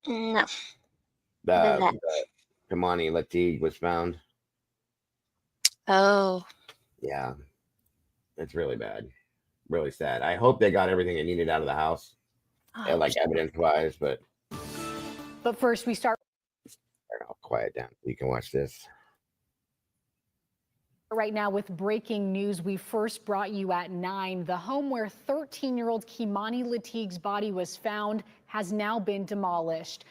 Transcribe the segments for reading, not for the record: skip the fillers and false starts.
No. What is The that? Kimani Latigue was found. Oh. Yeah, it's really bad, really sad. I hope they got everything they needed out of the house, Oh, like evidence wise. But But first, we start I'll quiet down. You can watch this. right now with breaking news we first brought you at 9. The home where 13-year-old Kimani Latigue's body was found has now been demolished.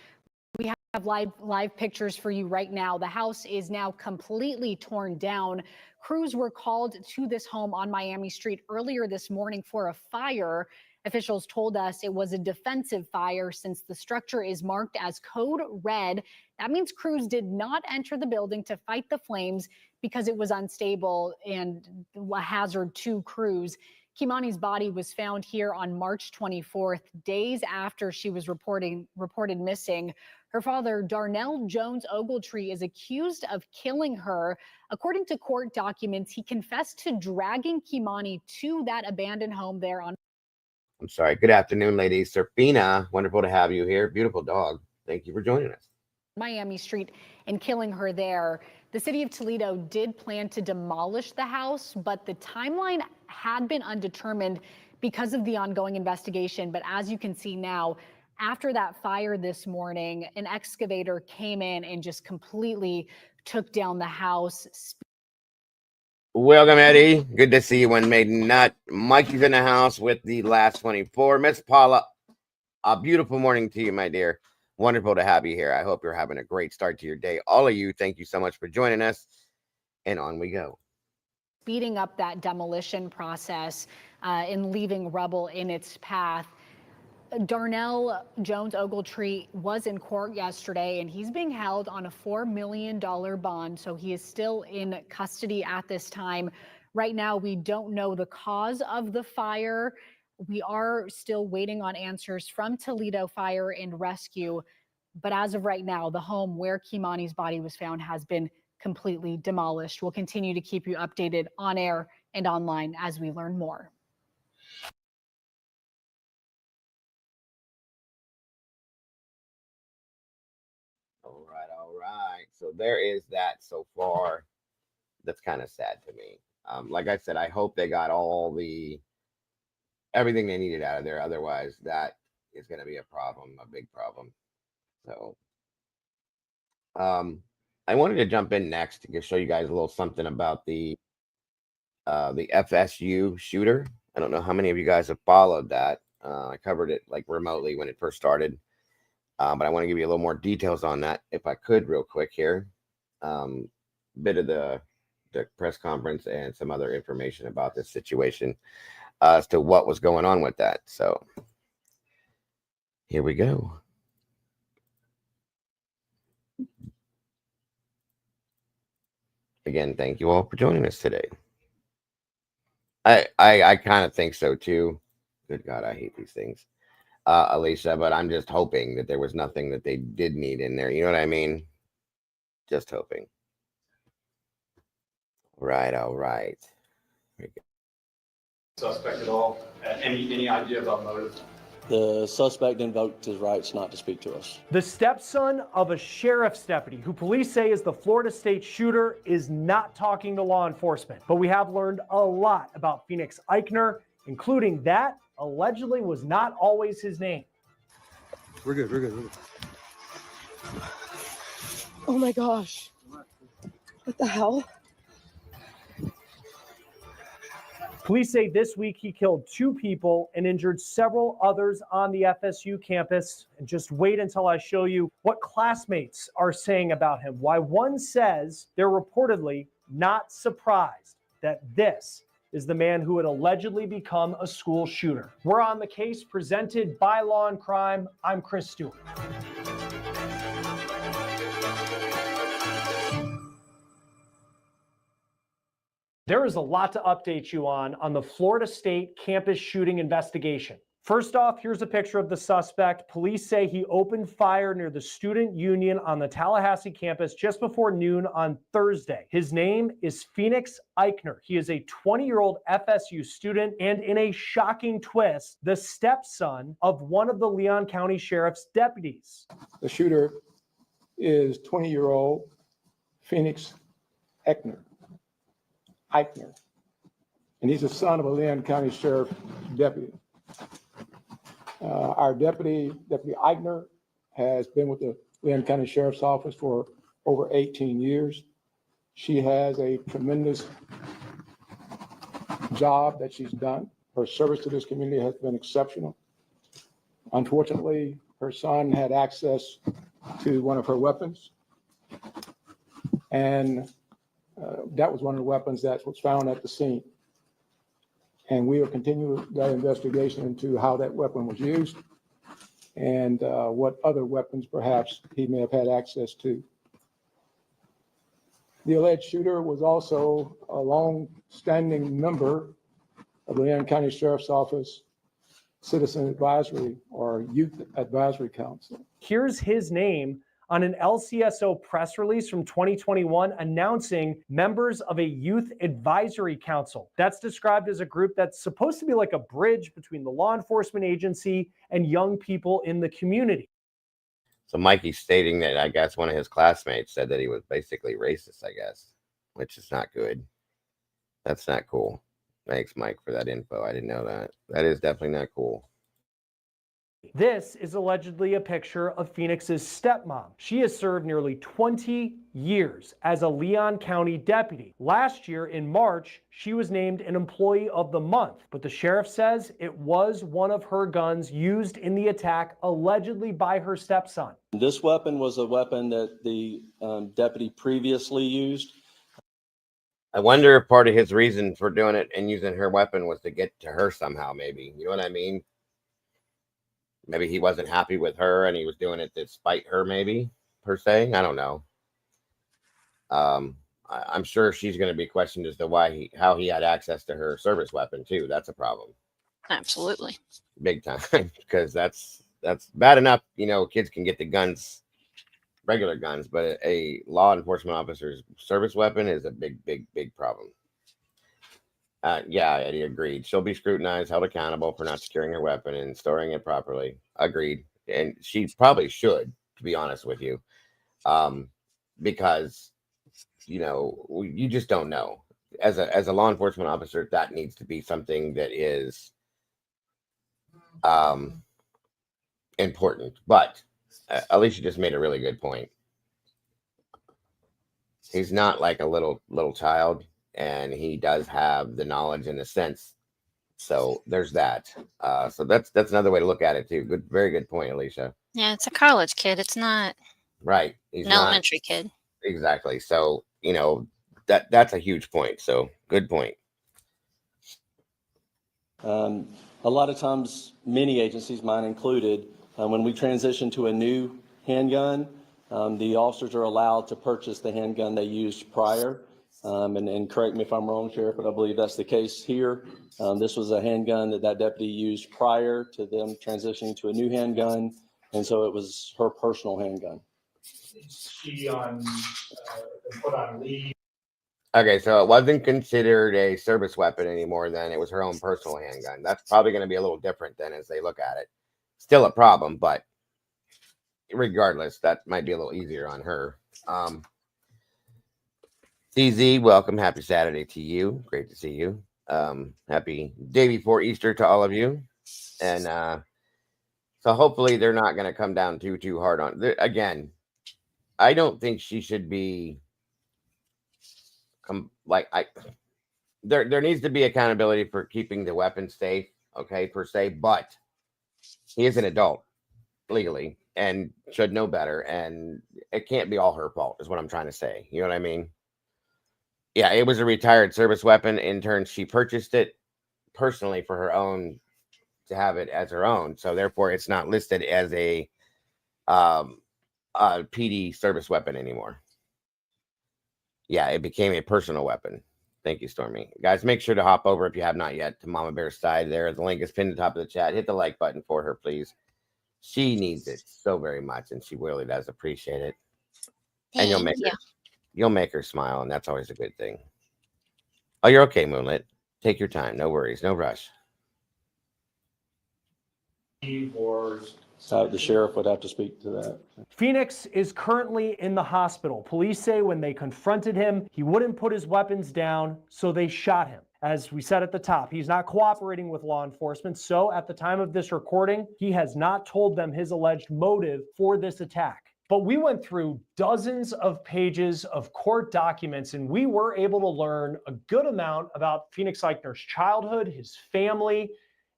We have live pictures for you right now. The house is now completely torn down. Crews were called to this home on Miami Street earlier this morning for a fire. Officials told us it was a defensive fire since the structure is marked as code red. That means crews did not enter the building to fight the flames because it was unstable and a hazard to crews. Kimani's body was found here on March 24th, days after she was reported missing. Her father, Darnell Jones Ogletree, is accused of killing her. According to court documents, he confessed to dragging Kimani to that abandoned home there on. I'm sorry. Good afternoon, ladies. Serfina, wonderful to have you here. Beautiful dog. Thank you for joining us. Miami Street and killing her there. The city of Toledo did plan to demolish the house, but the timeline had been undetermined because of the ongoing investigation. But as you can see now, after that fire this morning, an excavator came in and just completely took down the house. Welcome, Eddie. Good to see you when made nut. Mikey's in the house with the last 24. Miss Paula, a beautiful morning to you, my dear. Wonderful to have you here. I hope you're having a great start to your day. All of you, thank you so much for joining us. And on we go. Speeding up that demolition process and leaving rubble in its path. Darnell Jones Ogletree was in court yesterday, and he's being held on a $4 million bond, so he is still in custody at this time. Right now, we don't know the cause of the fire. We are still waiting on answers from Toledo Fire and Rescue, but as of right now, the home where Kimani's body was found has been completely demolished. We'll continue to keep you updated on air and online as we learn more. All right. So there is that so far. That's kind of sad to me. Like I said, I hope they got everything they needed out of there. Otherwise, that is going to be a problem, a big problem. So, I wanted to jump in next to show you guys a little something about the FSU shooter. I don't know how many of you guys have followed that. I covered it like remotely when it first started. But I want to give you a little more details on that, if I could, real quick here. Bit of the press conference and some other information about this situation as to what was going on with that. So here we go. Again, thank you all for joining us today. I kind of think so too. Good God, I hate these things, Alicia. But I'm just hoping that there was nothing that they did need in there. You know what I mean? Just hoping. Right. All right. Suspect at all? Any idea about motive? The suspect invoked his rights not to speak to us. The stepson of a sheriff's deputy who police say is the Florida State shooter is not talking to law enforcement. But we have learned a lot about Phoenix Eichner, including that allegedly was not always his name. We're good. Oh my gosh. What the hell? Police say this week he killed 2 people and injured several others on the FSU campus. And just wait until I show you what classmates are saying about him. Why one says they're reportedly not surprised that this is the man who had allegedly become a school shooter. We're on the case presented by Law and Crime. I'm Chris Stewart. There is a lot to update you on the Florida State campus shooting investigation. First off, here's a picture of the suspect. Police say he opened fire near the Student Union on the Tallahassee campus just before noon on Thursday. His name is Phoenix Eichner. He is a 20-year-old FSU student and, in a shocking twist, the stepson of one of the Leon County Sheriff's deputies. The shooter is 20-year-old Phoenix Eichner, and he's the son of a Leon County Sheriff deputy. Our Deputy Eichner, has been with the Leon County Sheriff's Office for over 18 years. She has a tremendous job that she's done. Her service to this community has been exceptional. Unfortunately, her son had access to one of her weapons, and that was one of the weapons that was found at the scene. And we will continue that investigation into how that weapon was used and what other weapons perhaps he may have had access to. The alleged shooter was also a long-standing member of the Leon County Sheriff's Office Citizen Advisory or Youth Advisory Council. Here's his name on an LCSO press release from 2021 announcing members of a youth advisory council. That's described as a group that's supposed to be like a bridge between the law enforcement agency and young people in the community. So Mikey's stating that I guess one of his classmates said that he was basically racist, I guess, which is not good. That's not cool. Thanks, Mike, for that info. I didn't know that. That is definitely not cool. This is allegedly a picture of Phoenix's stepmom. She has served nearly 20 years as a Leon County deputy. Last year in March, she was named an Employee of the Month, but the sheriff says it was one of her guns used in the attack allegedly by her stepson. This weapon was a weapon that the deputy previously used. I wonder if part of his reason for doing it and using her weapon was to get to her somehow, maybe. You know what I mean? Maybe he wasn't happy with her and he was doing it to spite her, maybe, per se. I don't know. I'm sure she's going to be questioned as to how he had access to her service weapon, too. That's a problem. Absolutely. Big time. Because that's bad enough. You know, kids can get the guns, regular guns, but a law enforcement officer's service weapon is a big, big, big problem. Yeah, Eddie agreed. She'll be scrutinized, held accountable for not securing her weapon and storing it properly. Agreed. And she probably should, to be honest with you, because, you know, you just don't know. As a law enforcement officer, that needs to be something that is important. But Alicia just made a really good point. He's not like a little child. And he does have the knowledge in a sense. So there's that. So that's another way to look at it too. Good, very good point, Alicia. Yeah, it's a college kid. It's not Right. He's an not, elementary kid. exactly. So, you know, that's a huge point. So good point. A lot of times, many agencies, mine included, when we transition to a new handgun, the officers are allowed to purchase the handgun they used prior. And correct me if I'm wrong, Sheriff, but I believe that's the case here. This was a handgun that deputy used prior to them transitioning to a new handgun, and so it was her personal handgun. She put on leave. Okay, so it wasn't considered a service weapon anymore then. It was her own personal handgun. That's probably going to be a little different then as they look at it. Still a problem, but regardless, that might be a little easier on her. CZ, welcome. Happy Saturday to you. Great to see you. Happy day before Easter to all of you. And so hopefully they're not going to come down too hard on it. Again, I don't think she should be there needs to be accountability for keeping the weapon safe, okay, per se, but he is an adult legally and should know better, and it can't be all her fault is what I'm trying to say. You know what I mean? Yeah, it was a retired service weapon. In turn, she purchased it personally for her own, to have it as her own. So therefore, it's not listed as a PD service weapon anymore. Yeah, it became a personal weapon Thank you, Stormy. Guys, make sure to hop over if you have not yet to Mama Bear's side there. The link is pinned at the top of the chat. Hit the like button for her, please. She needs it so very much, and she really does appreciate it. And Thank you. you'll make her smile, and that's always a good thing. Oh, you're okay, Moonlit. Take your time. No worries. No rush. Or The sheriff would have to speak to that. Phoenix is currently in the hospital. Police say when they confronted him, he wouldn't put his weapons down, so they shot him. As we said at the top, he's not cooperating with law enforcement. So at the time of this recording, he has not told them his alleged motive for this attack. But we went through dozens of pages of court documents, and we were able to learn a good amount about Phoenix Eichner's childhood, his family,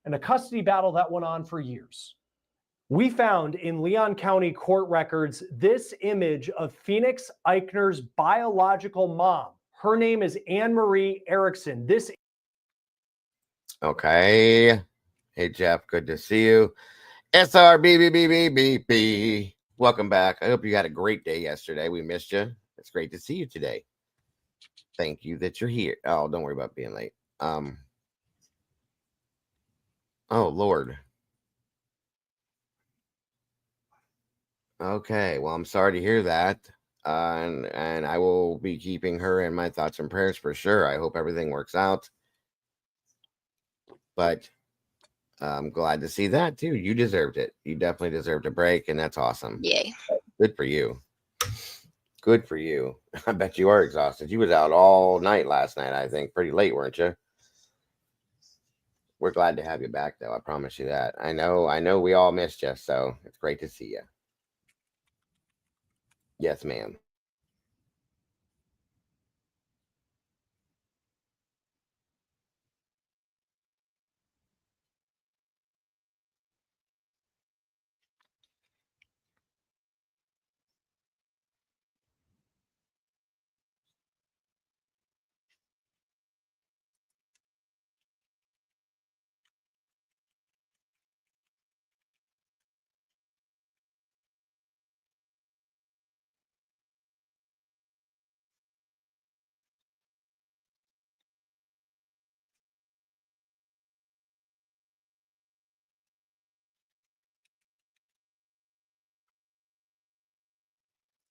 and a custody battle that went on for years. We found in Leon County court records this image of Phoenix Eichner's biological mom. Her name is Anne Marie Erickson. Okay. Hey, Jeff. Good to see you. SRBBBBB. Welcome back. I hope you had a great day yesterday. We missed you. It's great to see you today. Thank you that you're here. Oh, don't worry about being late. Oh, Lord. Okay. Well, I'm sorry to hear that. And I will be keeping her in my thoughts and prayers for sure. I hope everything works out. But I'm glad to see that too. You deserved it. You definitely deserved a break, and that's awesome. Yay. Good for you. Good for you. I bet you are exhausted. You was out all night last night, I think. Pretty late, weren't you? We're glad to have you back, though. I promise you that. I know we all missed you, so it's great to see you. Yes, ma'am.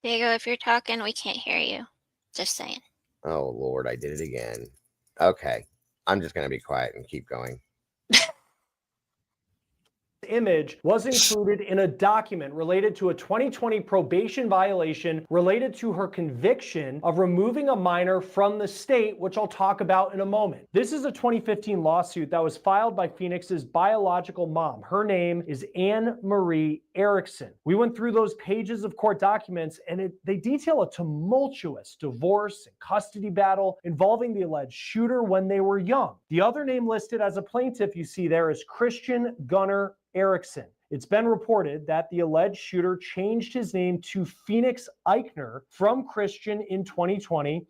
Diego, if you're talking, we can't hear you. Just saying. Oh, Lord, I did it again. Okay. I'm just going to be quiet and keep going. image was included in a document related to a 2020 probation violation related to her conviction of removing a minor from the state, which I'll talk about in a moment. This is a 2015 lawsuit that was filed by Phoenix's biological mom. Her name is Anne Marie Erickson. We went through those pages of court documents, and they detail a tumultuous divorce and custody battle involving the alleged shooter when they were young. The other name listed as a plaintiff you see there is Christian Gunnar Erickson. It's been reported that the alleged shooter changed his name to Phoenix Eichner from Christian in 2020.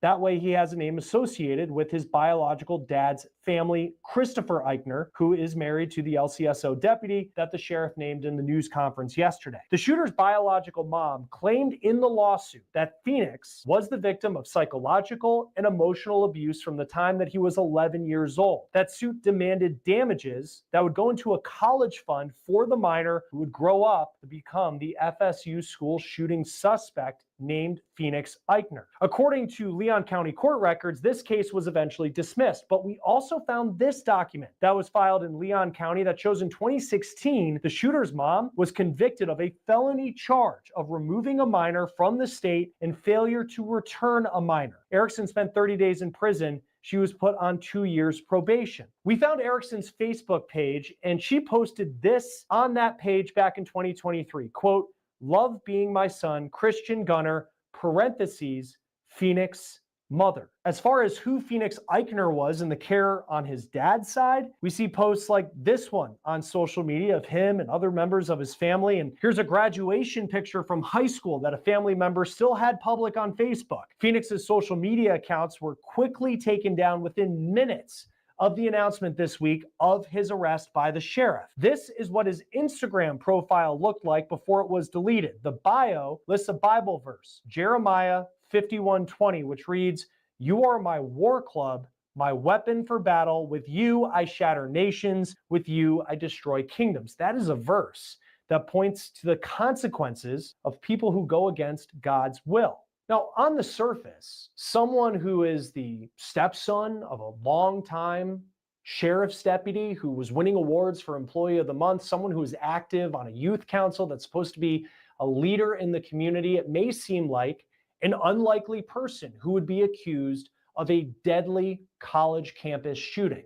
That way he has a name associated with his biological dad's family, Christopher Eichner, who is married to the LCSO deputy that the sheriff named in the news conference yesterday. The shooter's biological mom claimed in the lawsuit that Phoenix was the victim of psychological and emotional abuse from the time that he was 11 years old. That suit demanded damages that would go into a college fund for the minor who would grow up to become the FSU school shooting suspect named Phoenix Eichner. According to Leon County court records, this case was eventually dismissed, but we also found this document that was filed in Leon County that shows in 2016, the shooter's mom was convicted of a felony charge of removing a minor from the state and failure to return a minor. Erickson spent 30 days in prison. She was put on 2 years probation. We found Erickson's Facebook page, and she posted this on that page back in 2023, quote, "Love being my son, Christian Gunnar, parentheses, Phoenix mother." As far as who Phoenix Eichner was in the care on his dad's side, we see posts like this one on social media of him and other members of his family. And here's a graduation picture from high school that a family member still had public on Facebook. Phoenix's social media accounts were quickly taken down within minutes of the announcement this week of his arrest by the sheriff. This is what his Instagram profile looked like before it was deleted. The bio lists a Bible verse, Jeremiah 51:20, which reads, You are my war club, my weapon for battle. With you, I shatter nations. With you, I destroy kingdoms. That is a verse that points to the consequences of people who go against God's will. Now, on the surface, someone who is the stepson of a longtime sheriff's deputy who was winning awards for Employee of the Month, someone who is active on a youth council that's supposed to be a leader in the community, it may seem like an unlikely person who would be accused of a deadly college campus shooting.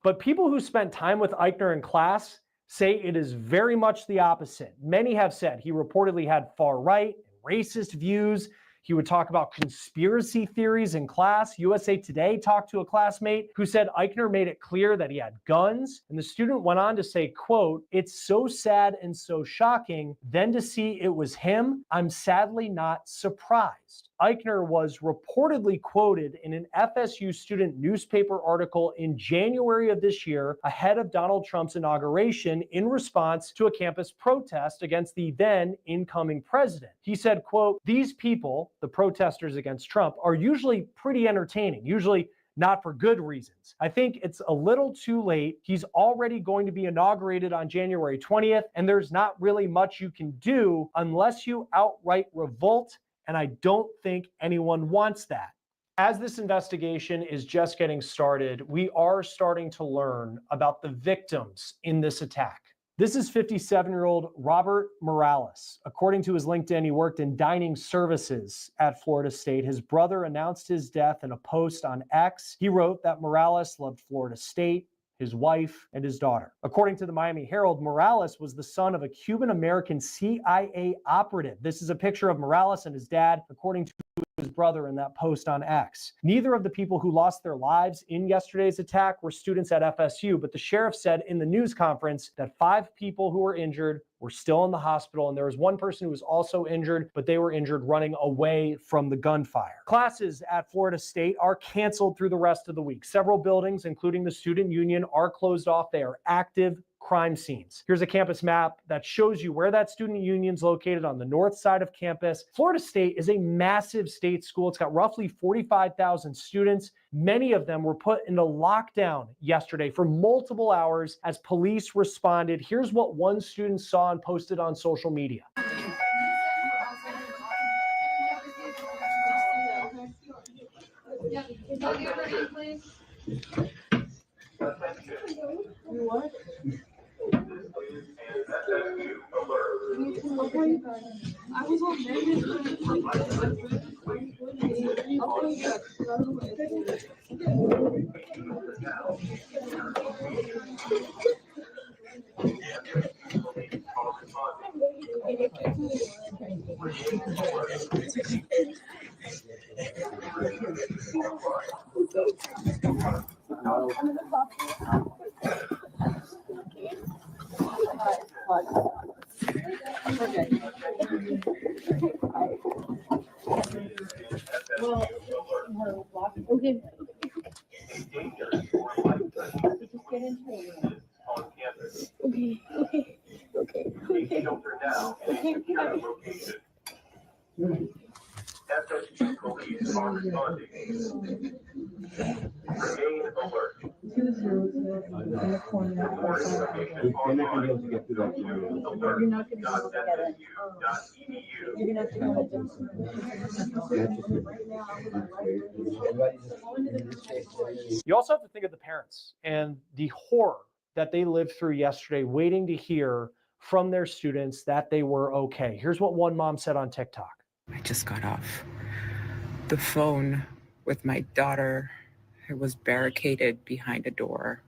But people who spent time with Eichner in class say it is very much the opposite. Many have said he reportedly had far-right and racist views. He would talk about conspiracy theories in class. USA Today talked to a classmate who said Eichner made it clear that he had guns. And the student went on to say, quote, "It's so sad and so shocking. Then to see it was him, I'm sadly not surprised." Eichner was reportedly quoted in an FSU student newspaper article in January of this year ahead of Donald Trump's inauguration in response to a campus protest against the then incoming president. He said, quote, "These people, the protesters against Trump, are usually pretty entertaining, usually not for good reasons. I think it's a little too late. He's already going to be inaugurated on January 20th, and there's not really much you can do unless you outright revolt. And I don't think anyone wants that." As this investigation is just getting started, we are starting to learn about the victims in this attack. This is 57-year-old Robert Morales. According to his LinkedIn, he worked in dining services at Florida State. His brother announced his death in a post on X. He wrote that Morales loved Florida State, his wife, and his daughter. According to the Miami Herald, Morales was the son of a Cuban-American CIA operative. This is a picture of Morales and his dad, according to his brother in that post on X. Neither of the people who lost their lives in yesterday's attack were students at FSU, but the sheriff said in the news conference that 5 people who were injured were still in the hospital, and there was one person who was also injured, but they were injured running away from the gunfire. Classes at Florida State are canceled through the rest of the week. Several buildings, including the student union, are closed off. They are active crime scenes. Here's a campus map that shows you where that student union is located on the north side of campus. Florida State is a massive state school. It's got roughly 45,000 students. Many of them were put into lockdown yesterday for multiple hours as police responded. Here's what one student saw and posted on social media. What? I was on Okay. FSU police are responding. Remain alert. For more information online, alert.fsu.edu. You also have to think of the parents and the horror that they lived through yesterday, waiting to hear from their students that they were okay. Here's what one mom said on TikTok. I just got off the phone with my daughter, who was barricaded behind a door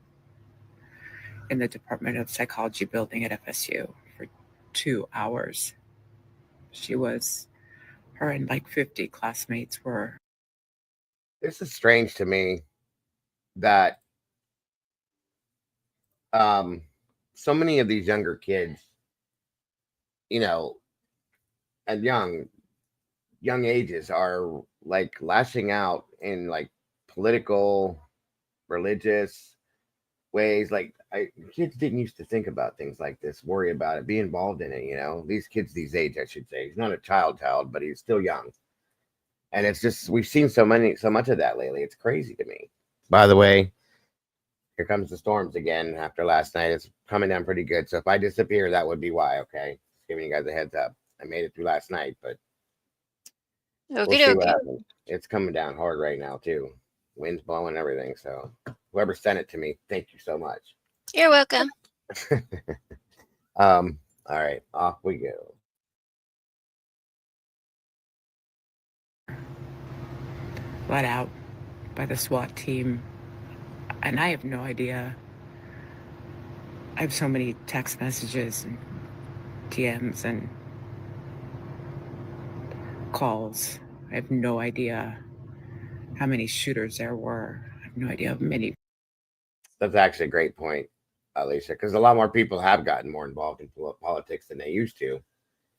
in the Department of Psychology building at FSU for 2 hours. Her and like 50 classmates were. This is strange to me that so many of these younger kids, at young ages are like lashing out in like political, religious ways. Like kids didn't used to think about things like this, worry about it, be involved in it. These kids these age, I should say. He's not a child, but he's still young. And it's just, we've seen so much of that lately. It's crazy to me. By the way, here comes the storms again after last night. It's coming down pretty good. So if I disappear, that would be why. Okay. Just giving you guys a heads up. I made it through last night, but we'll Okie see what dokie. happens. It's coming down hard right now too. Wind's blowing and everything. So whoever sent it to me, thank you so much. You're welcome. All right, off we go. Let out by the SWAT team. And I have no idea. I have so many text messages and DMs and calls. I have no idea how many shooters there were. I have no idea how many. That's actually a great point, Alicia, because a lot more people have gotten more involved in politics than they used to,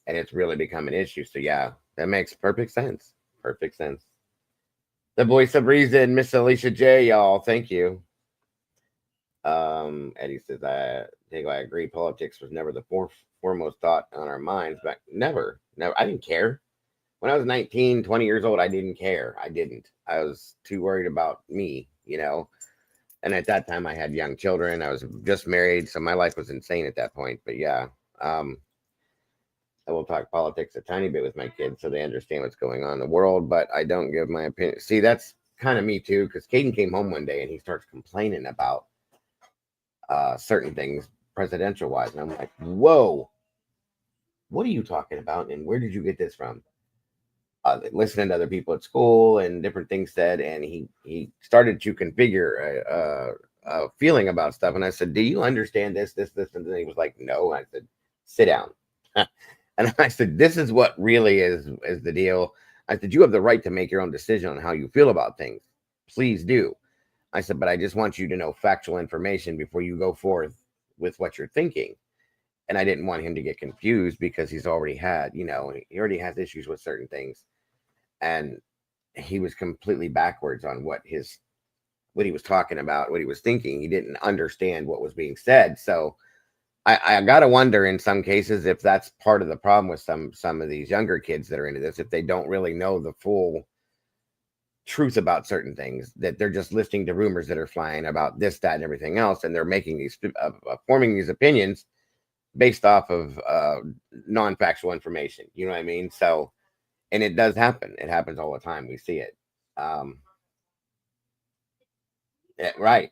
and it's really become an issue. So yeah, that makes perfect sense. Perfect sense. The voice of reason, Miss Alicia J, y'all. Thank you. Eddie says, I agree. Politics was never the foremost thought on our minds, but never. I didn't care. When I was 19, 20 years old, I didn't care. I was too worried about me, you know. And at that time I had young children. I was just married, so my life was insane at that point. But yeah, I will talk politics a tiny bit with my kids so they understand what's going on in the world, but I don't give my opinion. See, that's kind of me too, because Caden came home one day and he starts complaining about certain things presidential wise. And I'm like, whoa, what are you talking about? And where did you get this from? Listening to other people at school and different things said, and he started to configure a feeling about stuff. And I said, do you understand this? And then he was like, no. I said, sit down. And I said, this is what really is the deal. I said, you have the right to make your own decision on how you feel about things. Please do. I said, but I just want you to know factual information before you go forth with what you're thinking. And I didn't want him to get confused because he already has issues with certain things. And he was completely backwards on what he was talking about, what he was thinking. He didn't understand what was being said. So I gotta wonder in some cases if that's part of the problem with some of these younger kids that are into this, if they don't really know the full truth about certain things, that they're just listening to rumors that are flying about this, that, and everything else, and they're making these forming these opinions based off of non-factual information. You know what I mean? So, and it does happen. It happens all the time. We see it. Right.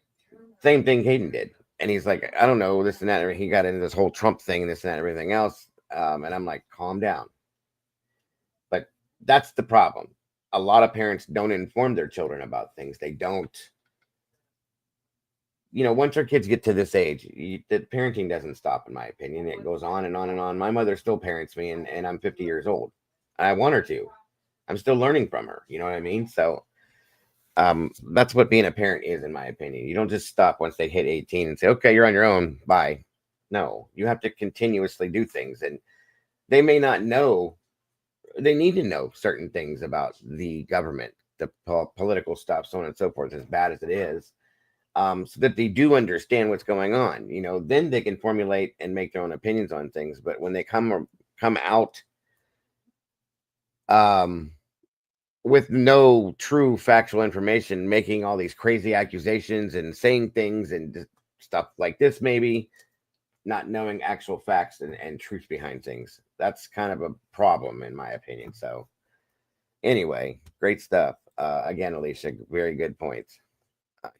Same thing Hayden did. And he's like, I don't know, this and that. He got into this whole Trump thing and this and that, and everything else. And I'm like, calm down. But that's the problem. A lot of parents don't inform their children about things. They don't, once our kids get to this age, the parenting doesn't stop, in my opinion. It goes on and on and on. My mother still parents me, and I'm 50 years old. I want her to. I'm still learning from her. You know what I mean? So that's what being a parent is, in my opinion. You don't just stop once they hit 18 and say, okay, you're on your own. Bye. No, you have to continuously do things. And they may not know. They need to know certain things about the government, the political stuff, so on and so forth, as bad as it is, so that they do understand what's going on. Then they can formulate and make their own opinions on things. But when they come out with no true factual information, making all these crazy accusations and saying things and stuff like this, maybe not knowing actual facts and truth behind things, that's kind of a problem, in my opinion. So anyway, great stuff. Again, Alicia, very good points.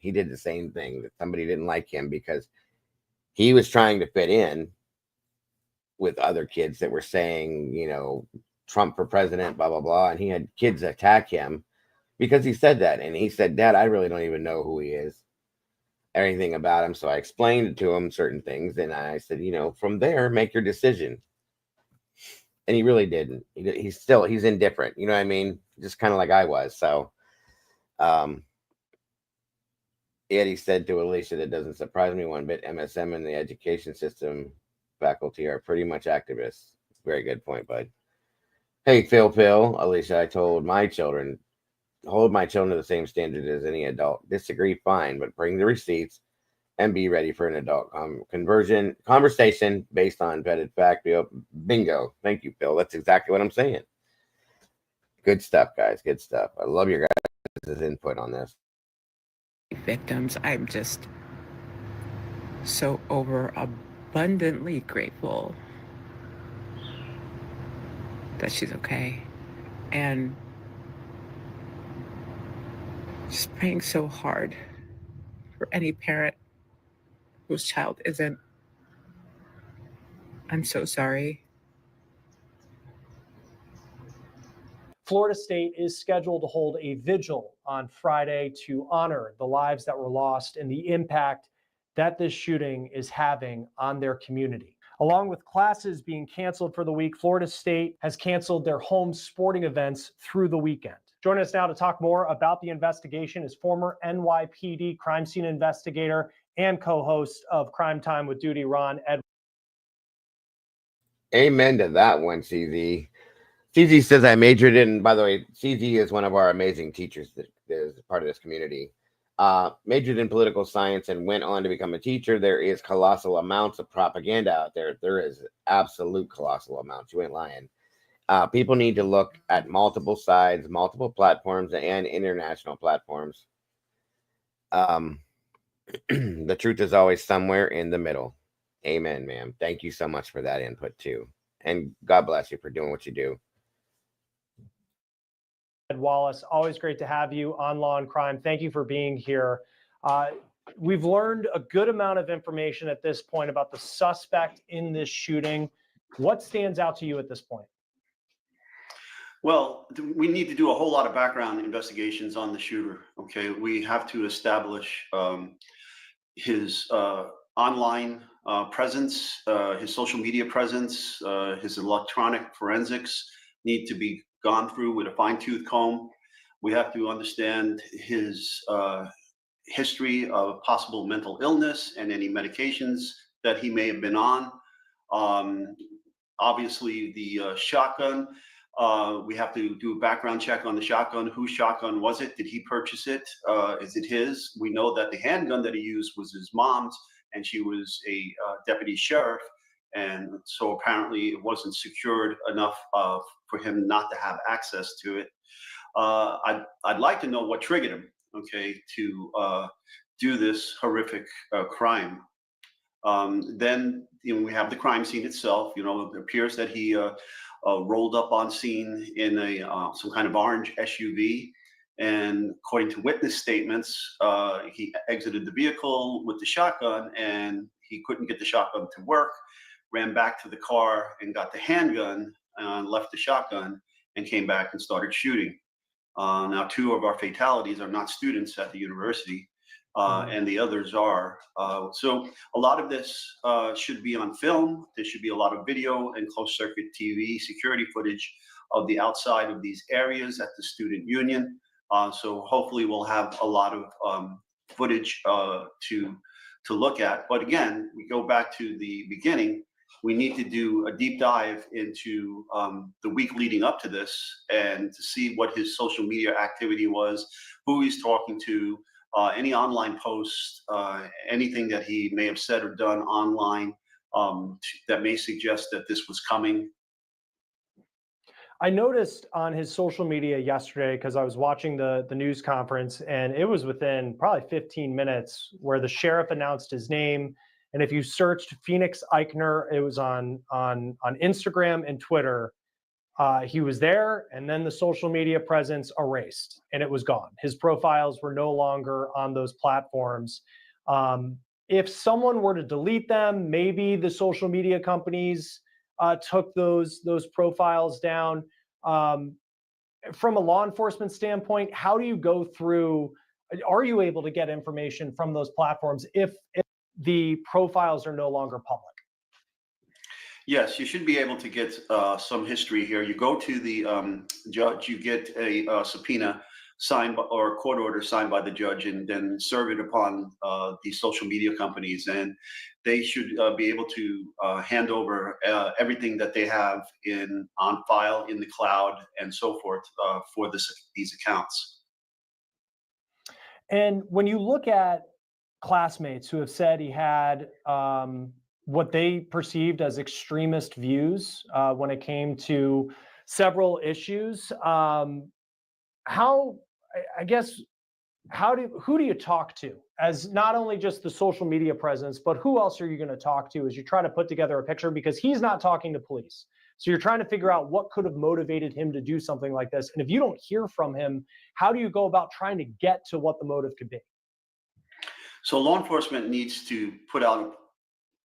He did the same thing, that somebody didn't like him because he was trying to fit in with other kids that were saying, Trump for president, blah, blah, blah. And he had kids attack him because he said that. And he said, Dad, I really don't even know who he is, anything about him. So I explained to him certain things. And I said, from there, make your decision. And he really didn't. He's indifferent. You know what I mean? Just kind of like I was. So, Eddie said to Alicia, that doesn't surprise me one bit. MSM and the education system faculty are pretty much activists. Very good point, bud. Hey, Phil, Alicia, I told my children, hold my children to the same standard as any adult. Disagree, fine, but bring the receipts and be ready for an adult conversation based on vetted fact. Bingo. Thank you, Phil. That's exactly what I'm saying. Good stuff, guys. Good stuff. I love your guys' input on this. Victims, I'm just so overabundantly grateful that she's okay. And just praying so hard for any parent whose child isn't. I'm so sorry. Florida State is scheduled to hold a vigil on Friday to honor the lives that were lost and the impact that this shooting is having on their community. Along with classes being canceled for the week, Florida State has canceled their home sporting events through the weekend. Joining us now to talk more about the investigation is former NYPD crime scene investigator and co-host of Crime Time with Duty, Ron Edwards. Amen to that one, CZ. CZ says I majored in, by the way, CZ is one of our amazing teachers that is part of this community. Majored in political science and went on to become a teacher. There is colossal amounts of propaganda out there. There is absolute colossal amounts. You ain't lying. People need to look at multiple sides, multiple platforms, and international platforms. The truth is always somewhere in the middle. Amen, ma'am. Thank you so much for that input too. And God bless you for doing what you do. Ed Wallace, always great to have you on Law and Crime. Thank you for being here. We've learned a good amount of information at this point about the suspect in this shooting. What stands out to you at this point? Well, we need to do a whole lot of background investigations on the shooter. Okay, we have to establish his online presence, his social media presence, his electronic forensics need to be gone through with a fine-tooth comb. We have to understand his history of possible mental illness and any medications that he may have been on. Obviously, the shotgun. We have to do a background check on the shotgun. Whose shotgun was it? Did he purchase it? Is it his? We know that the handgun that he used was his mom's, and she was a deputy sheriff. And so apparently it wasn't secured enough for him not to have access to it. I'd like to know what triggered him, okay, to do this horrific crime. Then we have the crime scene itself. It appears that he rolled up on scene in some kind of orange SUV. And according to witness statements, he exited the vehicle with the shotgun and he couldn't get the shotgun to work, ran back to the car and got the handgun, left the shotgun and came back and started shooting. Now, 2 of our fatalities are not students at the university, and the others are. So a lot of this should be on film. There should be a lot of video and closed circuit TV security footage of the outside of these areas at the student union. So hopefully we'll have a lot of footage to look at. But again, we go back to the beginning. We need to do a deep dive into the week leading up to this and to see what his social media activity was, who he's talking to, any online posts, anything that he may have said or done online that may suggest that this was coming. I noticed on his social media yesterday, because I was watching the news conference, and it was within probably 15 minutes where the sheriff announced his name. And if you searched Phoenix Eichner, it was on Instagram and Twitter. He was there, and then the social media presence erased, and it was gone. His profiles were no longer on those platforms. If someone were to delete them, maybe the social media companies took those profiles down. From a law enforcement standpoint, how do you go through? Are you able to get information from those platforms if the profiles are no longer public? Yes, you should be able to get some history here. You go to the judge, you get a subpoena signed or a court order signed by the judge, and then serve it upon the social media companies, and they should be able to hand over everything that they have on file in the cloud and so forth for these accounts. And when you look at classmates who have said he had what they perceived as extremist views when it came to several issues. How, I guess, who do you talk to as not only just the social media presence, but who else are you going to talk to as you try to put together a picture? Because he's not talking to police. So you're trying to figure out what could have motivated him to do something like this. And if you don't hear from him, how do you go about trying to get to what the motive could be? So law enforcement needs to put out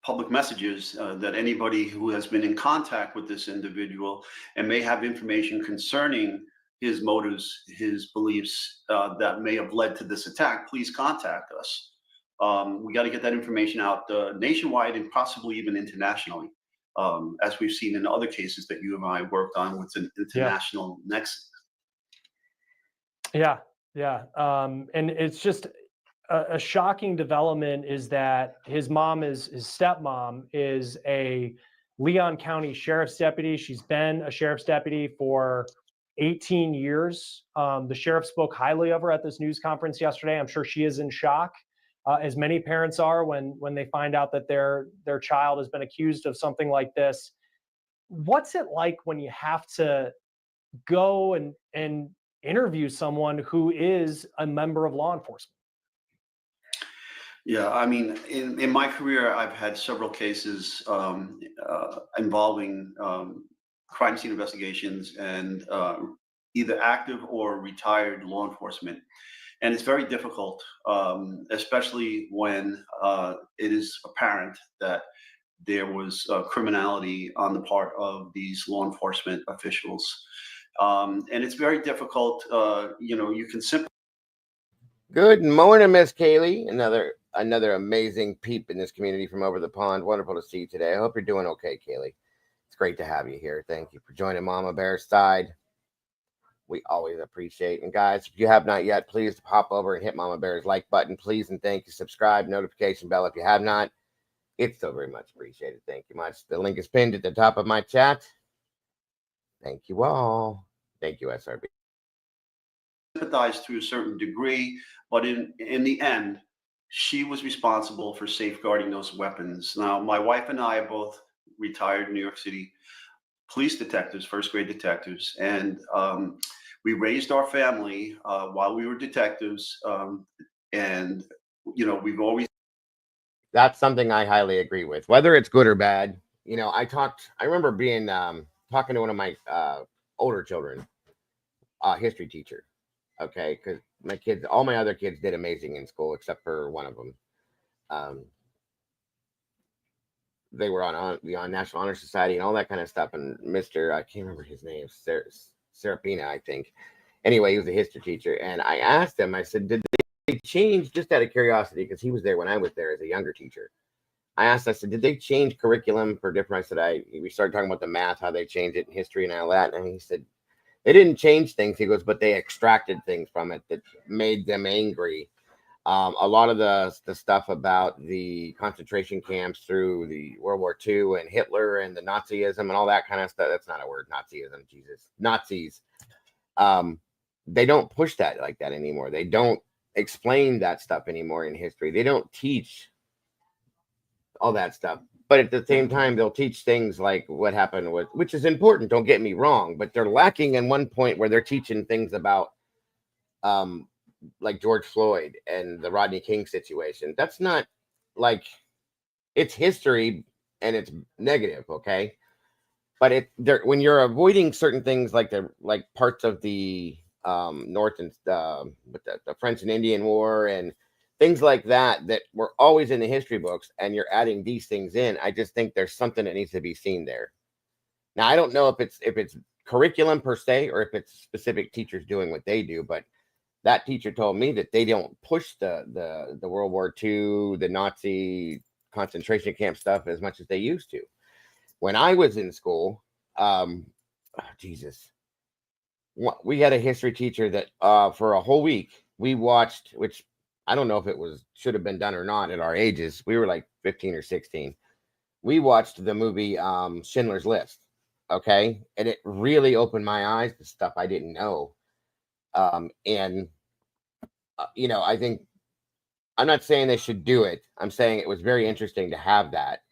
public messages that anybody who has been in contact with this individual and may have information concerning his motives, his beliefs that may have led to this attack, please contact us. We got to get that information out nationwide and possibly even internationally, as we've seen in other cases that you and I worked on with an international nexus. Yeah. And it's just a shocking development is that his stepmom is a Leon County Sheriff's deputy. She's been a sheriff's deputy for 18 years. The sheriff spoke highly of her at this news conference yesterday. I'm sure she is in shock, as many parents are when they find out that their child has been accused of something like this. What's it like when you have to go and interview someone who is a member of law enforcement? Yeah, I mean, in my career, I've had several cases involving crime scene investigations and either active or retired law enforcement. And it's very difficult, especially when it is apparent that there was criminality on the part of these law enforcement officials. And it's very difficult, you can simply. Good morning, Miss Kaylee. Another amazing peep in this community from over the pond. Wonderful to see you today. I hope you're doing okay, Kaylee. It's great to have you here. Thank you for joining Mama Bear's side. We always appreciate. And guys, if you have not yet, please hop over and hit Mama Bear's like button, please, and thank you. Subscribe, notification bell if you have not. It's so very much appreciated. Thank you much. The link is pinned at the top of my chat. Thank you all. Thank you, SRB. Sympathize to a certain degree, but in the end, she was responsible for safeguarding those weapons. Now, my wife and I are both retired New York City police detectives, first grade detectives, and we raised our family while we were detectives, and we've always. That's something I highly agree with, whether it's good or bad. I remember being talking to one of my older children, history teacher. Okay, because all my other kids did amazing in school except for one of them. They were on National Honor Society and all that kind of stuff. And I can't remember his name, Serapina, I think. Anyway, he was a history teacher, and I asked him. I said, "Did they change?" Just out of curiosity, because he was there when I was there as a younger teacher. I said, "Did they change curriculum for different?" I said, we started talking about the math, how they changed it in history and all that, and he said, they didn't change things. He goes, but they extracted things from it that made them angry. A lot of the stuff about the concentration camps through the World War II and Hitler and the Nazism and all that kind of stuff. That's not a word, Nazism, Jesus. Nazis. They don't push that like that anymore. They don't explain that stuff anymore in history. They don't teach all that stuff. But at the same time, they'll teach things like what happened which is important, don't get me wrong, but they're lacking in one point where they're teaching things about like George Floyd and the Rodney King situation. That's not it's history and it's negative, okay? But when you're avoiding certain things like parts of the North and with the French and Indian War and things like that were always in the history books, and you're adding these things in, I just think there's something that needs to be seen there. Now, I don't know if it's curriculum per se or if it's specific teachers doing what they do, but that teacher told me that they don't push the World War II, the Nazi concentration camp stuff as much as they used to. When I was in school, we had a history teacher that for a whole week we watched, which I don't know if it should have been done or not at our ages. We were like 15 or 16. We watched the movie Schindler's List. Okay. And it really opened my eyes to stuff I didn't know. I think I'm not saying they should do it. I'm saying it was very interesting to have that,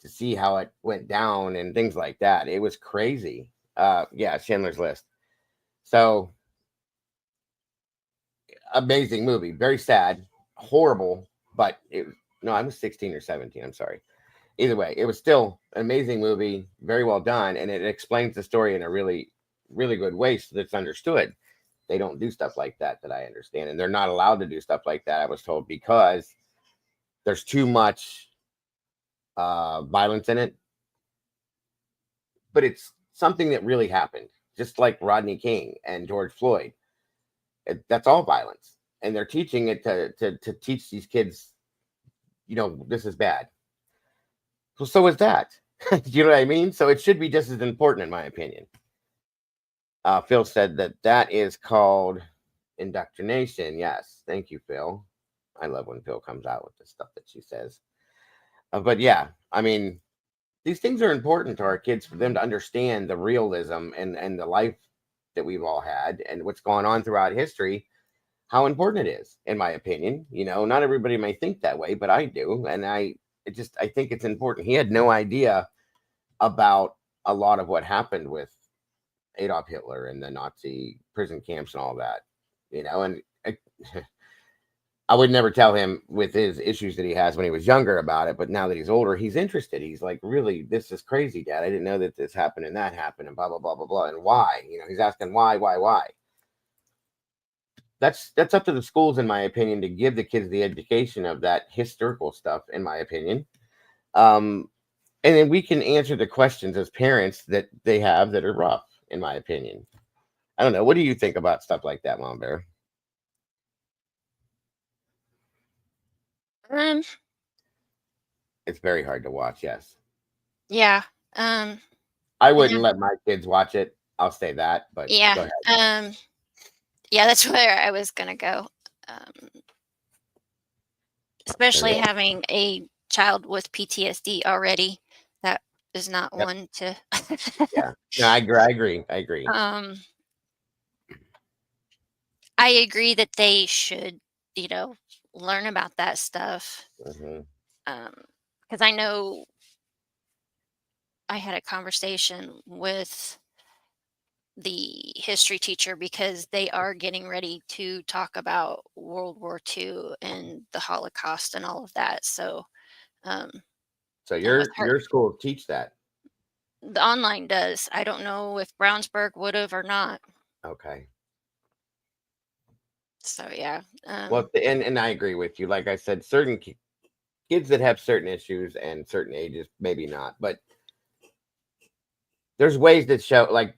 to see how it went down and things like that. It was crazy. Yeah, Schindler's List. So amazing movie, very sad, horrible, but no, I was 16 or 17. I'm sorry. Either way, it was still an amazing movie, very well done, and it explains the story in a really, really good way so that it's understood. They don't do stuff like that I understand, and they're not allowed to do stuff like that, I was told, because there's too much violence in it. But it's something that really happened, just like Rodney King and George Floyd. That's all violence, and they're teaching it to teach these kids, this is bad. So is that. You know what I mean? So it should be just as important, in my opinion. Phil said that is called indoctrination. Yes, thank you, Phil. I love when Phil comes out with the stuff that she says. But yeah, I mean, these things are important to our kids, for them to understand the realism and the life that we've all had and what's going on throughout history, how important it is, in my opinion. Not everybody may think that way, but I do. And I think it's important. He had no idea about a lot of what happened with Adolf Hitler and the Nazi prison camps and all that, and I would never tell him with his issues that he has when he was younger about it, but now that he's older, he's interested. He's like, really, this is crazy, Dad. I didn't know that this happened and that happened and blah, blah, blah, blah, blah. And why? He's asking why. That's up to the schools, in my opinion, to give the kids the education of that historical stuff, in my opinion. And then we can answer the questions as parents that they have that are rough, in my opinion. I don't know. What do you think about stuff like that, Mom Bear? It's very hard to watch. Yes. Yeah. I wouldn't let my kids watch it. I'll say that, but go Yeah. ahead. Yeah, that's where I was gonna go. Especially having a child with PTSD already. That is not Yep. one to. Yeah. No, I agree. I agree that they should, learn about that stuff. Mhm. Because I know I had a conversation with the history teacher because they are getting ready to talk about World War II and the Holocaust and all of that. So, So and with her, your school teach that? the online does. I don't know if Brownsburg would have or not. Okay. So yeah. Well, and I agree with you. Like I said, certain kids that have certain issues and certain ages, maybe not, but there's ways that show. Like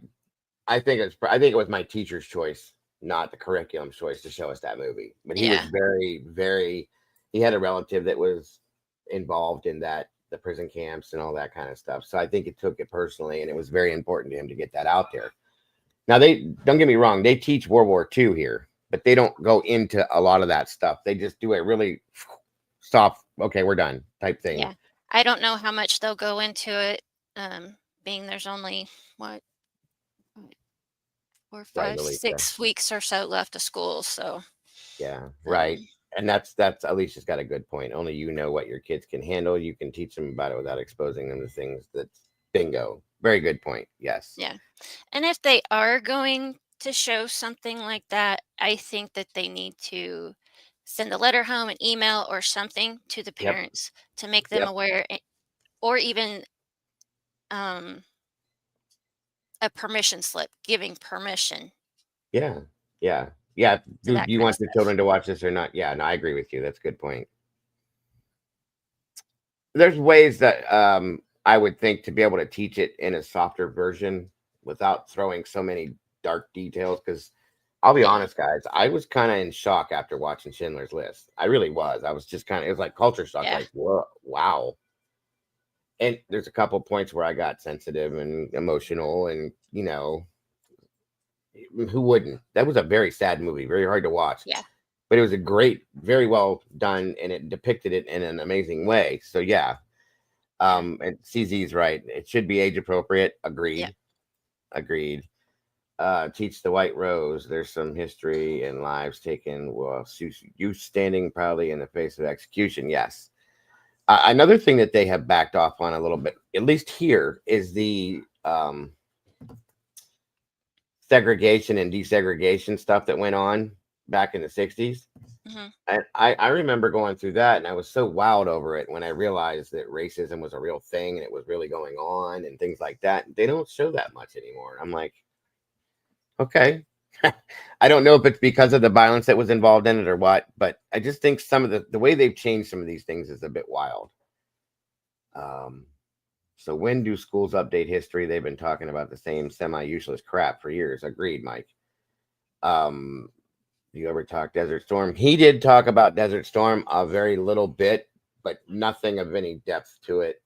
I think it was my teacher's choice, not the curriculum's choice, to show us that movie. But he was Yeah. very, very. He had a relative that was involved in the prison camps and all that kind of stuff. So I think it took it personally, and it was very important to him to get that out there. Now, they don't get me wrong; they teach World War II here, but they don't go into a lot of that stuff. They just do a really soft, okay, we're done type thing. Yeah. I don't know how much they'll go into it, being there's only what 4, 5, 6 weeks or so left of school. So yeah, right. And that's Alicia's got a good point. Only you know what your kids can handle. You can teach them about it without exposing them to things that's bingo. Very good point. Yes. yeah. And if they are going to show something like that, I think that they need to send a letter home, an email, or something to the Yep. parents to make them Yep. aware, or even a permission slip giving permission. Yeah. Yeah. Do you want the children to watch this or not? Yeah, no, I agree with you. That's a good point. There's ways that I would think to be able to teach it in a softer version without throwing so many dark details. Because I'll be honest, guys, I was kind of in shock after watching Schindler's List. I really was. I was just it was like culture shock. Yeah. Like, whoa, wow. And there's a couple points where I got sensitive and emotional, and who wouldn't? That was a very sad movie, very hard to watch. Yeah. But it was a great, very well done, and it depicted it in an amazing way. So yeah. And CZ's right. It should be age appropriate. Agreed. Yep. Agreed. Teach the White Rose. There's some history and lives taken while you standing proudly in the face of execution. Yes. Another thing that they have backed off on a little bit, at least here, is the segregation and desegregation stuff that went on back in the 60s. hmm And I remember going through that, and I was so wowed over it when I realized that racism was a real thing and it was really going on and things like that. They don't show that much anymore. I'm like, okay. I don't know if it's because of the violence that was involved in it or what, but I just think some of the way they've changed some of these things is a bit wild. So when do schools update history? They've been talking about the same semi-useless crap for years. Agreed, Mike. You ever talk Desert Storm? He did talk about Desert Storm a very little bit, but nothing of any depth to it.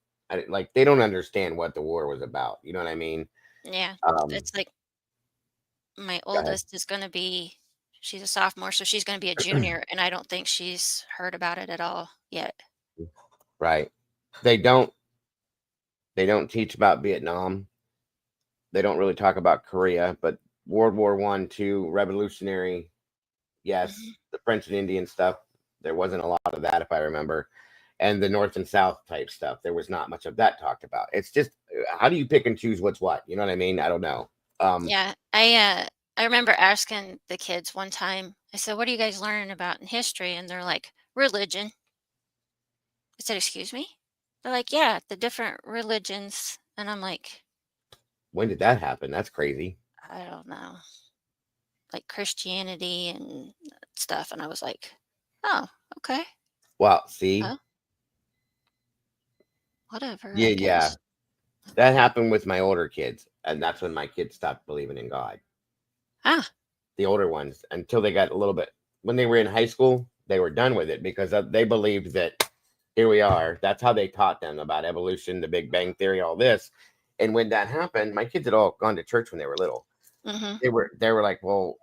Like they don't understand what the war was about. You know what I mean? Yeah, Um, it's like my Go ahead. oldest is going to be, she's a sophomore, so she's going to be a junior, and I don't think she's heard about it at all yet. Right. They don't. They don't teach about Vietnam. They don't really talk about Korea, but World War I, II, Revolutionary. Yes, hmm the French and Indian stuff. There wasn't a lot of that, if I remember. And the North and South type stuff. There was not much of that talked about. It's just how do you pick and choose what's what? You know what I mean? I don't know. Yeah, I remember asking the kids one time. I said, "What are you guys learning about in history?" And they're like, "Religion." I said, "Excuse me?" They're like, "Yeah, the different religions." And I'm like, When did that happen? That's crazy. "I don't know, like Christianity and stuff." And I was like, "Oh, okay, Well, see, well, whatever, yeah, I yeah, guess." that happened with my older kids, and that's when my kids stopped believing in God. Ah, The older ones, until they got a little bit when they were in high school, they were done with it because they believed that here we are. That's how they taught them about evolution, the Big Bang Theory, all this. And when that happened, my kids had all gone to church when they were little. mm-hmm, They were like, well,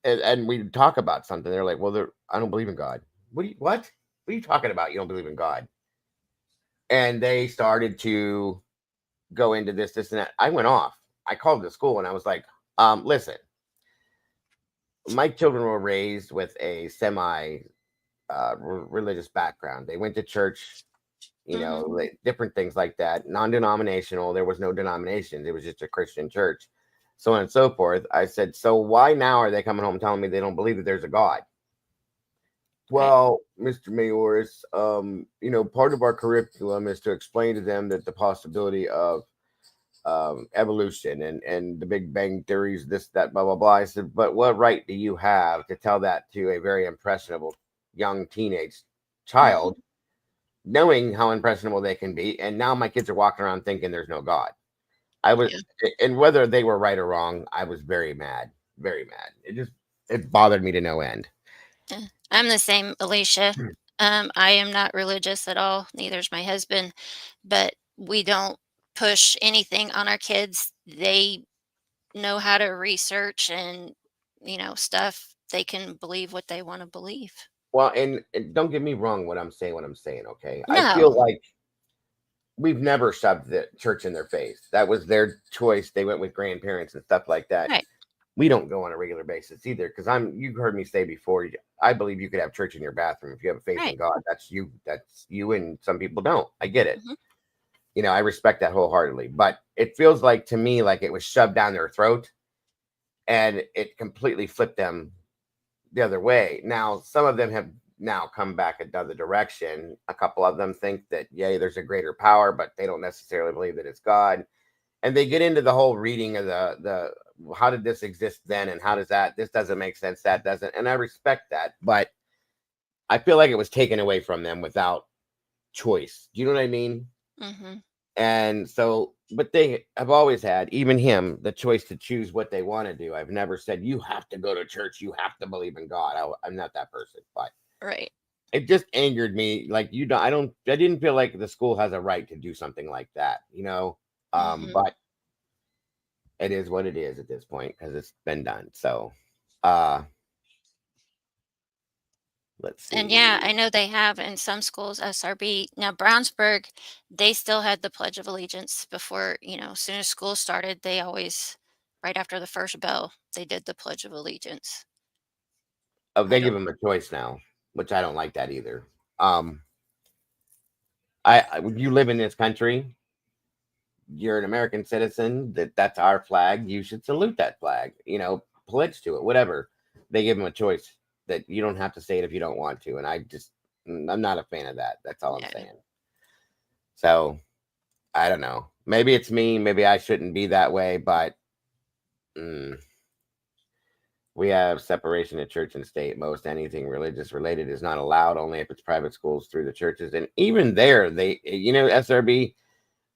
and we'd talk about something. They're like, well, I don't believe in God. What? What are you talking about? You don't believe in God? And they started to go into this, and that. I went off. I called the school and I was like, listen, my children were raised with a semi religious background. They went to church, mm-hmm, different things like that, non-denominational. There was no denominations. It was just a Christian church, so on and so forth. I said, so why now are they coming home telling me they don't believe that there's a God? right, Well, Mr. Mayoris, part of our curriculum is to explain to them that the possibility of evolution and the Big Bang theories, this, that, blah, blah, blah. I said, but what right do you have to tell that to a very impressionable young teenage mm-hmm, child, knowing how impressionable they can be? And now my kids are walking around thinking there's no God. I was, yeah. and whether they were right or wrong, I was very mad, very mad. It bothered me to no end. Yeah. I'm the same, Alicia. I am not religious at all. Neither is my husband, but we don't push anything on our kids. They know how to research and, stuff. They can believe what they want to believe. Well, and don't get me wrong what I'm saying, okay? I feel No, like we've never shoved the church in their face. That was their choice. They went with grandparents and stuff like that. right, We don't go on a regular basis either because you heard me say before, I believe you could have church in your bathroom if you have a faith in right. God. That's you, and some people don't. I get it. hmm I respect that wholeheartedly, but it feels like to me like it was shoved down their throat and it completely flipped them the other way. Now, some of them have now come back another direction. A couple of them think that, yay, there's a greater power, but they don't necessarily believe that it's God. And they get into the whole reading of the how did this exist then? And how does this doesn't make sense. That doesn't. And I respect that, but I feel like it was taken away from them without choice. Do you know what I mean? hmm And so, but they have always had, even him, the choice to choose what they want to do. I've never said, you have to go to church. You have to believe in God. I'm not that person, but Right. it just angered me. Like, I didn't feel like the school has a right to do something like that, hmm but it is what it is at this point because it's been done. So, uh, let's And see. yeah, I know they have in some schools SRB. Now, Brownsburg, they still had the Pledge of Allegiance before, as soon as school started, they always, right after the first bell, they did the Pledge of Allegiance. Oh, I they give don't, them a choice now, which I don't like that either. You live in this country. you're an American citizen, that's our flag. You should salute that flag, pledge to it, whatever. They give them a choice that you don't have to say it if you don't want to. And I'm not a fan of that. That's all I'm Yeah. saying. So I don't know. Maybe it's me. Maybe I shouldn't be that way, but we have separation of church and state. Most anything religious related is not allowed, only if it's private schools through the churches. And even there, SRB,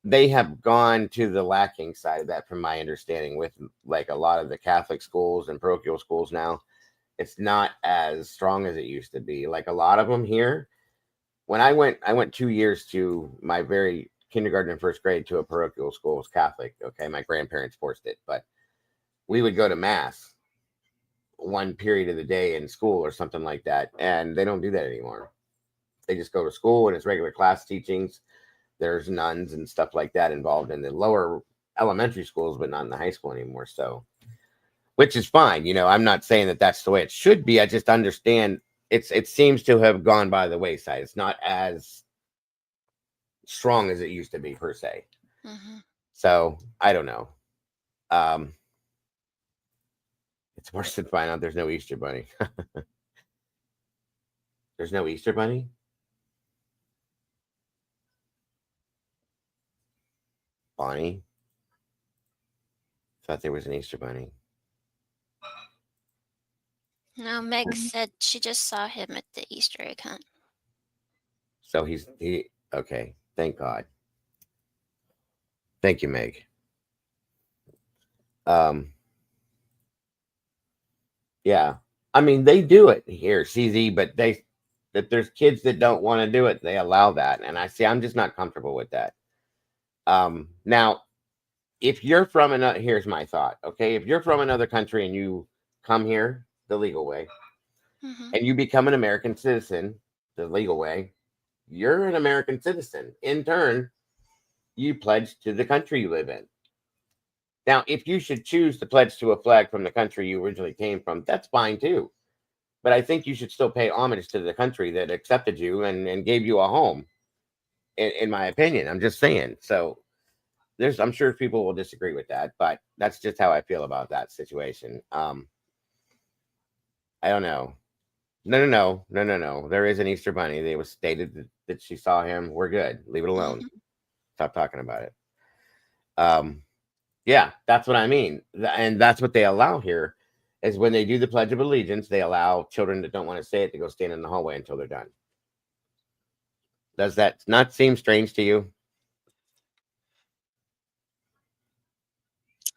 they have gone to the lacking side of that, from my understanding, with like a lot of the Catholic schools and parochial schools now. It's not as strong as it used to be. Like a lot of them here, when I went 2 years to my very kindergarten and first grade to a parochial school. It was Catholic. Okay. My grandparents forced it, but we would go to mass one period of the day in school or something like that. And they don't do that anymore. They just go to school and it's regular class teachings. There's nuns and stuff like that involved in the lower elementary schools, but not in the high school anymore. So, which is fine. I'm not saying that that's the way it should be. I just understand it seems to have gone by the wayside. It's not as strong as it used to be, per se. Mm-hmm. So I don't know. It's worse than find out there's no Easter bunny. There's no Easter bunny? Bonnie? Thought there was an Easter bunny. No, Meg said she just saw him at the Easter egg hunt. So okay. Thank God. Thank you, Meg. Yeah. I mean, they do it here, CZ, but that there's kids that don't want to do it. They allow that. And I'm just not comfortable with that. Now, if you're from here's my thought. Okay. If you're from another country and you come here the legal way, and you become an American citizen the legal way, you're an American citizen. In turn, you pledge to the country you live in. Now, if you should choose to pledge to a flag from the country you originally came from, that's fine too. But I think you should still pay homage to the country that accepted you and gave you a home, in my opinion. I'm just saying. So I'm sure people will disagree with that, but that's just how I feel about that situation. I don't know. No. There is an Easter bunny. It was stated that she saw him. We're good. Leave it alone. Stop talking about it. Yeah, that's what I mean. And that's what they allow here, is when they do the Pledge of Allegiance, they allow children that don't want to say it to go stand in the hallway until they're done. Does that not seem strange to you?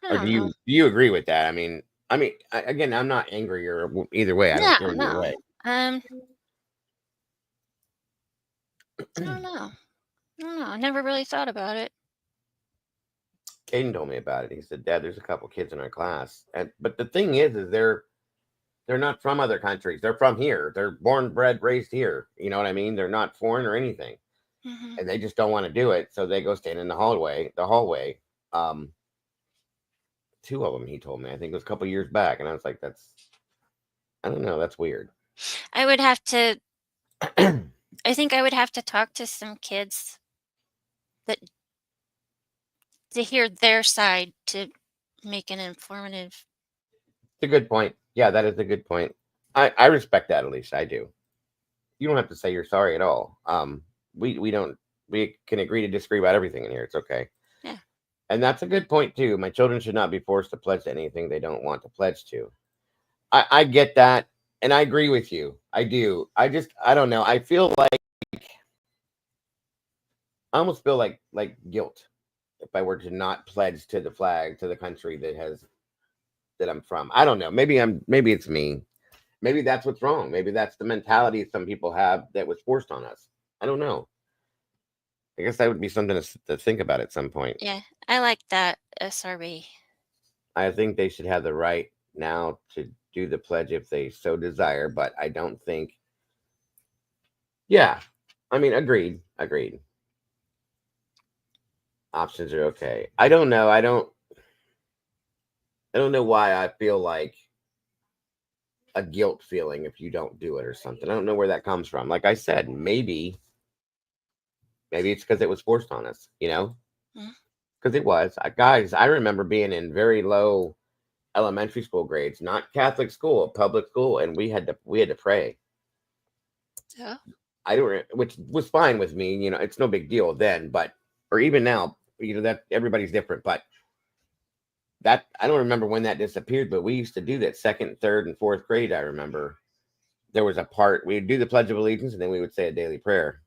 Or do you agree with that? I mean, again, I'm not angry or either way. I don't care either way. I don't know. I never really thought about it. Caden told me about it. He said, "Dad, there's a couple kids in our class." But the thing is they're not from other countries. They're from here. They're born, bred, raised here. You know what I mean? They're not foreign or anything. And they just don't want to do it. So they go stand in the hallway. Two of them, he told me. I think it was a couple years back. And I was like, I don't know. That's weird. I would have to, I think I would have to talk to some kids to hear their side to make an informative. It's a good point. Yeah, that is a good point. I respect that, at least I do. You don't have to say you're sorry at all. We can agree to disagree about everything in here. It's okay. Yeah. And that's a good point too. My children should not be forced to pledge to anything they don't want to pledge to. I get that. And I agree with you. I do. I don't know. I almost feel like guilt if I were to not pledge to the flag, to the country that I'm from. I don't know. Maybe it's me. Maybe that's what's wrong. Maybe that's the mentality some people have that was forced on us. I don't know. I guess that would be something to think about at some point. Yeah, I like that, SRB. I think they should have the right now to do the pledge if they so desire, but I don't think. Yeah, I mean, agreed. Options are okay. I don't know. I don't know why I feel like a guilt feeling if you don't do it or something. I don't know where that comes from. Like I said, maybe it's because it was forced on us, you know? because it was. Guys, I remember being in very low elementary school grades, not Catholic school, public school, and we had to pray. Yeah. I don't, which was fine with me. You know, it's no big deal then, but or even now, you know, that everybody's different. But that I don't remember when that disappeared, but we used to do that second, third, and fourth grade. I remember there was a part we'd do the Pledge of Allegiance, and then we would say a daily prayer,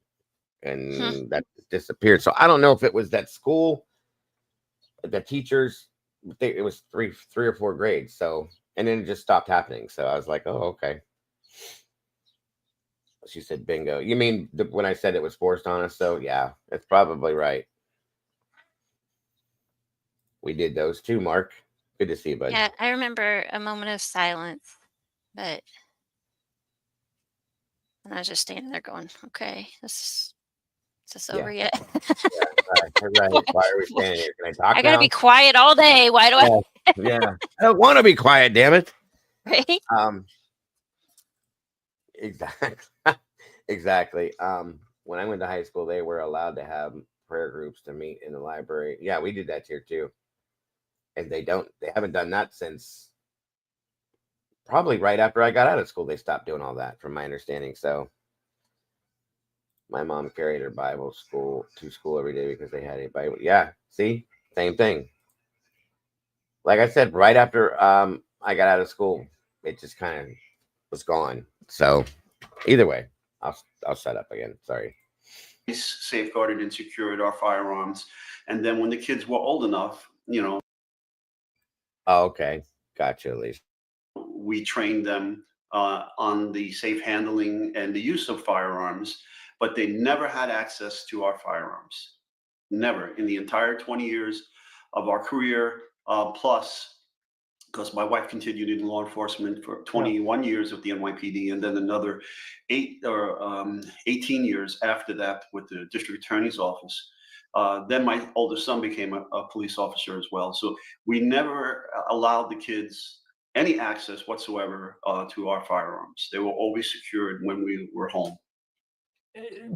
and that disappeared. So I don't know if it was that school, the teachers. It was three or four grades. So and then it just stopped happening. So I was like, oh, okay. She said, bingo. You mean when I said it was forced on us? So yeah, that's probably right. We did those too, Mark. Good to see you, bud. Yeah, I remember a moment of silence, but and I was just standing there going, okay, is this over yet? Right. Why are we standing here? Can I talk I gotta now? be quiet all day. Why do I? Yeah. I don't want to be quiet, damn it. Right? Exactly. Exactly. When I went to high school, they were allowed to have prayer groups to meet in the library. Yeah, we did that here too. And they haven't done that since probably right after I got out of school. They stopped doing all that, from my understanding. So my mom carried her Bible to school every day because they had a Bible. Yeah, see, same thing. Like I said, right after I got out of school, it just kind of was gone. So either way, I'll shut up again. Sorry. Safeguarded and secured our firearms, and then when the kids were old enough, you know, Oh, okay, gotcha. At least we trained them on the safe handling and the use of firearms, but they never had access to our firearms. Never in the entire 20 years of our career, plus, because my wife continued in law enforcement for 21 years with the NYPD, and then another 18 years after that with the district attorney's office. Then my oldest son became a police officer as well. So we never allowed the kids any access whatsoever to our firearms. They were always secured when we were home.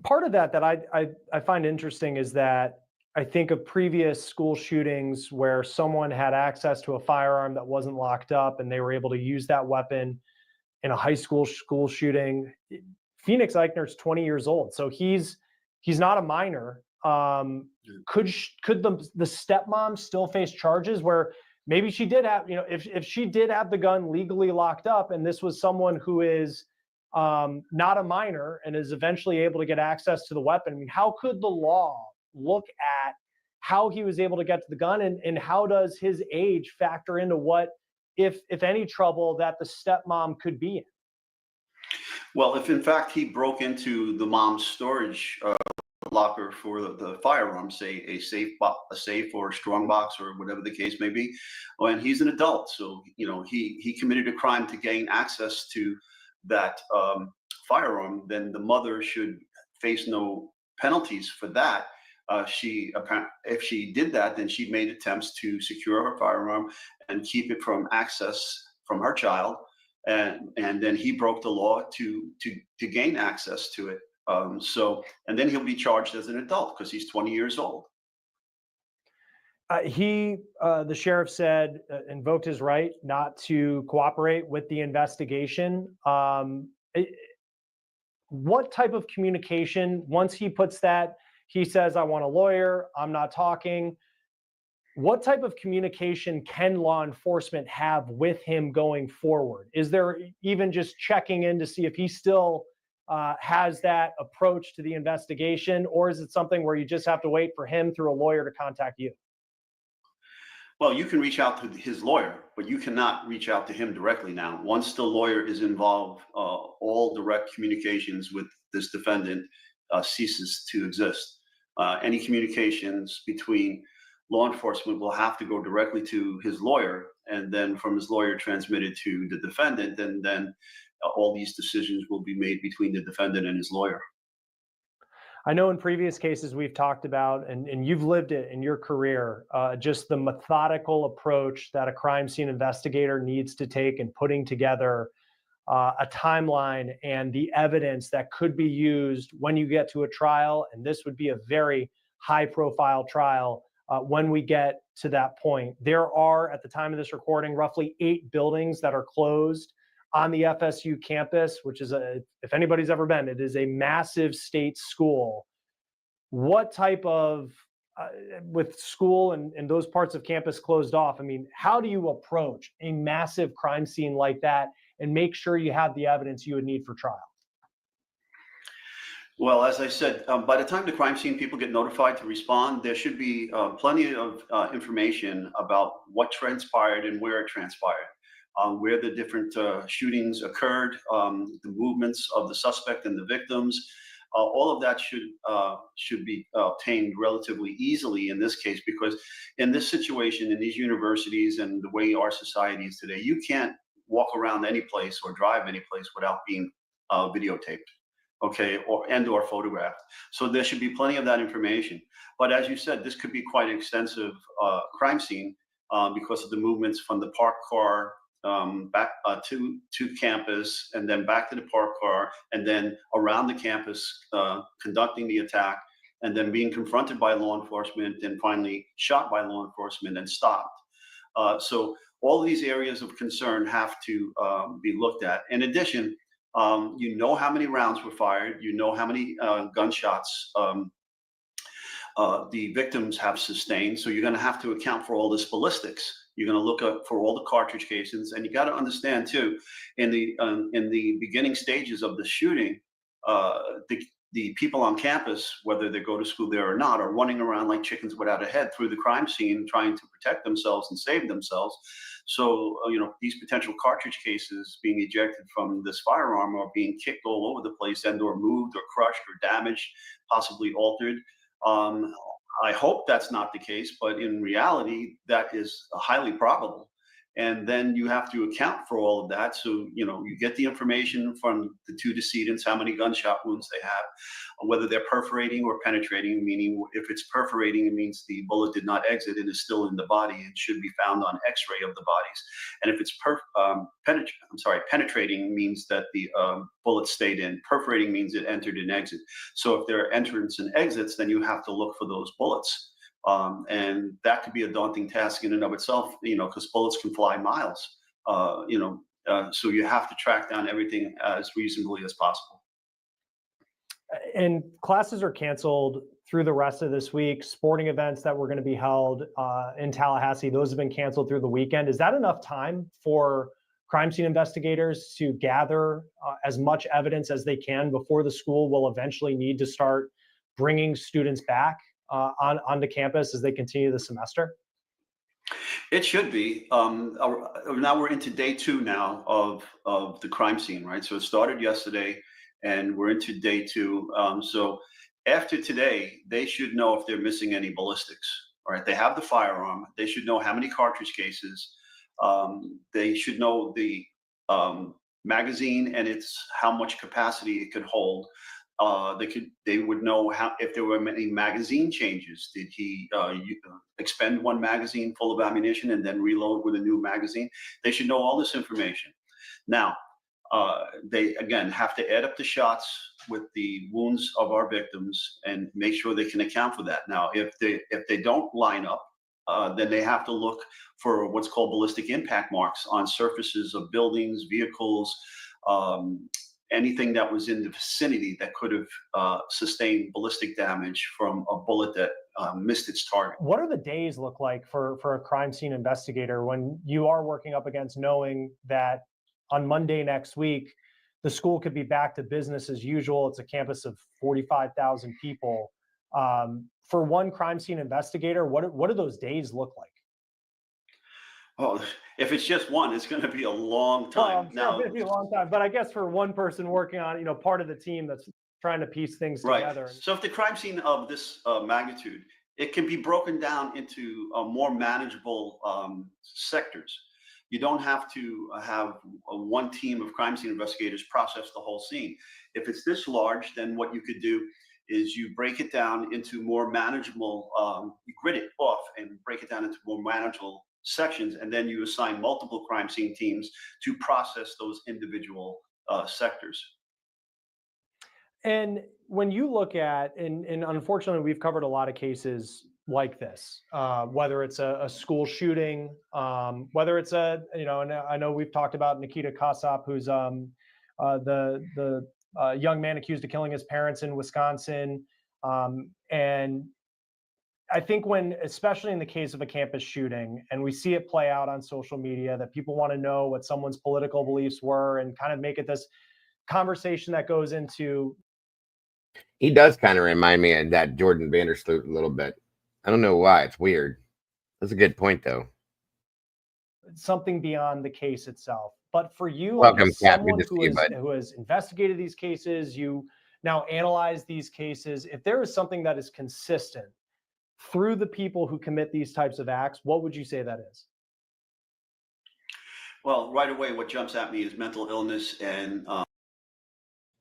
Part of that I find interesting is that I think of previous school shootings where someone had access to a firearm that wasn't locked up and they were able to use that weapon in a high school shooting. Phoenix Eichner's 20 years old, so he's not a minor. Could the stepmom still face charges where maybe she did have, if she did have the gun legally locked up and this was someone who is not a minor and is eventually able to get access to the weapon? I mean, how could the law look at how he was able to get to the gun, and how does his age factor into what, if any, trouble that the stepmom could be in? Well, if in fact he broke into the mom's storage locker for the firearms, say a safe or a strong box or whatever the case may be, and he's an adult, so he committed a crime to gain access to that firearm, then the mother should face no penalties for that. If she did that, then she made attempts to secure her firearm and keep it from access from her child, and then he broke the law to gain access to it. And then he'll be charged as an adult because he's 20 years old. The sheriff said, invoked his right not to cooperate with the investigation. What type of communication, once he puts that, he says, I want a lawyer, I'm not talking. What type of communication can law enforcement have with him going forward? Is there even just checking in to see if he still has that approach to the investigation, or is it something where you just have to wait for him through a lawyer to contact you? Well, you can reach out to his lawyer, but you cannot reach out to him directly now. Once the lawyer is involved, all direct communications with this defendant ceases to exist. Any communications between law enforcement will have to go directly to his lawyer, and then from his lawyer transmitted to the defendant, and then all these decisions will be made between the defendant and his lawyer. I know in previous cases we've talked about, and you've lived it in your career, just the methodical approach that a crime scene investigator needs to take in putting together a timeline and the evidence that could be used when you get to a trial. And this would be a very high profile trial when we get to that point. There are, at the time of this recording, roughly 8 buildings that are closed on the FSU campus, which is if anybody's ever been, it is a massive state school. What type of, with school and those parts of campus closed off, I mean, how do you approach a massive crime scene like that and make sure you have the evidence you would need for trial? Well, as I said, by the time the crime scene people get notified to respond, there should be plenty of information about what transpired and where it transpired, where the different shootings occurred, the movements of the suspect and the victims. All of that should be obtained relatively easily in this case, because in this situation, in these universities and the way our society is today, you can't walk around any place or drive any place without being videotaped. Okay, or photographed. So there should be plenty of that information. But as you said, this could be quite an extensive crime scene because of the movements from the parked car back to campus, and then back to the parked car, and then around the campus conducting the attack, and then being confronted by law enforcement, and finally shot by law enforcement and stopped. So all of these areas of concern have to be looked at. In addition, you know how many rounds were fired, you know how many gunshots the victims have sustained. So you're going to have to account for all this ballistics. You're going to look up for all the cartridge casings, and you got to understand too, in the beginning stages of the shooting, the people on campus, whether they go to school there or not, are running around like chickens without a head through the crime scene, trying to protect themselves and save themselves. So, these potential cartridge cases being ejected from this firearm are being kicked all over the place, and or moved or crushed or damaged, possibly altered. I hope that's not the case, but in reality, that is highly probable. And then you have to account for all of that. So, you get the information from the 2 decedents, how many gunshot wounds they have, whether they're perforating or penetrating, meaning if it's perforating, it means the bullet did not exit and is still in the body and should be found on x-ray of the bodies. And if it's penetrating means that the bullet stayed in. Perforating means it entered and exit. So if there are entrance and exits, then you have to look for those bullets. And that could be a daunting task in and of itself, because bullets can fly miles, so you have to track down everything as reasonably as possible. And classes are canceled through the rest of this week. Sporting events that were going to be held in Tallahassee, those have been canceled through the weekend. Is that enough time for crime scene investigators to gather as much evidence as they can before the school will eventually need to start bringing students back onto campus as they continue the semester? It should be. Now we're into day 2 now of the crime scene, right? So it started yesterday, and we're into day 2. So after today, they should know if they're missing any ballistics. All right, they have the firearm. They should know how many cartridge cases. They should know the magazine and how much capacity it could hold. They would know if there were many magazine changes. Did he expend one magazine full of ammunition and then reload with a new magazine? They should know all this information. Now, they again have to add up the shots with the wounds of our victims and make sure they can account for that. Now, if they don't line up, then they have to look for what's called ballistic impact marks on surfaces of buildings, vehicles, anything that was in the vicinity that could have sustained ballistic damage from a bullet that missed its target. What do the days look like for a crime scene investigator when you are working up against knowing that on Monday next week, the school could be back to business as usual? It's a campus of 45,000 people. For one crime scene investigator, what do those days look like? Oh, if it's just one, it's going to be a long time. Now, it's going to be a long time, but I guess for one person working on, part of the team that's trying to piece things together. Right. So if the crime scene of this magnitude, it can be broken down into more manageable sectors. You don't have to have one team of crime scene investigators process the whole scene. If it's this large, then what you could do is you break it down into more manageable, you grid it off and break it down into more manageable sections, and then you assign multiple crime scene teams to process those individual sectors. And when you look at, and unfortunately we've covered a lot of cases like this, whether it's a school shooting, whether it's and I know we've talked about Nikita Kasap, who's the young man accused of killing his parents in Wisconsin. And I think especially in the case of a campus shooting, and we see it play out on social media, that people want to know what someone's political beliefs were and kind of make it this conversation that goes into. He does kind of remind me of that Jordan Vandersloot a little bit. I don't know why. It's weird. That's a good point, though. Something beyond the case itself. But for you, Welcome, as Cap. someone Good to see you, bud. who has investigated these cases, you now analyze these cases. If there is something that is consistent through the people who commit these types of acts, what would you say that is? Well, right away, what jumps at me is mental illness and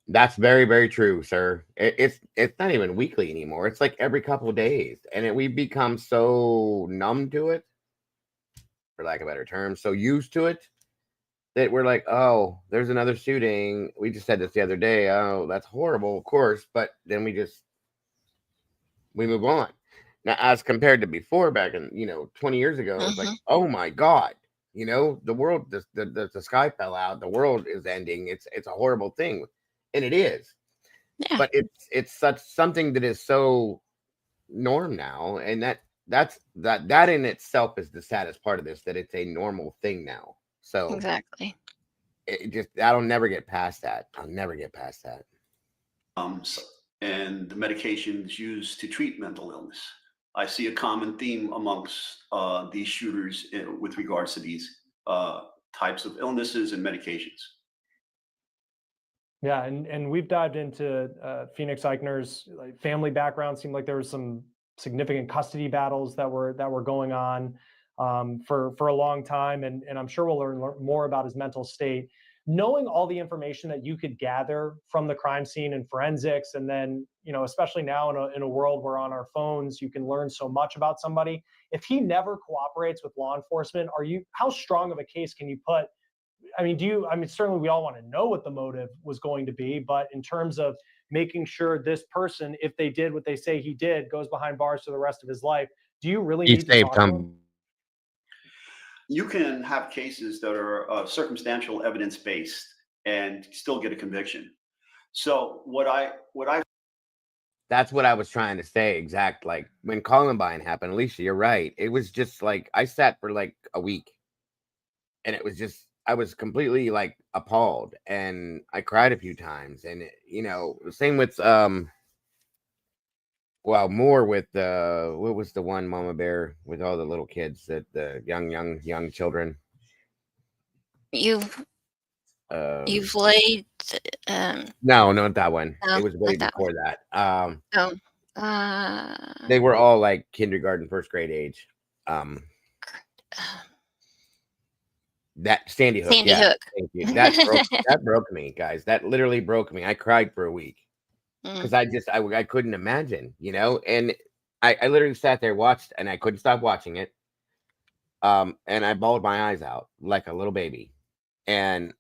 That's very, very true, sir. It's not even weekly anymore. It's like every couple of days, and we've become so numb to it, for lack of a better term, so used to it that we're like, oh, there's another shooting. We just said this the other day. Oh, that's horrible, of course, but then we move on. Now, as compared to before, back in 20 years ago, it's like, oh my God, the world, the sky fell out, the world is ending. It's a horrible thing, and it is. Yeah. But it's such something that is so norm now, and that in itself is the saddest part of this, that it's a normal thing now. So Exactly. I'll never get past that. I'll never get past that. And the medications used to treat mental illness. I see a common theme amongst these shooters with regards to these types of illnesses and medications. Yeah, and we've dived into Phoenix Eichner's family background. Seemed like there was some significant custody battles that were going on for a long time, and I'm sure we'll learn more about his mental state. Knowing all the information that you could gather from the crime scene and forensics, and then especially now in a world where on our phones you can learn so much about somebody. If he never cooperates with law enforcement, how strong of a case can you put? I mean, certainly we all want to know what the motive was going to be, but in terms of making sure this person, if they did what they say he did, goes behind bars for the rest of his life, do you really need to talk to him? You can have cases that are circumstantial evidence based and still get a conviction. So that's what I was trying to say. Exact, like when Columbine happened, Alicia, you're right. It was just like I sat for like a week, and it was just I was completely like appalled, and I cried a few times. And same with more with what was the one, Mama Bear, with all the little kids, that the young children. You've laid no, not that one. No, it was way not that before one. that. They were all like kindergarten, first grade age. That Sandy Hook. Sandy Hook. Thank you. That broke me, guys. That literally broke me. I cried for a week because I couldn't imagine, and I literally sat there, watched, and I couldn't stop watching it. And I bawled my eyes out like a little baby. And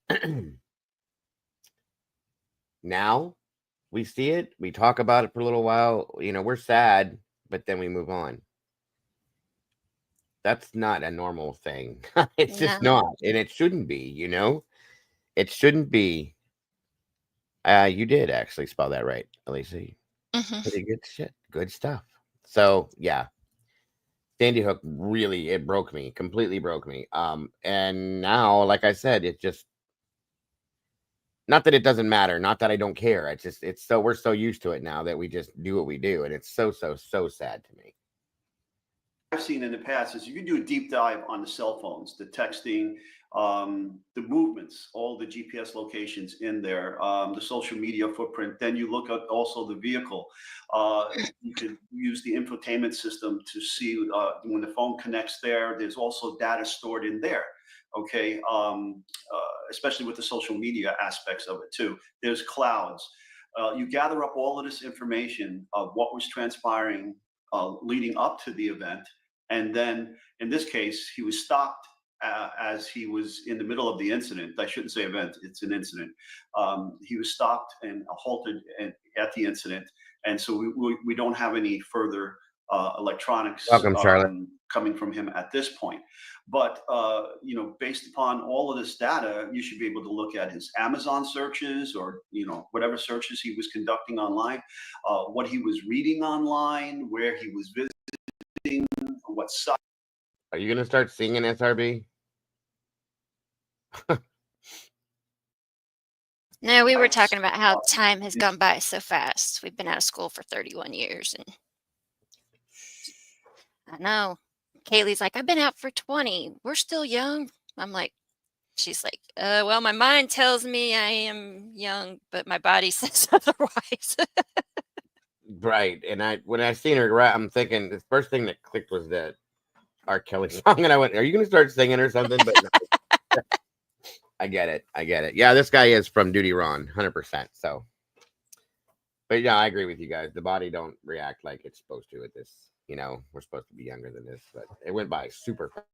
now we see it, we talk about it for a little while, we're sad, but then we move on. That's not a normal thing. It's just not, and it shouldn't be, it shouldn't be. You did actually spell that right, Alicia. Pretty good shit, good stuff. So yeah, Sandy Hook really, it broke me, completely broke me. And now, like I said, it just, not that it doesn't matter, not that I don't care. We're so used to it now that we just do what we do, and it's so sad to me. I've seen in the past is you can do a deep dive on the cell phones, the texting, the movements, all the GPS locations in there, the social media footprint. Then you look at also the vehicle. You could use the infotainment system to see when the phone connects there. There's also data stored in there. Okay, especially with the social media aspects of it too. There's clouds. You gather up all of this information of what was transpiring leading up to the event. And then in this case, he was stopped as he was in the middle of the incident. I shouldn't say event, it's an incident. He was stopped and halted at the incident. And so we don't have any further electronics Welcome, Charlotte. coming from him at this point. But based upon all of this data, you should be able to look at his Amazon searches, or whatever searches he was conducting online, what he was reading online, where he was visiting, what site. Are you gonna start singing, SRB? No, we were talking about how time has gone by so fast. We've been out of school for 31 years, and I know. Kaylee's like, I've been out for 20. We're still young. I'm like, she's like, well, my mind tells me I am young, but my body says otherwise. Right. And when I seen her, I'm thinking the first thing that clicked was that R. Kelly song, and I went, "Are you gonna start singing or something?" But no. I get it. Yeah, this guy is from Duty Ron, 100%. So, but yeah, I agree with you guys. The body don't react like it's supposed to at this. We're supposed to be younger than this, but it went by super fast.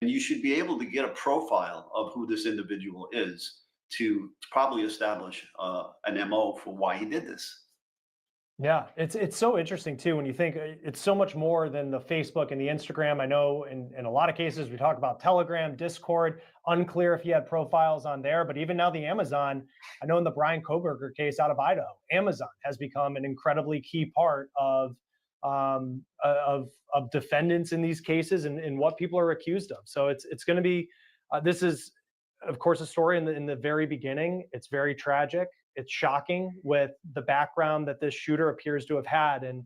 And you should be able to get a profile of who this individual is to probably establish an MO for why he did this. Yeah, it's so interesting too when you think it's so much more than the Facebook and the Instagram. I know in a lot of cases we talk about Telegram, Discord, unclear if he had profiles on there, but even now the Amazon, I know in the Brian Koberger case out of Idaho, Amazon has become an incredibly key part of defendants in these cases and what people are accused of. So it's going to be this is of course a story in the very beginning. It's very tragic. It's shocking with the background that this shooter appears to have had. And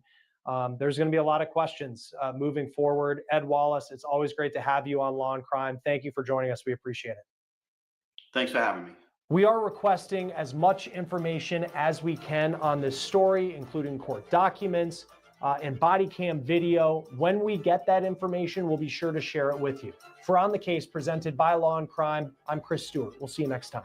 there's going to be a lot of questions moving forward. Ed Wallace, it's always great to have you on Law and Crime. Thank you for joining us. We appreciate it. Thanks for having me. We are requesting as much information as we can on this story, including court documents and body cam video. When we get that information, we'll be sure to share it with you. For On the Case, presented by Law and Crime, I'm Chris Stewart. We'll see you next time.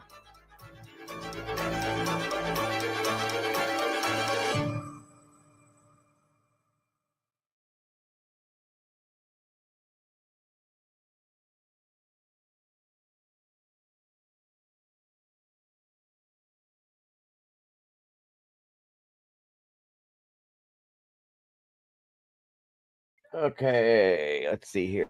Okay, let's see here.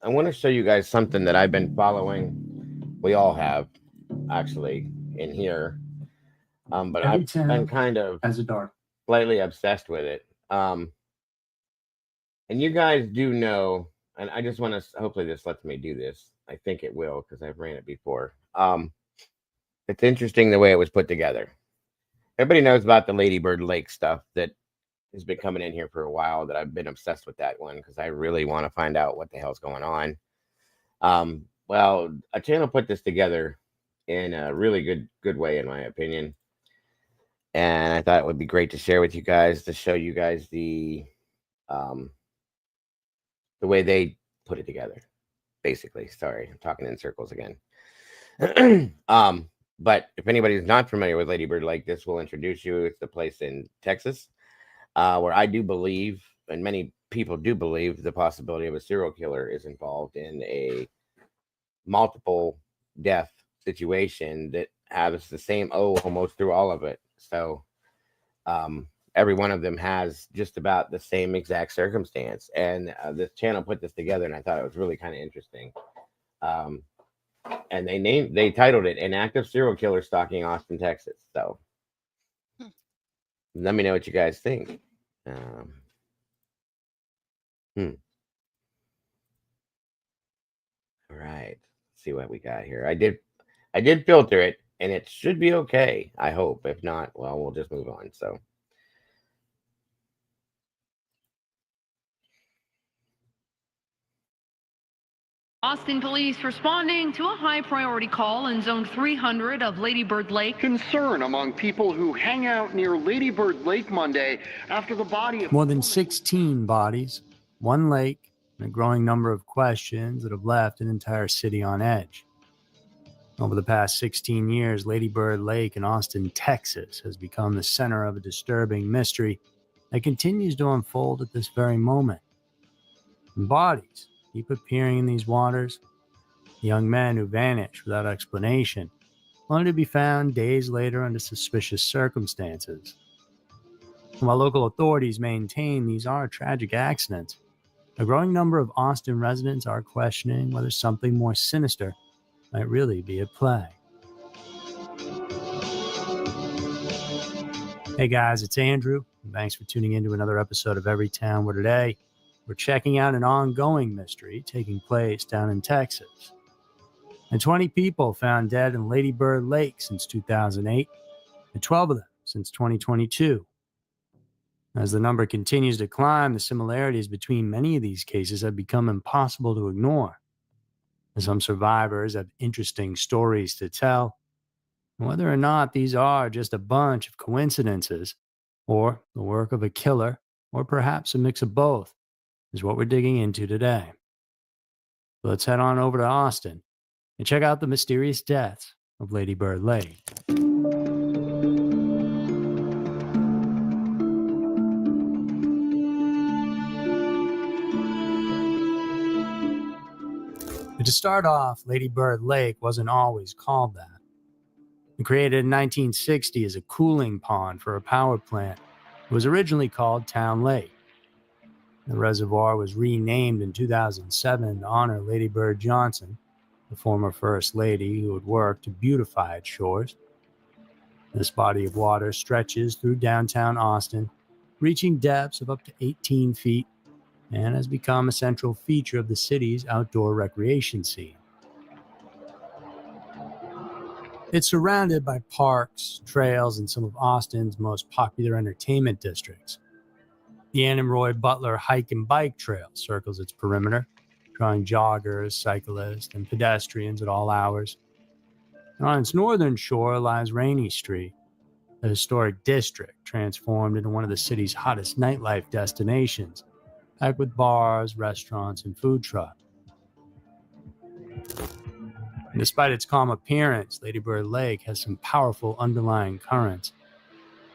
I want to show you guys something that I've been following. We all have, actually, in here. But I've been kind of slightly obsessed with it. And you guys do know, and I just want to, hopefully this lets me do this. I think it will, because I've ran it before. It's interesting the way it was put together. Everybody knows about the Lady Bird Lake stuff that has been coming in here for a while, that I've been obsessed with that one because I really want to find out what the hell's going on. Well, a channel put this together in a really good way, in my opinion. And I thought it would be great to share with you guys, to show you guys the way they put it together, basically. Sorry, I'm talking in circles again. But if anybody's not familiar with Lady Bird Lake, this will introduce you. It's the place in Texas where I do believe, and many people do believe, the possibility of a serial killer is involved in a multiple death situation that has the same almost through all of it. So every one of them has just about the same exact circumstance. And this channel put this together, and I thought it was really kind of interesting. And they titled it "An Active Serial Killer Stalking Austin, Texas." So let me know what you guys think. All right, let's see what we got here. I did filter it, and it should be okay, I hope. If not, well, we'll just move on. So Austin police responding to a high priority call in zone 300 of Lady Bird Lake. Concern among people who hang out near Lady Bird Lake Monday after the body of more than 16 bodies, one lake, and a growing number of questions that have left an entire city on edge. Over the past 16 years, Lady Bird Lake in Austin, Texas, has become the center of a disturbing mystery that continues to unfold at this very moment. And bodies keep appearing in these waters. Young men who vanish without explanation, only to be found days later under suspicious circumstances. And while local authorities maintain these are tragic accidents, a growing number of Austin residents are questioning whether something more sinister might really be at play. Hey guys, it's Andrew, and thanks for tuning in to another episode of Every Town Where Today we're checking out an ongoing mystery taking place down in Texas. And 20 people found dead in Lady Bird Lake since 2008, and 12 of them since 2022. As the number continues to climb, the similarities between many of these cases have become impossible to ignore. And some survivors have interesting stories to tell. And whether or not these are just a bunch of coincidences, or the work of a killer, or perhaps a mix of both, is what we're digging into today. Let's head on over to Austin and check out the mysterious deaths of Lady Bird Lake. But to start off, Lady Bird Lake wasn't always called that. It created in 1960 as a cooling pond for a power plant. It was originally called Town Lake. The reservoir was renamed in 2007 to honor Lady Bird Johnson, the former First Lady who had worked to beautify its shores. This body of water stretches through downtown Austin, reaching depths of up to 18 feet, and has become a central feature of the city's outdoor recreation scene. It's surrounded by parks, trails, and some of Austin's most popular entertainment districts. The Ann Roy Butler Hike and Bike Trail circles its perimeter, drawing joggers, cyclists, and pedestrians at all hours. And on its northern shore lies Rainey Street, a historic district transformed into one of the city's hottest nightlife destinations, packed with bars, restaurants, and food trucks. And despite its calm appearance, Lady Bird Lake has some powerful underlying currents,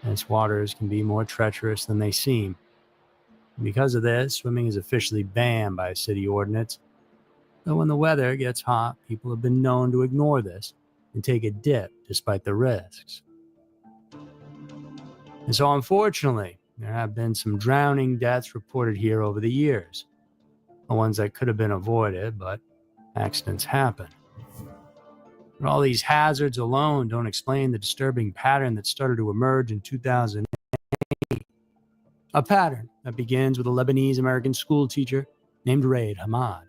and its waters can be more treacherous than they seem. And because of this, swimming is officially banned by a city ordinance. Though when the weather gets hot, people have been known to ignore this and take a dip despite the risks. And so unfortunately, there have been some drowning deaths reported here over the years. The ones that could have been avoided, but accidents happen. But all these hazards alone don't explain the disturbing pattern that started to emerge in 2008. A pattern that begins with a Lebanese-American school teacher named Raid Hamad.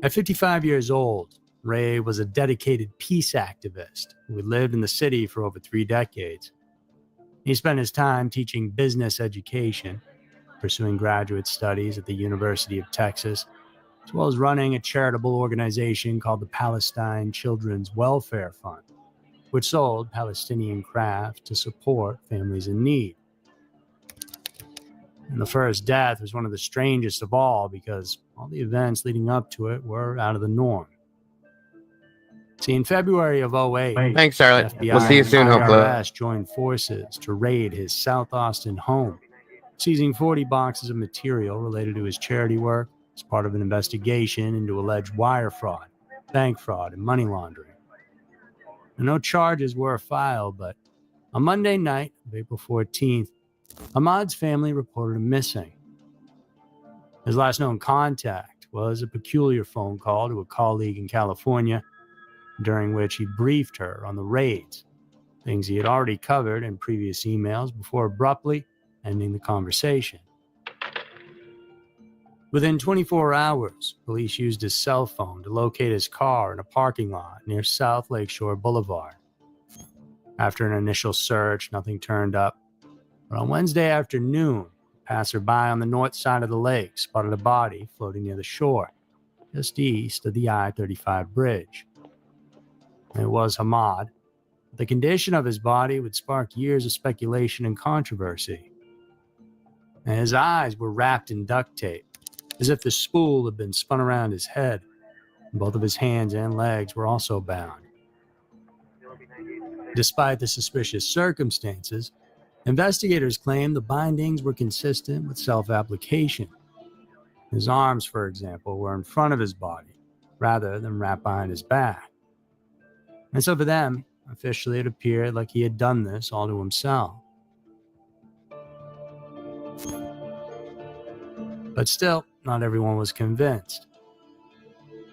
At 55 years old, Ray was a dedicated peace activist who had lived in the city for over 3 decades. He spent his time teaching business education, pursuing graduate studies at the University of Texas, as well as running a charitable organization called the Palestine Children's Welfare Fund, which sold Palestinian craft to support families in need. And the first death was one of the strangest of all because all the events leading up to it were out of the norm. See, in February of 2008, Thanks, Charlotte. FBI We'll see you soon, and hopefully. IRS joined forces to raid his South Austin home, seizing 40 boxes of material related to his charity work as part of an investigation into alleged wire fraud, bank fraud, and money laundering. And no charges were filed, but on Monday night of April 14th, Ahmad's family reported him missing. His last known contact was a peculiar phone call to a colleague in California, during which he briefed her on the raids, things he had already covered in previous emails before abruptly ending the conversation. Within 24 hours, police used his cell phone to locate his car in a parking lot near South Lakeshore Boulevard. After an initial search, nothing turned up. But on Wednesday afternoon, passerby on the north side of the lake spotted a body floating near the shore, just east of the I-35 bridge. It was Hamad. The condition of his body would spark years of speculation and controversy. And his eyes were wrapped in duct tape, as if the spool had been spun around his head. Both of his hands and legs were also bound. Despite the suspicious circumstances, investigators claimed the bindings were consistent with self-application. His arms, for example, were in front of his body, rather than wrapped behind his back. And so for them, officially it appeared like he had done this all to himself. But still, not everyone was convinced.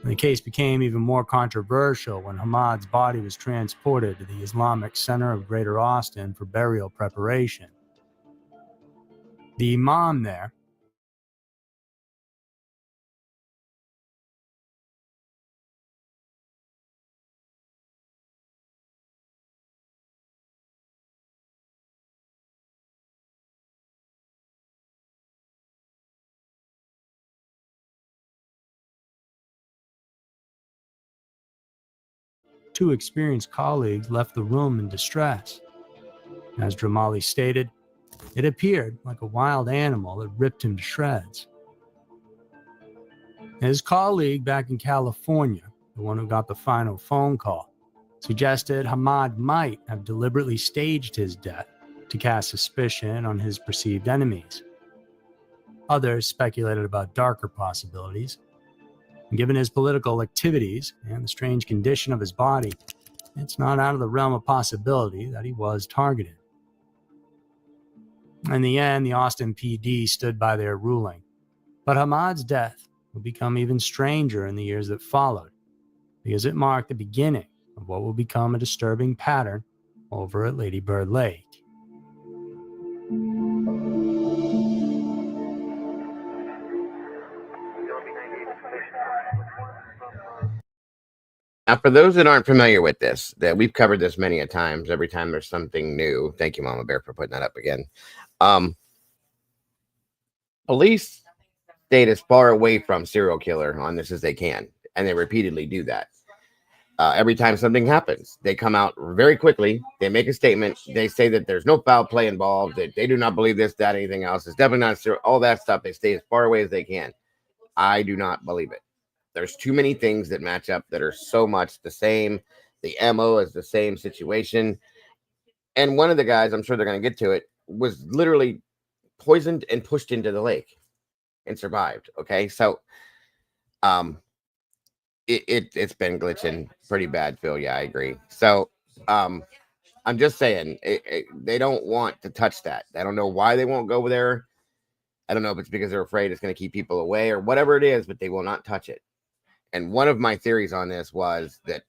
And the case became even more controversial when Hamad's body was transported to the Islamic Center of Greater Austin for burial preparation. The imam there, two experienced colleagues left the room in distress. As Dramali stated, it appeared like a wild animal that ripped him to shreds. His colleague back in California, the one who got the final phone call, suggested Hamad might have deliberately staged his death to cast suspicion on his perceived enemies. Others speculated about darker possibilities. Given his political activities and the strange condition of his body, it's not out of the realm of possibility that he was targeted. In the end, the Austin PD stood by their ruling, but Hamad's death would become even stranger in the years that followed, because it marked the beginning of what will become a disturbing pattern over at Lady Bird Lake. Now, for those that aren't familiar with this, that we've covered this many a times, every time there's something new. Thank you, Mama Bear, for putting that up again. Police stayed as far away from serial killer on this as they can, and they repeatedly do that. Every time something happens, they come out very quickly. They make a statement. They say that there's no foul play involved, that they do not believe this, that, anything else. It's definitely not serial. All that stuff. They stay as far away as they can. I do not believe it. There's too many things that match up that are so much the same. The MO is the same situation. And one of the guys, I'm sure they're going to get to it, was literally poisoned and pushed into the lake and survived. Okay. So, it's been glitching pretty bad, Phil. Yeah, I agree. So, I'm just saying they don't want to touch that. I don't know why they won't go there. I don't know if it's because they're afraid it's going to keep people away or whatever it is, but they will not touch it. And one of my theories on this was that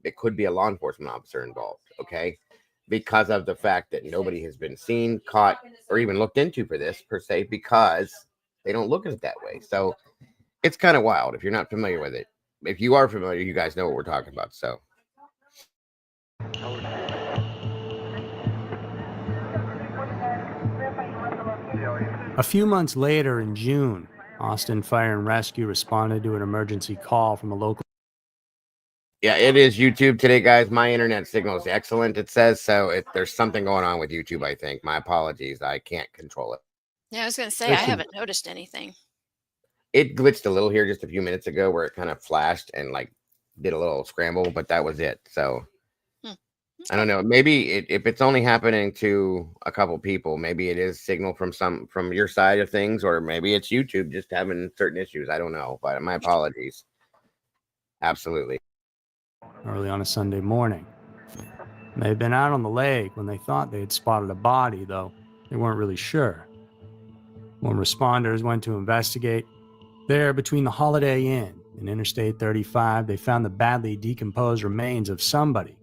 it could be a law enforcement officer involved, okay? Because of the fact that nobody has been seen, caught, or even looked into for this, per se, because they don't look at it that way. So it's kind of wild if you're not familiar with it. If you are familiar, you guys know what we're talking about, so. A few months later in June, Austin Fire and Rescue responded to an emergency call from a local. Yeah, it is YouTube today, guys. My internet signal is excellent, it says. So there's something going on with YouTube, I think. My apologies. I can't control it. Yeah, I was going to say, I haven't noticed anything. It glitched a little here just a few minutes ago where it kind of flashed and like did a little scramble, but that was it. So I don't know. Maybe if it's only happening to a couple people, maybe it is signal from your side of things, or maybe it's YouTube just having certain issues. I don't know, but my apologies. Absolutely. Early on a Sunday morning. They had been out on the lake when they thought they had spotted a body, though they weren't really sure. When responders went to investigate, there between the Holiday Inn and Interstate 35, they found the badly decomposed remains of somebody.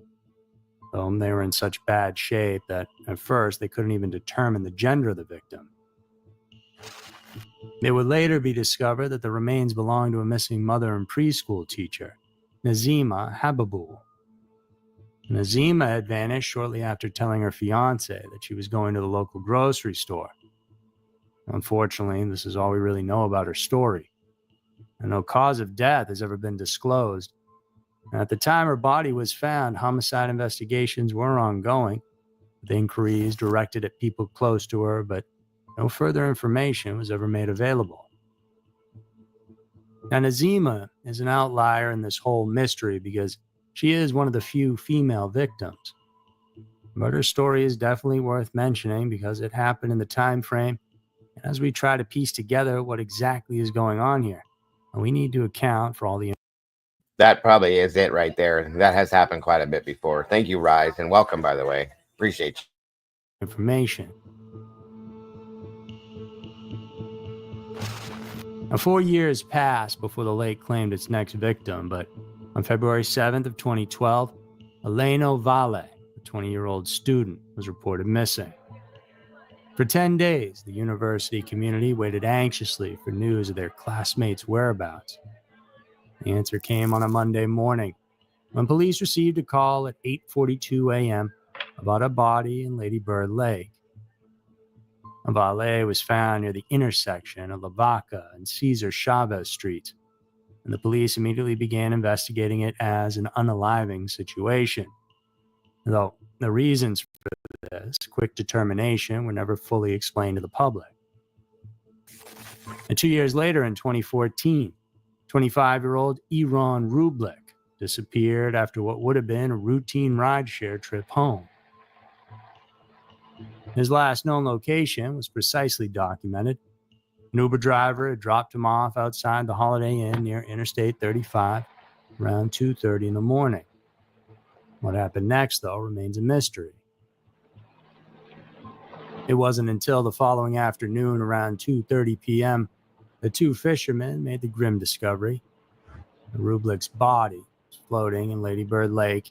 They were in such bad shape that at first they couldn't even determine the gender of the victim. It would later be discovered that the remains belonged to a missing mother and preschool teacher, Nazima Habibul. Nazima had vanished shortly after telling her fiancé that she was going to the local grocery store. Unfortunately, this is all we really know about her story, and no cause of death has ever been disclosed. And at the time her body was found, homicide investigations were ongoing, with inquiries directed at people close to her, but no further information was ever made available. Now, Nazima is an outlier in this whole mystery because she is one of the few female victims. But her story is definitely worth mentioning because it happened in the time frame, and as we try to piece together what exactly is going on here, we need to account for all the That probably is it right there. That has happened quite a bit before. Thank you, Rise, and welcome, by the way. Appreciate you. information. Now, 4 years passed before the lake claimed its next victim, but on February 7th of 2012, Eleno Valle, a 20-year-old student, was reported missing. For 10 days, the university community waited anxiously for news of their classmates' whereabouts. The answer came on a Monday morning when police received a call at 8:42 a.m. about a body in Lady Bird Lake. Valle was found near the intersection of La Vaca and Cesar Chavez Streets, and the police immediately began investigating it as an unaliving situation. Though the reasons for this quick determination were never fully explained to the public. And 2 years later, in 2014, 25-year-old Iran Rublik disappeared after what would have been a routine rideshare trip home. His last known location was precisely documented. An Uber driver had dropped him off outside the Holiday Inn near Interstate 35 around 2:30 in the morning. What happened next, though, remains a mystery. It wasn't until the following afternoon around 2:30 p.m. the two fishermen made the grim discovery. Rublik's body was floating in Lady Bird Lake.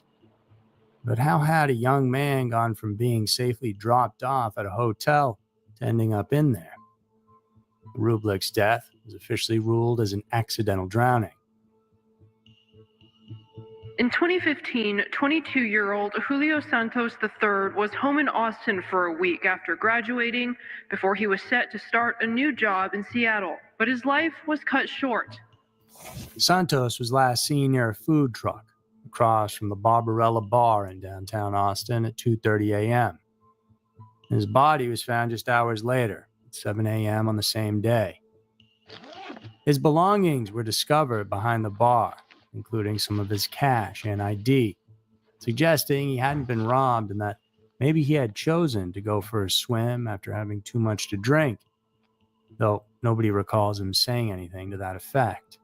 But how had a young man gone from being safely dropped off at a hotel to ending up in there? Rublik's death was officially ruled as an accidental drowning. In 2015, 22-year-old Julio Santos III was home in Austin for a week after graduating before he was set to start a new job in Seattle, but his life was cut short. Santos was last seen near a food truck across from the Barbarella Bar in downtown Austin at 2:30 a.m. His body was found just hours later at 7 a.m. on the same day. His belongings were discovered behind the bar, including some of his cash and ID, suggesting he hadn't been robbed and that maybe he had chosen to go for a swim after having too much to drink, though nobody recalls him saying anything to that effect.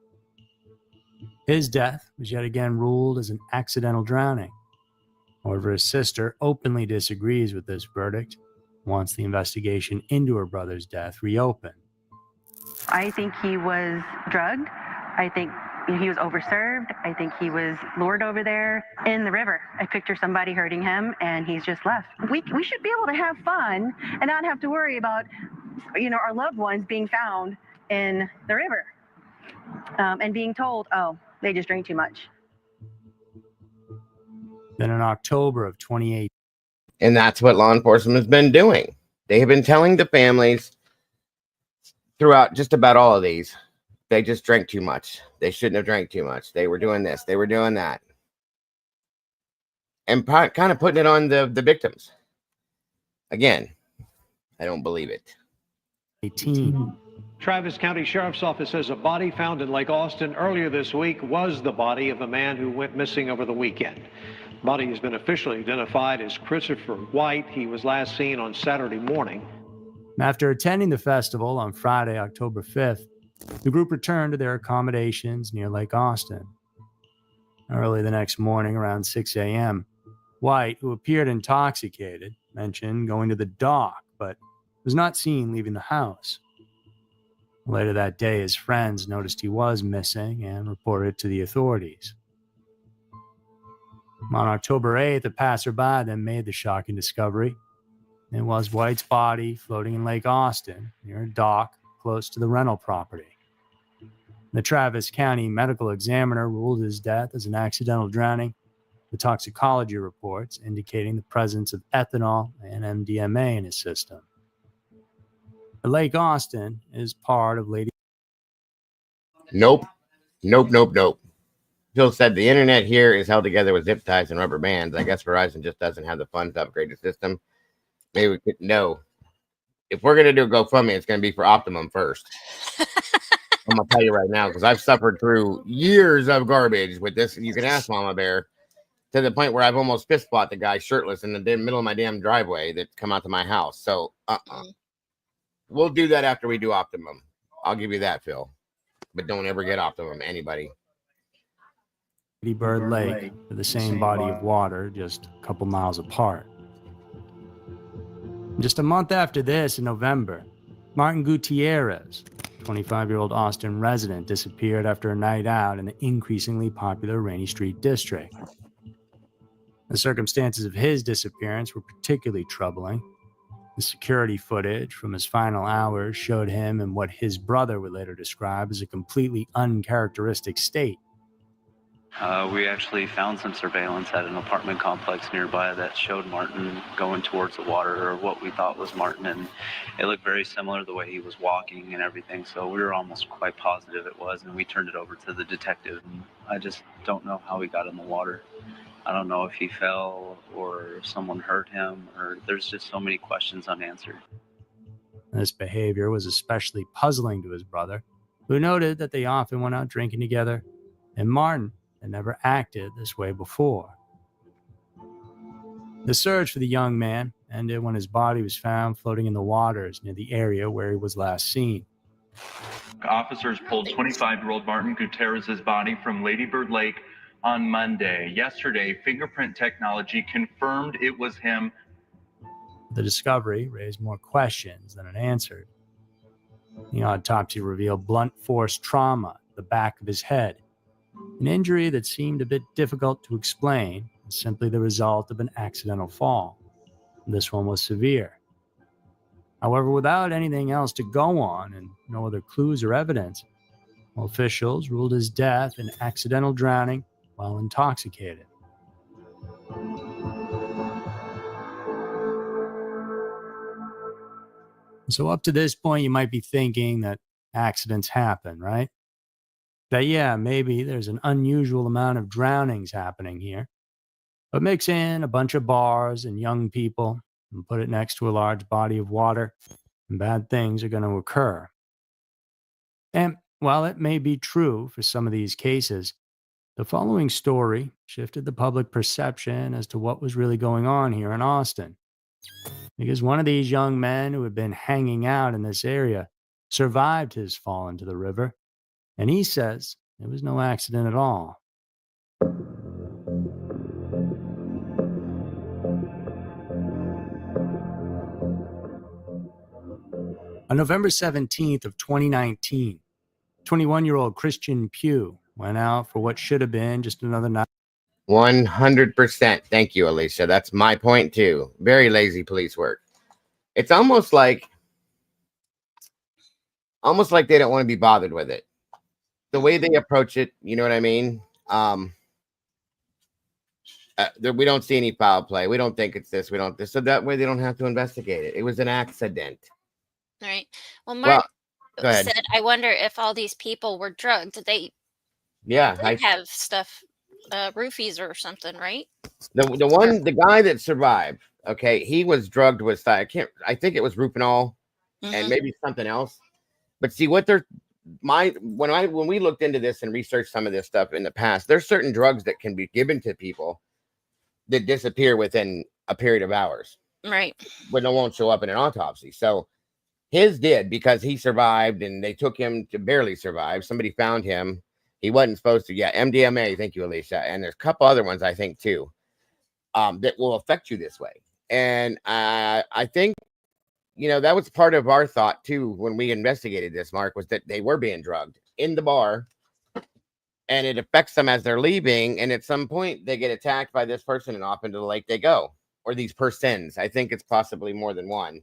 His death was yet again ruled as an accidental drowning. However, his sister openly disagrees with this verdict once the investigation into her brother's death reopened. I think he was drugged. I think he was overserved. I think he was lured over there in the river. I picture somebody hurting him and he's just left. We should be able to have fun and not have to worry about, our loved ones being found in the river and being told, oh, they just drink too much. Then in October of 2018. And that's what law enforcement has been doing. They have been telling the families throughout just about all of these, they just drank too much. They shouldn't have drank too much. They were doing this. They were doing that. And kind of putting it on the victims. Again, I don't believe it. 18. Travis County Sheriff's Office says a body found in Lake Austin earlier this week was the body of a man who went missing over the weekend. The body has been officially identified as Christopher White. He was last seen on Saturday morning. After attending the festival on Friday, October 5th, the group returned to their accommodations near Lake Austin. Early the next morning, around 6 a.m., White, who appeared intoxicated, mentioned going to the dock, but was not seen leaving the house. Later that day, his friends noticed he was missing and reported it to the authorities. On October 8th, a passerby then made the shocking discovery. It was White's body floating in Lake Austin near a dock close to the rental property. The Travis County medical examiner ruled his death as an accidental drowning, with toxicology reports indicating the presence of ethanol and MDMA in his system. Lake Austin is part of Lady. Nope. Nope. Phil said the internet here is held together with zip ties and rubber bands. I guess Verizon just doesn't have the funds to upgrade the system. Maybe we could. No. If we're going to do a GoFundMe, it's going to be for Optimum first. I'm going to tell you right now, because I've suffered through years of garbage with this. You can ask Mama Bear, to the point where I've almost fist fought the guy shirtless in the middle of my damn driveway that come out to my house. So we'll do that after we do Optimum. I'll give you that, Phil. But don't ever get Optimum, anybody. Lady Bird Lake for the same body of water, just a couple miles apart. Just a month after this, in November, Martin Gutierrez, 25-year-old Austin resident, disappeared after a night out in the increasingly popular Rainy Street district. The circumstances of his disappearance were particularly troubling. The security footage from his final hours showed him in what his brother would later describe as a completely uncharacteristic state. We actually found some surveillance at an apartment complex nearby that showed Martin going towards the water, or what we thought was Martin, and it looked very similar to the way he was walking and everything, so we were almost quite positive it was, and we turned it over to the detective. And I just don't know how he got in the water. I don't know if he fell or if someone hurt him, or there's just so many questions unanswered. This behavior was especially puzzling to his brother, who noted that they often went out drinking together, and Martin had never acted this way before. The search for the young man ended when his body was found floating in the waters near the area where he was last seen. Officers pulled 25-year-old Martin Gutierrez's body from Lady Bird Lake on Monday. Yesterday, fingerprint technology confirmed it was him. The discovery raised more questions than it answered. The autopsy revealed blunt force trauma to the back of his head, an injury that seemed a bit difficult to explain as simply the result of an accidental fall. This one was severe. However, without anything else to go on and no other clues or evidence, officials ruled his death an accidental drowning while intoxicated. So up to this point, you might be thinking that accidents happen, right? That, yeah, maybe there's an unusual amount of drownings happening here. But mix in a bunch of bars and young people and put it next to a large body of water, and bad things are going to occur. And while it may be true for some of these cases, the following story shifted the public perception as to what was really going on here in Austin. Because one of these young men who had been hanging out in this area survived his fall into the river, and he says it was no accident at all. On November 17th of 2019, 21-year-old Christian Pugh went out for what should have been just another night. 100%. Thank you, Alicia. That's my point too. Very lazy police work. It's almost like they don't want to be bothered with it. The way they approach it, you know what I mean? We don't see any foul play. We don't think it's this. We don't this. So that way they don't have to investigate it. It was an accident. Right. Well, Mark go ahead. said, I wonder if all these people were drugged. They have stuff, roofies or something, right? The guy that survived, okay, he was drugged with I think it was Rufinol and maybe something else. But see what when we looked into this and researched some of this stuff in the past, there's certain drugs that can be given to people that disappear within a period of hours. Right. But they won't show up in an autopsy. So his did, because he survived and they took him to barely survive. Somebody found him. He wasn't supposed to. Yeah, MDMA. Thank you, Alicia. And there's a couple other ones, I think, too, that will affect you this way. And I think, that was part of our thought, too, when we investigated this, Mark, was that they were being drugged in the bar. And it affects them as they're leaving. And at some point, they get attacked by this person and off into the lake they go. Or these persons. I think it's possibly more than one.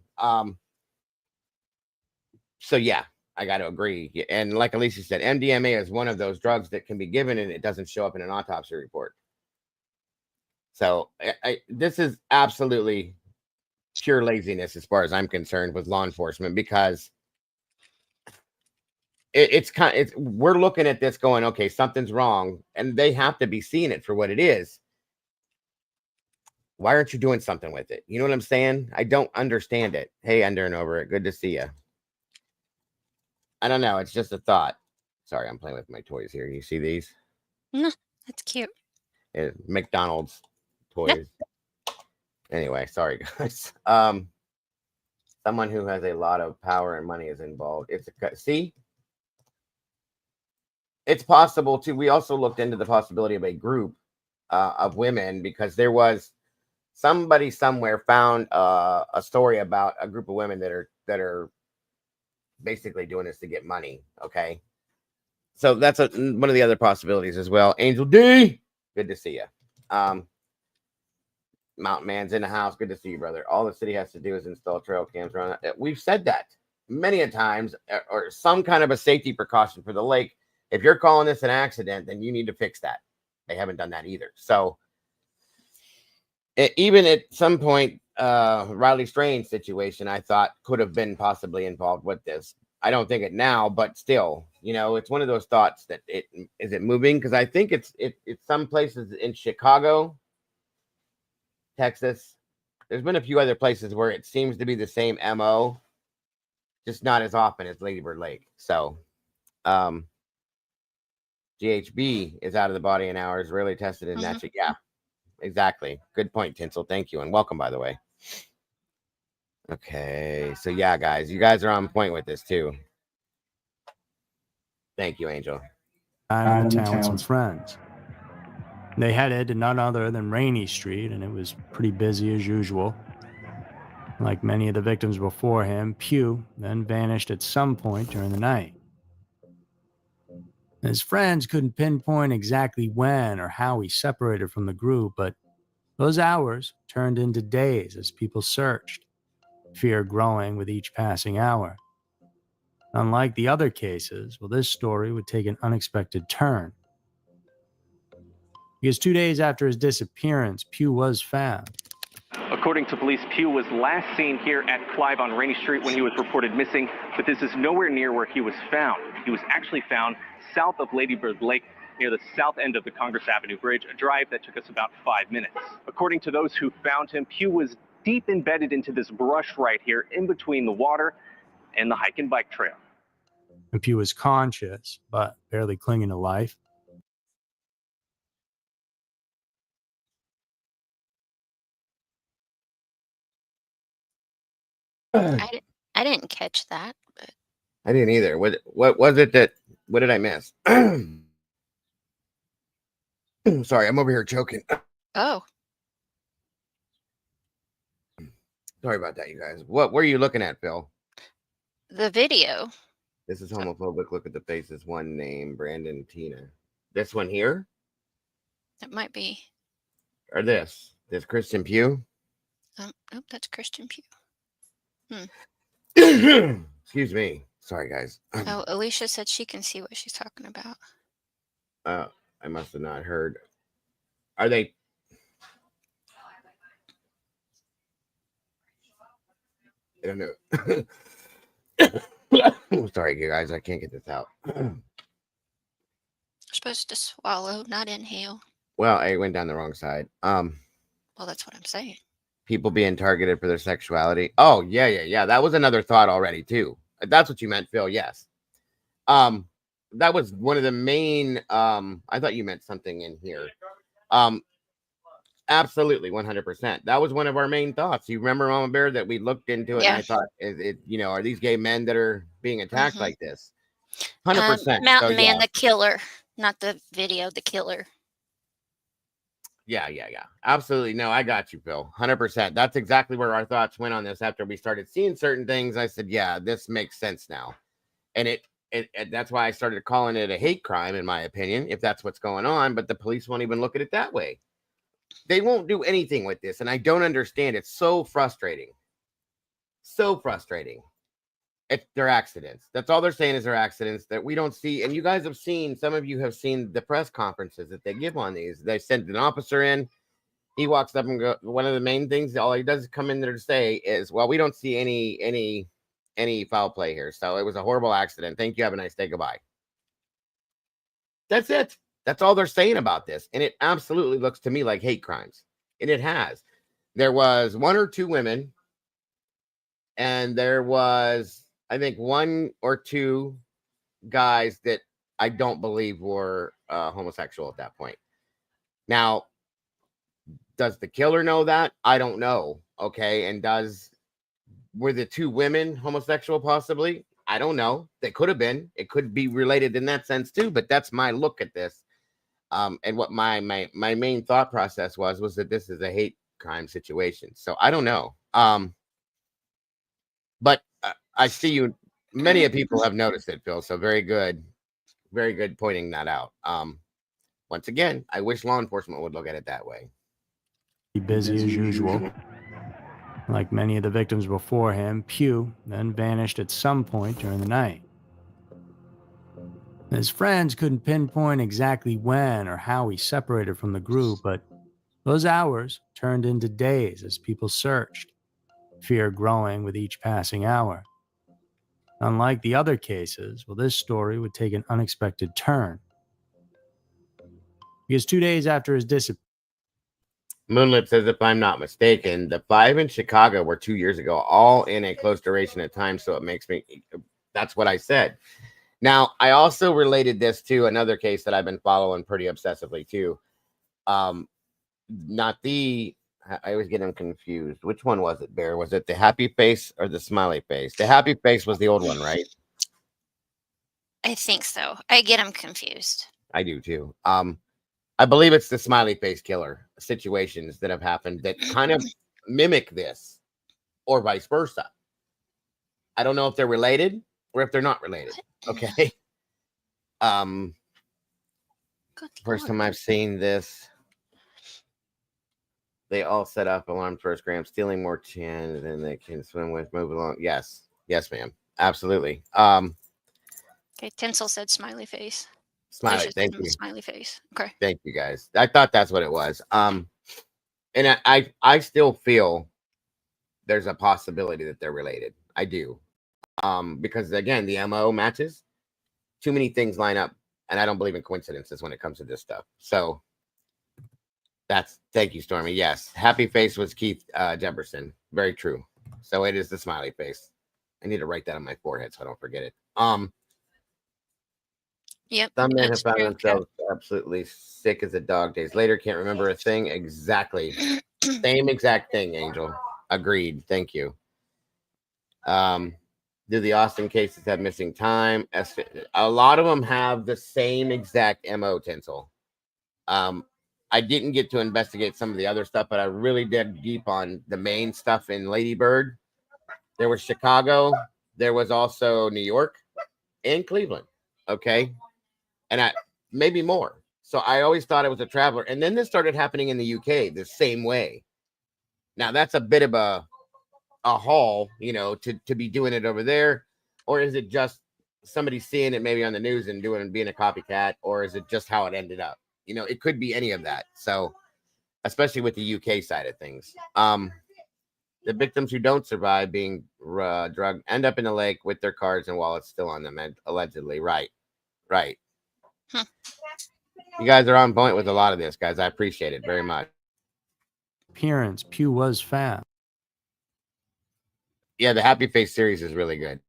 So, yeah, I got to agree. And like Alicia said, MDMA is one of those drugs that can be given and it doesn't show up in an autopsy report. So this is absolutely pure laziness as far as I'm concerned with law enforcement, because we're looking at this going, okay, something's wrong, and they have to be seeing it for what it is. Why aren't you doing something with it? You know what I'm saying? I don't understand it. Hey, under and over it. Good to see you. I don't know. It's just a thought. Sorry, I'm playing with my toys here. You see these? No, that's cute. McDonald's toys. Anyway, sorry guys. Someone who has a lot of power and money is involved. See, it's possible to. We also looked into the possibility of a group of women, because there was somebody somewhere found a story about a group of women that are basically doing this to get money. Okay, so that's one of the other possibilities as well. Angel D, good to see you. Mountain Man's in the house. Good to see you, brother. All the city has to do is install trail cams around it. We've said that many a times, or some kind of a safety precaution for the lake. If you're calling this an accident, then you need to fix that. They haven't done that either. So even at some point, Riley Strange situation, I thought could have been possibly involved with this. I don't think it now, but still, it's one of those thoughts that is it moving? Because I think it's some places in Chicago, Texas. There's been a few other places where it seems to be the same MO, just not as often as Lady Bird Lake. So, GHB is out of the body in hours, really tested in that. Yeah, exactly. Good point, Tinsel. Thank you. And welcome, by the way. Okay. So, yeah, guys, you guys are on point with this, too. Thank you, Angel. I'm in town with some friends. They headed to none other than Rainy Street, and it was pretty busy as usual. Like many of the victims before him, Pugh then vanished at some point during the night. His friends couldn't pinpoint exactly when or how he separated from the group, but those hours turned into days as people searched, fear growing with each passing hour. Unlike the other cases, this story would take an unexpected turn. Because 2 days after his disappearance, Pugh was found. According to police, Pugh was last seen here at Clive on Rainy Street when he was reported missing, but this is nowhere near where he was found. He was actually found south of Lady Bird Lake, near the south end of the Congress Avenue Bridge, a drive that took us about 5 minutes. According to those who found him, Pugh was deep embedded into this brush right here, in between the water and the hike and bike trail. And Pugh was conscious, but barely clinging to life. I didn't catch that, but I didn't either. What was it that? What did I miss? Sorry, I'm over here choking. oh, Sorry about that, you guys. What were you looking at, Phil? the video. This is homophobic. Look at the faces. One name, Brandon, Tina. This one here? That might be. Or this Christian Pugh? Oh, that's Christian Pugh. Excuse me. Sorry, guys. Oh, Alicia said she can see what she's talking about. I must have not heard. Are they? I don't know. Sorry, you guys. I can't get this out. You're supposed to swallow, not inhale. Well, I went down the wrong side. Well, that's what I'm saying. People being targeted for their sexuality. Oh, yeah. That was another thought already, too. That's what you meant, Phil. Yes. That was one of the main. I thought you meant something in here. Absolutely, 100%. That was one of our main thoughts. You remember, Mama Bear, that we looked into it, and I thought, are these gay men that are being attacked like this? 100%. Mountain Man, the killer, not the video, the killer. Yeah. Absolutely. No, I got you, Phil. 100%. That's exactly where our thoughts went on this after we started seeing certain things. I said, yeah, this makes sense now. And that's why I started calling it a hate crime, in my opinion, if that's what's going on. But the police won't even look at it that way. They won't do anything with this. And I don't understand. It's so frustrating. So frustrating. They're accidents. That's all they're saying is they're accidents that we don't see. And you guys have seen, some of you have seen the press conferences that they give on these. They sent an officer in. he walks up and go. One of the main things, all he does is come in there to say is, "Well, we don't see any foul play here. So it was a horrible accident. Thank you. Have a nice day. Goodbye." That's it. That's all they're saying about this, and it absolutely looks to me like hate crimes, and it has. There was 1 or 2 women, and there was, I think, 1 or 2 guys that I don't believe were homosexual at that point. Now, does the killer know that? I don't know. Okay. And were the 2 women homosexual possibly? I don't know. They could have been. It could be related in that sense too, but that's my look at this. And what my main thought process was that this is a hate crime situation. So I don't know. But I see you. Many of people have noticed it, Phil. So very good pointing that out. Once again, I wish law enforcement would look at it that way. Busy as usual. Like many of the victims before him, Pugh then vanished at some point during the night. His friends couldn't pinpoint exactly when or how he separated from the group, but those hours turned into days as people searched, fear growing with each passing hour. Unlike the other cases, well, this story would take an unexpected turn. Because 2 days after his disappearance, Moonlip says, if I'm not mistaken, the 5 in Chicago were 2 years ago, all in a close duration of time. So it makes me, that's what I said. Now, I also related this to another case that I've been following pretty obsessively too. Not the, I always get them confused. Which one was it, Bear? Was it the happy face or the smiley face? The happy face was the old one, right? I think so. I get them confused. I do too. I believe it's the smiley face killer situations that have happened that kind of mimic this, or vice versa. I don't know if they're related or if they're not related. Okay. First time I've seen this. They all set up alarms first, Graham, stealing more chin than they can swim with. Move along. Yes, ma'am. Absolutely. Okay, Tinsel said smiley face. Smiley. Alicia Thank said you. Smiley face. Okay. Thank you, guys. I thought that's what it was. And I still feel there's a possibility that they're related. I do. Because again, the MO matches. Too many things line up, and I don't believe in coincidences when it comes to this stuff. So thank you, Stormy. Yes, happy face was Keith Jefferson. Very true. So it is the smiley face. I need to write that on my forehead so I don't forget it. Yep. Some men have that's found true. themselves absolutely sick as a dog. Days later, can't remember a thing. Exactly. Same exact thing, Angel. Agreed. Thank you. Do the Austin cases have missing time? A lot of them have the same exact MO, Tinsel. I didn't get to investigate some of the other stuff, but I really did deep on the main stuff in Lady Bird. There was Chicago. There was also New York and Cleveland. Okay. And maybe more. So I always thought it was a traveler. And then this started happening in the UK the same way. Now that's a bit of a haul, to be doing it over there. Or is it just somebody seeing it maybe on the news and being a copycat? Or is it just how it ended up? It could be any of that. So especially with the UK side of things. The victims who don't survive being drugged end up in the lake with their cards and wallets still on them, allegedly. Right. Huh. You guys are on point with a lot of this, guys. I appreciate it very much. appearance, Pugh was found. Yeah, the Happy Face series is really good.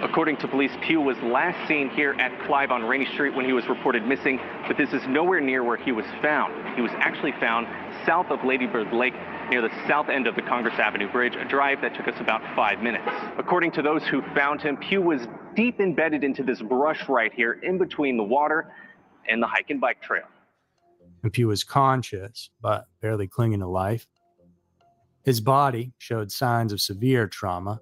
According to police, Pugh was last seen here at Clive on Rainy Street when he was reported missing, but this is nowhere near where he was found. He was actually found south of Lady Bird Lake, near the south end of the Congress Avenue Bridge, a drive that took us about 5 minutes. According to those who found him, Pugh was deep embedded into this brush right here, in between the water and the hike and bike trail. And Pugh was conscious, but barely clinging to life. His body showed signs of severe trauma,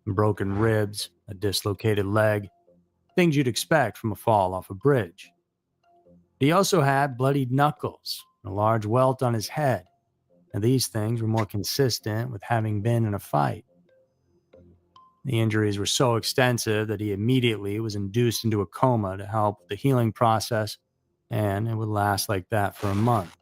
broken ribs, a dislocated leg, things you'd expect from a fall off a bridge. He also had bloodied knuckles, and a large welt on his head, and these things were more consistent with having been in a fight. The injuries were so extensive that he immediately was induced into a coma to help the healing process, and it would last like that for a month.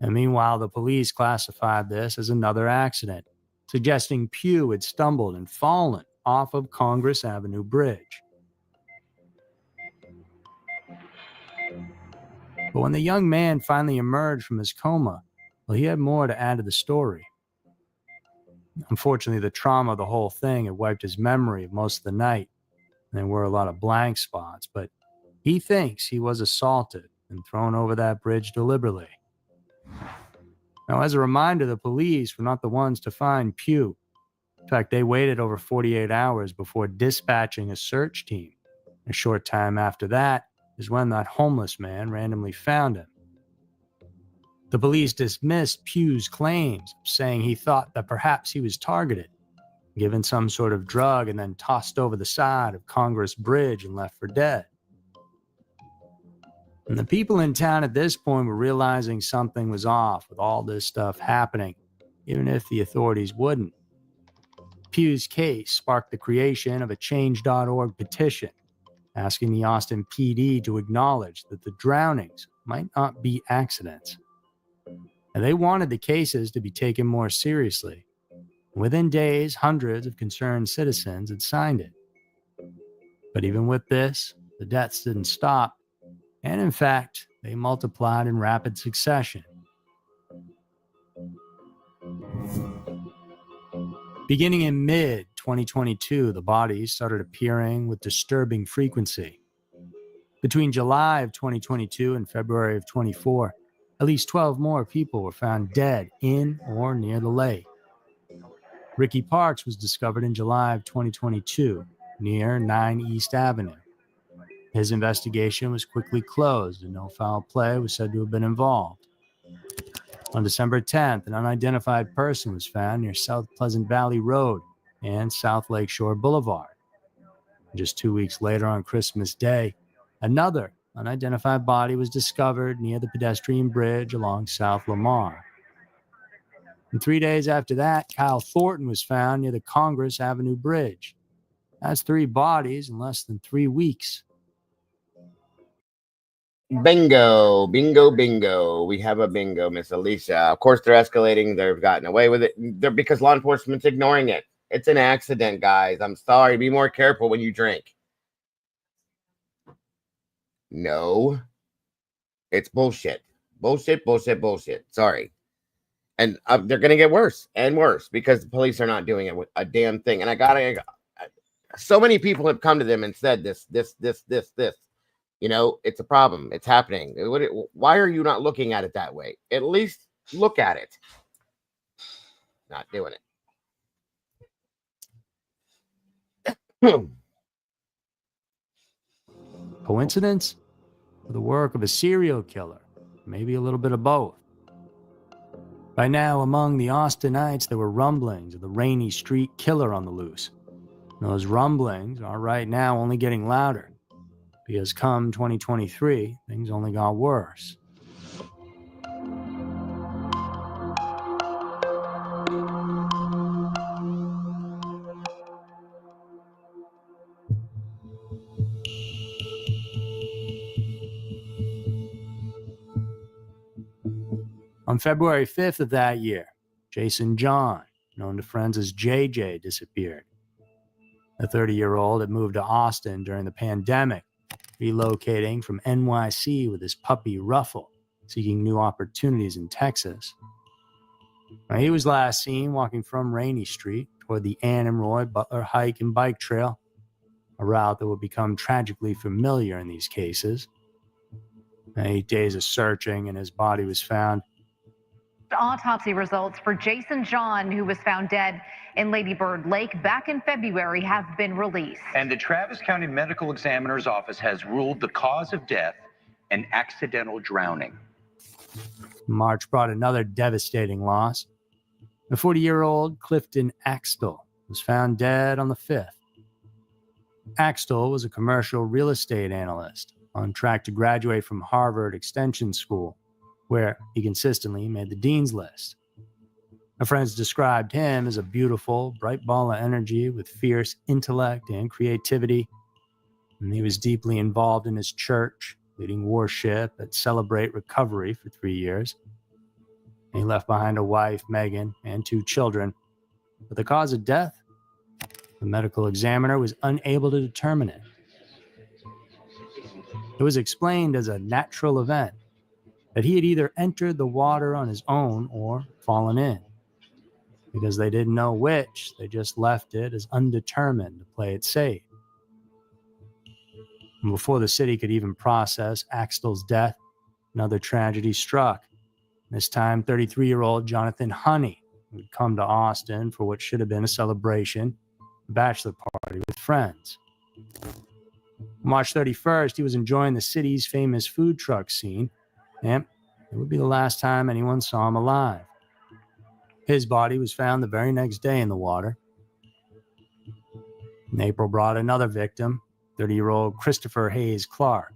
And meanwhile, the police classified this as another accident, suggesting Pugh had stumbled and fallen off of Congress Avenue Bridge. But when the young man finally emerged from his coma, well, he had more to add to the story. Unfortunately, the trauma of the whole thing had wiped his memory of most of the night. There were a lot of blank spots, but he thinks he was assaulted and thrown over that bridge deliberately. Now, as a reminder, the police were not the ones to find Pugh. In fact, they waited over 48 hours before dispatching a search team. A short time after that is when that homeless man randomly found him. The police dismissed Pugh's claims, saying he thought that perhaps he was targeted, given some sort of drug, and then tossed over the side of Congress Bridge and left for dead. And the people in town at this point were realizing something was off with all this stuff happening, even if the authorities wouldn't. Pugh's case sparked the creation of a Change.org petition, asking the Austin PD to acknowledge that the drownings might not be accidents. And they wanted the cases to be taken more seriously. Within days, hundreds of concerned citizens had signed it. But even with this, the deaths didn't stop, and in fact, they multiplied in rapid succession. Beginning in mid-2022, the bodies started appearing with disturbing frequency. Between July of 2022 and February of 24, at least 12 more people were found dead in or near the lake. Ricky Parks was discovered in July of 2022 near 9 East Avenue. His investigation was quickly closed and no foul play was said to have been involved. On December 10th, an unidentified person was found near South Pleasant Valley Road and South Lakeshore Boulevard. Just 2 weeks later, on Christmas Day, another unidentified body was discovered near the pedestrian bridge along South Lamar. And 3 days after that, Kyle Thornton was found near the Congress Avenue Bridge. That's 3 bodies in less than 3 weeks. Bingo, bingo, bingo. We have a bingo, Miss Alicia. Of course, they're escalating. They've gotten away with it. They're because law enforcement's ignoring it. It's an accident, guys. I'm sorry. Be more careful when you drink. No. It's bullshit. Bullshit, bullshit, bullshit. Sorry. And they're going to get worse and worse because the police are not doing it with a damn thing. And so many people have come to them and said this. You know, it's a problem. It's happening. Why are you not looking at it that way? At least look at it. Not doing it. Coincidence? Or the work of a serial killer? Maybe a little bit of both. By now, among the Austinites, there were rumblings of the Rainy Street Killer on the loose. And those rumblings are right now only getting louder. Because come 2023, things only got worse. On February 5th of that year, Jason John, known to friends as JJ, disappeared. The 30-year-old had moved to Austin during the pandemic, relocating from NYC with his puppy Ruffle, seeking new opportunities in Texas. Now, he was last seen walking from Rainy Street toward the Ann and Roy Butler hike and bike trail, a route that would become tragically familiar in these cases. 8 days of searching and his body was found. Autopsy results for Jason John, who was found dead in Lady Bird Lake back in February, have been released. And the Travis County Medical Examiner's Office has ruled the cause of death an accidental drowning. March brought another devastating loss. The 40-year-old Clifton Axtell was found dead on the 5th. Axtell was a commercial real estate analyst on track to graduate from Harvard Extension School, where he consistently made the dean's list. My friends described him as a beautiful, bright ball of energy with fierce intellect and creativity. And he was deeply involved in his church, leading worship at Celebrate Recovery for 3 years. He left behind a wife, Megan, and 2 children. But the cause of death? The medical examiner was unable to determine it. It was explained as a natural event, that he had either entered the water on his own or fallen in. Because they didn't know which, they just left it as undetermined to play it safe. And before the city could even process Axtell's death, another tragedy struck. This time, 33-year-old Jonathan Honey, who had come to Austin for what should have been a celebration, a bachelor party with friends. On March 31st, he was enjoying the city's famous food truck scene, and it would be the last time anyone saw him alive. His body was found the very next day in the water. And April brought another victim, 30-year-old Christopher Hayes Clark.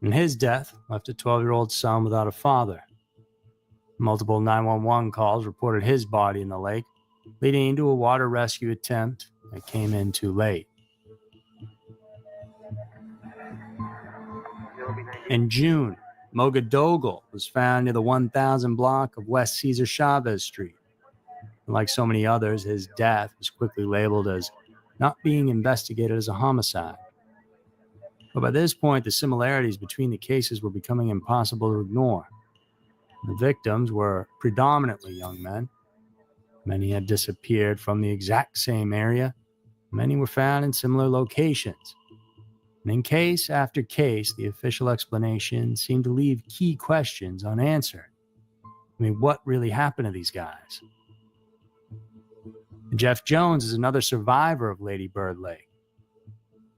And his death left a 12-year-old son without a father. Multiple 911 calls reported his body in the lake, leading to a water rescue attempt that came in too late. In June, Moga Dogal was found near the 1000 block of West Cesar Chavez Street. And like so many others, his death was quickly labeled as not being investigated as a homicide. But by this point, the similarities between the cases were becoming impossible to ignore. The victims were predominantly young men. Many had disappeared from the exact same area. Many were found in similar locations. And in case after case, the official explanation seemed to leave key questions unanswered. I mean, what really happened to these guys? And Jeff Jones is another survivor of Lady Bird Lake.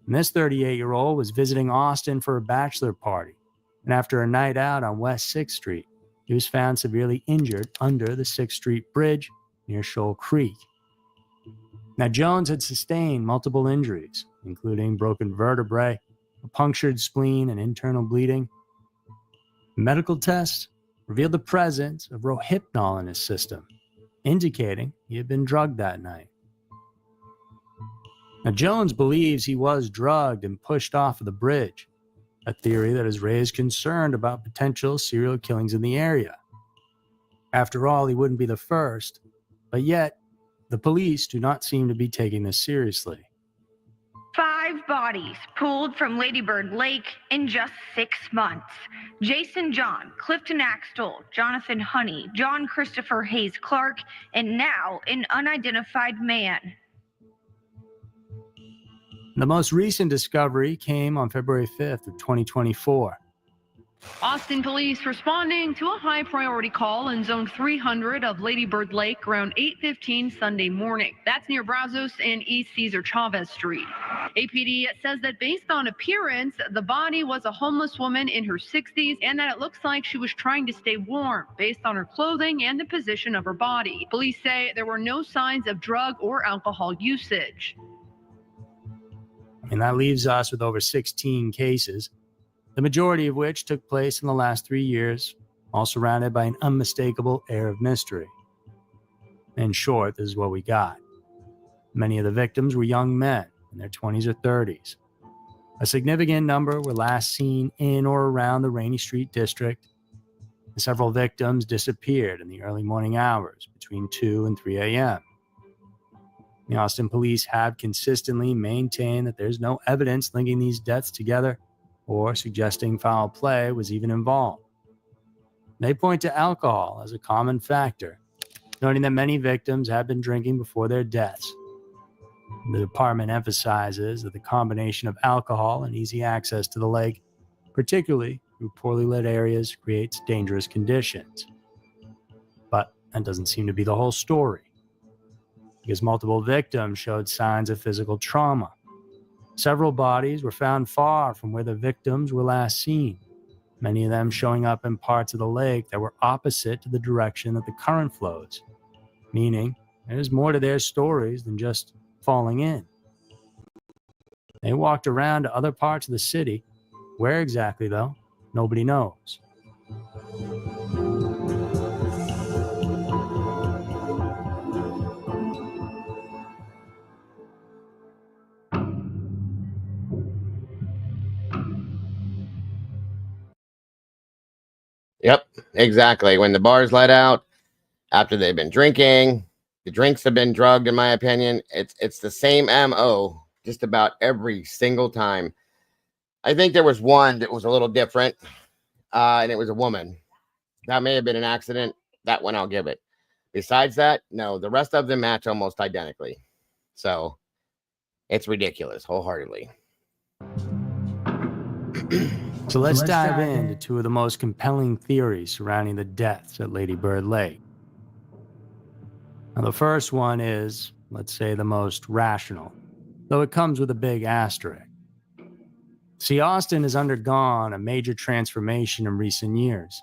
And this 38-year-old was visiting Austin for a bachelor party. And after a night out on West 6th Street, he was found severely injured under the 6th Street Bridge near Shoal Creek. Now, Jones had sustained multiple injuries, including broken vertebrae, a punctured spleen, and internal bleeding. Medical tests revealed the presence of Rohypnol in his system, indicating he had been drugged that night. Now, Jones believes he was drugged and pushed off of the bridge, a theory that has raised concern about potential serial killings in the area. After all, he wouldn't be the first, but yet, the police do not seem to be taking this seriously. 5 bodies pulled from Lady Bird Lake in just 6 months. Jason John, Clifton Axtell, Jonathan Honey, John Christopher Hayes Clark, and now an unidentified man. The most recent discovery came on February 5th of 2024. Austin police responding to a high-priority call in Zone 300 of Lady Bird Lake around 8:15 Sunday morning. That's near Brazos and East Cesar Chavez Street. APD says that based on appearance, the body was a homeless woman in her 60s and that it looks like she was trying to stay warm based on her clothing and the position of her body. Police say there were no signs of drug or alcohol usage. And that leaves us with over 16 cases, the majority of which took place in the last 3 years, all surrounded by an unmistakable air of mystery. In short, this is what we got. Many of the victims were young men in their 20s or 30s. A significant number were last seen in or around the Rainy Street district. And several victims disappeared in the early morning hours between 2 and 3 a.m. The Austin police have consistently maintained that there's no evidence linking these deaths together or suggesting foul play was even involved. They point to alcohol as a common factor, noting that many victims have been drinking before their deaths. The department emphasizes that the combination of alcohol and easy access to the lake, particularly through poorly lit areas, creates dangerous conditions. But that doesn't seem to be the whole story, because multiple victims showed signs of physical trauma. Several bodies were found far from where the victims were last seen, many of them showing up in parts of the lake that were opposite to the direction that the current flows, meaning there's more to their stories than just falling in. They walked around to other parts of the city. Where exactly, though, nobody knows. Yep. exactly. When the bars let out after they've been drinking, the drinks have been drugged, in my opinion. It's the same MO just about every single time. I think there was one that was a little different, and it was a woman. That may have been an accident. That one I'll give it. Besides that, no, the rest of them match almost identically. So it's ridiculous, wholeheartedly. So let's dive into two of the most compelling theories surrounding the deaths at Lady Bird Lake. Now, the first one is, let's say, the most rational, though it comes with a big asterisk. See, Austin has undergone a major transformation in recent years.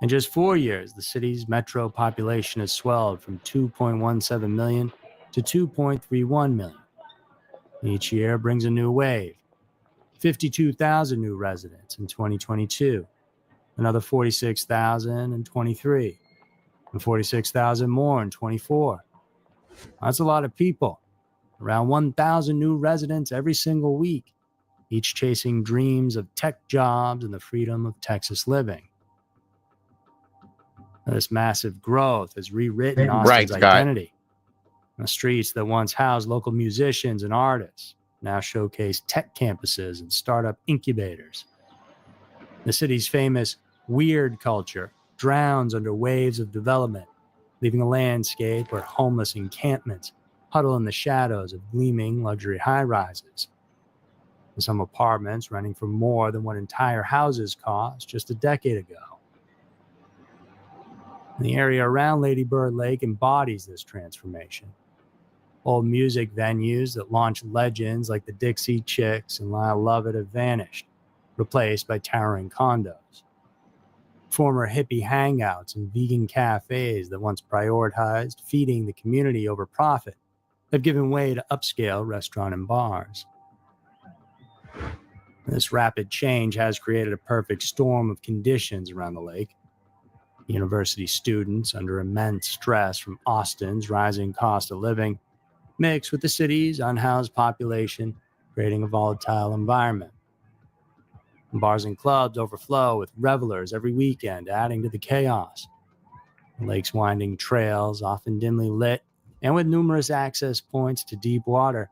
In just 4 years, the city's metro population has swelled from 2.17 million to 2.31 million. Each year brings a new wave. 52,000 new residents in 2022, another 46,000 in 23, and 46,000 more in 24. That's a lot of people. Around 1,000 new residents every single week, each chasing dreams of tech jobs and the freedom of Texas living. Now, this massive growth has rewritten Austin's identity. The streets that once housed local musicians and artists now showcase tech campuses and startup incubators. The city's famous weird culture drowns under waves of development, leaving a landscape where homeless encampments huddle in the shadows of gleaming luxury high-rises. And some apartments renting for more than what entire houses cost just a decade ago. The area around Lady Bird Lake embodies this transformation. Old music venues that launched legends like the Dixie Chicks and Lyle Lovett have vanished, replaced by towering condos. Former hippie hangouts and vegan cafes that once prioritized feeding the community over profit have given way to upscale restaurants and bars. This rapid change has created a perfect storm of conditions around the lake. University students under immense stress from Austin's rising cost of living, mixed with the city's unhoused population, creating a volatile environment. Bars and clubs overflow with revelers every weekend, adding to the chaos. The lake's winding trails, often dimly lit and with numerous access points to deep water,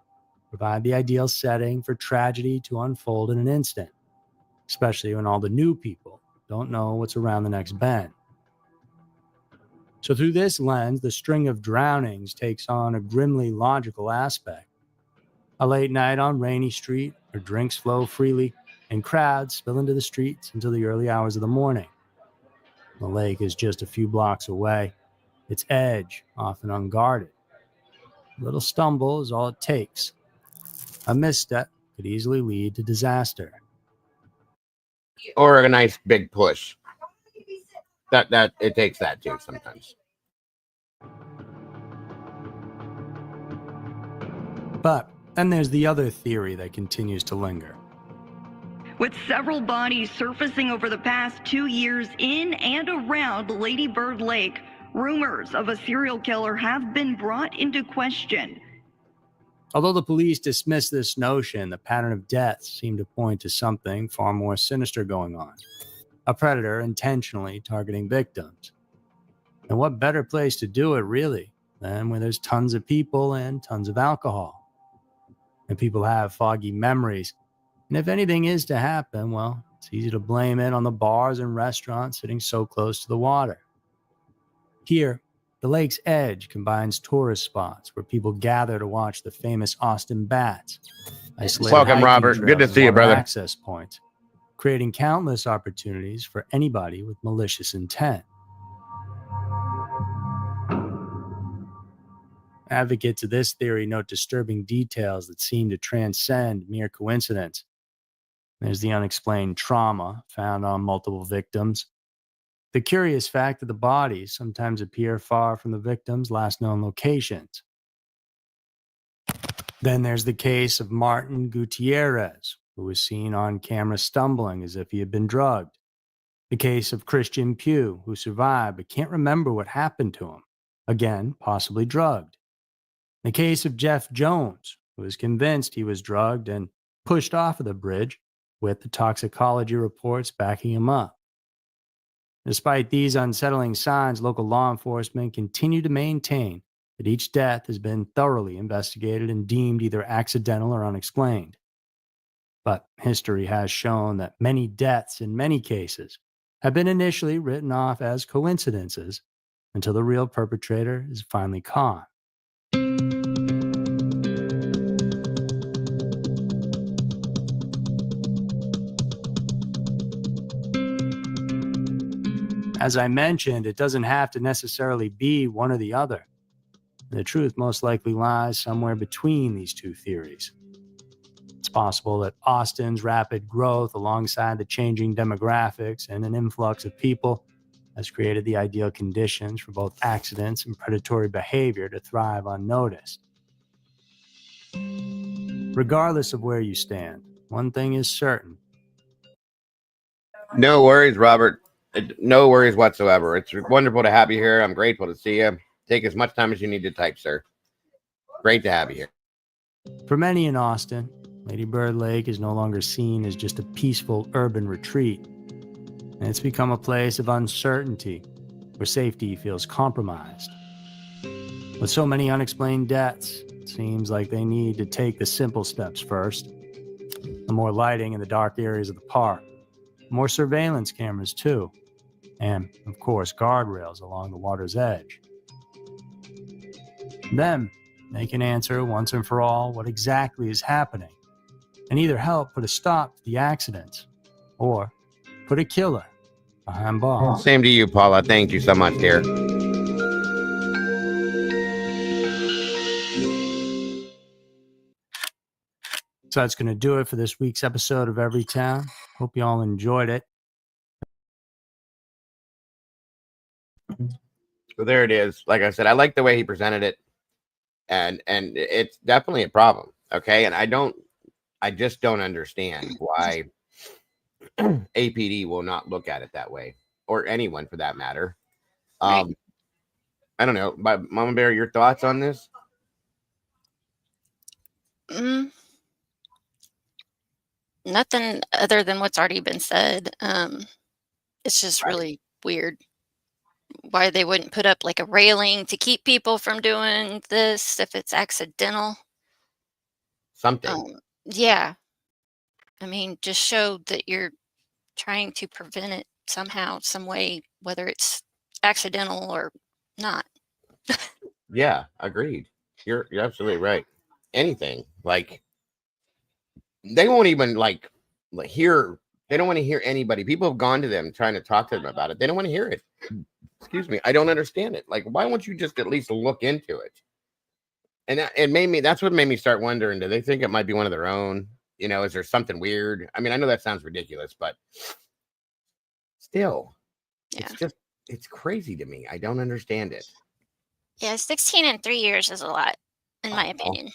provide the ideal setting for tragedy to unfold in an instant, especially when all the new people don't know what's around the next bend. So through this lens, the string of drownings takes on a grimly logical aspect. A late night on Rainy Street, where drinks flow freely and crowds spill into the streets until the early hours of the morning. The lake is just a few blocks away, its edge often unguarded. A little stumble is all it takes. A misstep could easily lead to disaster. Or a nice big push. That it takes that too sometimes. But then there's the other theory that continues to linger. With several bodies surfacing over the past 2 years in and around Lady Bird Lake, rumors of a serial killer have been brought into question. Although the police dismiss this notion, the pattern of deaths seem to point to something far more sinister going on. A predator intentionally targeting victims. And what better place to do it, really, than where there's tons of people and tons of alcohol? And people have foggy memories. And if anything is to happen, well, it's easy to blame it on the bars and restaurants sitting so close to the water. Here, the lake's edge combines tourist spots where people gather to watch the famous Austin Bats. Welcome, Robert. Good to see you, brother. Access points, creating countless opportunities for anybody with malicious intent. Advocates of this theory note disturbing details that seem to transcend mere coincidence. There's the unexplained trauma found on multiple victims. The curious fact that the bodies sometimes appear far from the victims' last known locations. Then there's the case of Martin Gutierrez, who was seen on camera stumbling as if he had been drugged. The case of Christian Pugh, who survived but can't remember what happened to him. Again, possibly drugged. The case of Jeff Jones, who was convinced he was drugged and pushed off of the bridge, with the toxicology reports backing him up. Despite these unsettling signs, local law enforcement continue to maintain that each death has been thoroughly investigated and deemed either accidental or unexplained. But history has shown that many deaths in many cases have been initially written off as coincidences until the real perpetrator is finally caught. As I mentioned, it doesn't have to necessarily be one or the other. The truth most likely lies somewhere between these two theories. It's possible that Austin's rapid growth alongside the changing demographics and an influx of people has created the ideal conditions for both accidents and predatory behavior to thrive unnoticed. Regardless of where you stand, one thing is certain. No worries, Robert. No worries whatsoever. It's wonderful to have you here. I'm grateful to see you. Take as much time as you need to type, sir. Great to have you here. For many in Austin, Lady Bird Lake is no longer seen as just a peaceful urban retreat. And it's become a place of uncertainty where safety feels compromised. With so many unexplained deaths, it seems like they need to take the simple steps first. More lighting in the dark areas of the park, more surveillance cameras too, and of course guardrails along the water's edge. Then they can answer once and for all what exactly is happening and either help put a stop to the accidents or put a killer behind bars. Same to you, Paula. Thank you so much, dear. So that's going to do it for this week's episode of Every Town. Hope you all enjoyed it. So there it is. Like I said, I like the way he presented it, and it's definitely a problem. Okay, and I just don't understand why APD will not look at it that way, or anyone for that matter. I don't know, but Mama Bear, your thoughts on this? Nothing other than what's already been said. It's just really weird why they wouldn't put up like a railing to keep people from doing this if it's accidental. Something. Yeah. I mean, just show that you're trying to prevent it somehow, some way, whether it's accidental or not. Yeah, agreed. You're absolutely right. Anything like they won't even like hear. They don't want to hear anybody. People have gone to them trying to talk to them about it. They don't want to hear it. Excuse me. I don't understand it. Like, why won't you just at least look into it? And it made me. That's what made me start wondering. Do they think it might be one of their own? You know, is there something weird? I mean, I know that sounds ridiculous, but still, it's crazy to me. I don't understand it. Yeah, 16 in 3 years is a lot, in my opinion.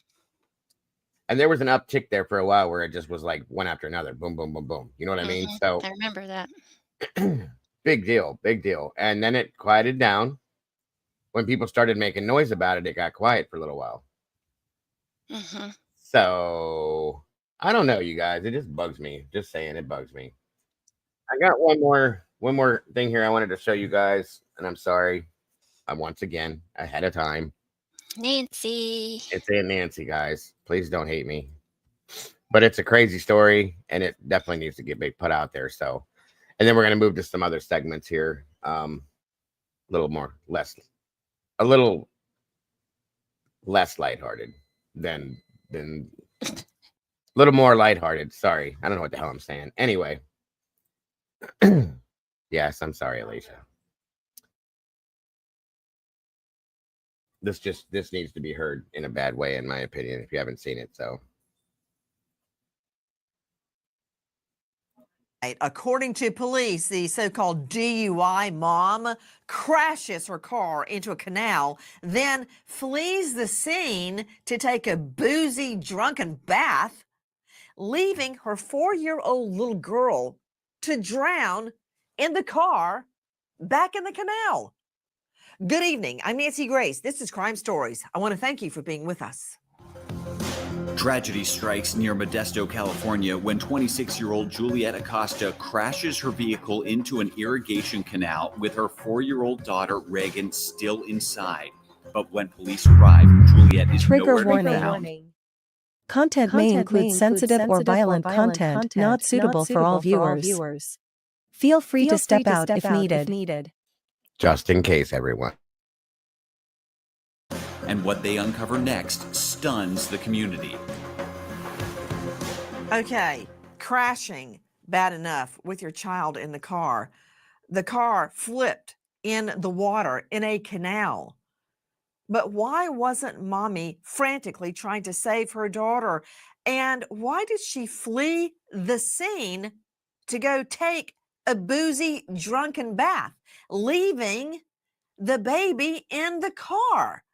And there was an uptick there for a while where it just was like one after another. Boom, boom, boom, boom. You know what I mean? So I remember that. big deal, big deal. And then it quieted down. When people started making noise about it, it got quiet for a little while. So I don't know, you guys. It just bugs me. Just saying, it bugs me. I got one more thing here I wanted to show you guys, and I'm sorry. I'm once again ahead of time. Nancy. It's Aunt Nancy, guys. Please don't hate me. But it's a crazy story, and it definitely needs to get put out there. So, and then we're gonna move to some other segments here. A little less lighthearted than a little more lighthearted. Sorry, I don't know what the hell I'm saying. Anyway, yes, I'm sorry, Alicia. This needs to be heard in a bad way, in my opinion, if you haven't seen it. So according to police, the so-called DUI mom crashes her car into a canal, then flees the scene to take a boozy, drunken bath, leaving her 4-year-old little girl to drown in the car back in the canal. Good evening. I'm Nancy Grace. This is Crime Stories. I want to thank you for being with us. Tragedy strikes near Modesto, California, when 26-year-old Juliet Acosta crashes her vehicle into an irrigation canal with her 4-year-old daughter, Reagan, still inside. But when police arrive, Juliet is nowhere to be found. Content may include sensitive or violent content not suitable for all viewers. Feel free to step out if needed. Just in case, everyone. And what they uncover next stuns the community. Okay, crashing, bad enough, with your child in the car. The car flipped in the water in a canal. But why wasn't mommy frantically trying to save her daughter? And why did she flee the scene to go take a boozy, drunken bath, leaving the baby in the car?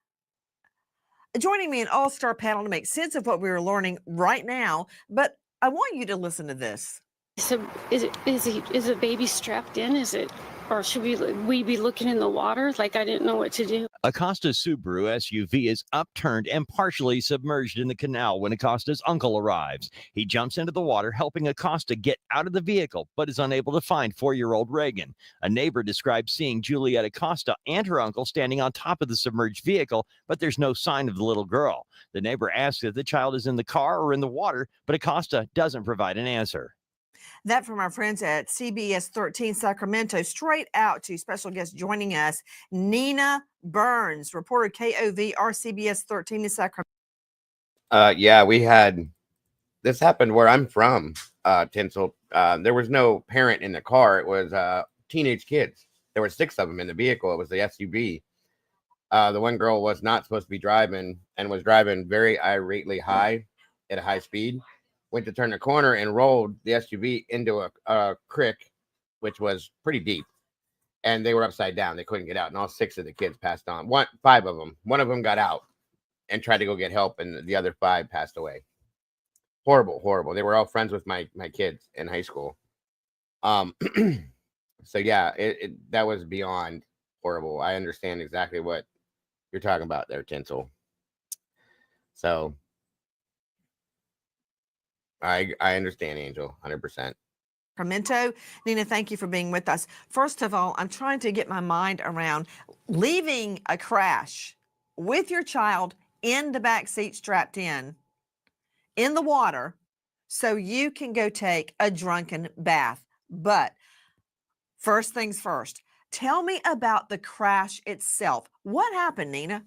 Joining me an all-star panel to make sense of what we are learning right now, but I want you to listen to this. So is the baby strapped in? Or should we be looking in the water? Like, I didn't know what to do. Acosta's Subaru SUV is upturned and partially submerged in the canal when Acosta's uncle arrives. He jumps into the water, helping Acosta get out of the vehicle, but is unable to find 4-year-old Reagan. A neighbor describes seeing Juliet Acosta and her uncle standing on top of the submerged vehicle, but there's no sign of the little girl. The neighbor asks if the child is in the car or in the water, but Acosta doesn't provide an answer. That from our friends at CBS 13 Sacramento. Straight out to special guest joining us, Nina Burns, reporter KOVR CBS 13 in Sacramento. Yeah, we had this happened where I'm from, Tinsel. There was no parent in the car. It was teenage kids. There were 6 of them in the vehicle. It was the SUV. The one girl was not supposed to be driving and was driving very irately high at a high speed. Went to turn the corner and rolled the SUV into a creek, which was pretty deep. And they were upside down. They couldn't get out. And all 6 of the kids passed on. 5 of them. One of them got out and tried to go get help. And the other 5 passed away. Horrible, horrible. They were all friends with my kids in high school. So yeah, that was beyond horrible. I understand exactly what you're talking about there, Tinsel. So I understand, Angel, 100%. Sacramento. Nina, thank you for being with us. First of all, I'm trying to get my mind around leaving a crash with your child in the back seat strapped in the water so you can go take a drunken bath. But first things first, tell me about the crash itself. What happened, Nina?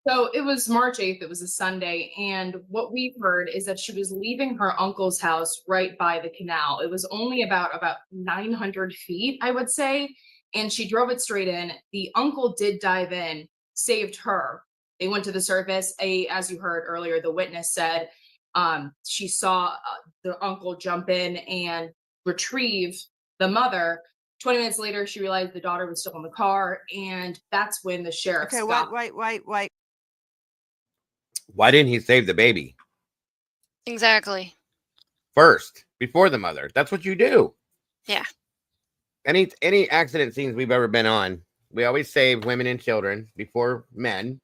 So it was March 8th. It was a Sunday. And what we heard is that she was leaving her uncle's house right by the canal. It was only about 900 feet, I would say. And she drove it straight in. The uncle did dive in, saved her. They went to the surface. As you heard earlier, the witness said she saw the uncle jump in and retrieve the mother. 20 minutes later, she realized the daughter was still in the car. And that's when the sheriff stopped. Wait. Why didn't he save the baby Exactly. first before the mother? That's what you do. Yeah. Any accident scenes we've ever been on, we always save women and children before men,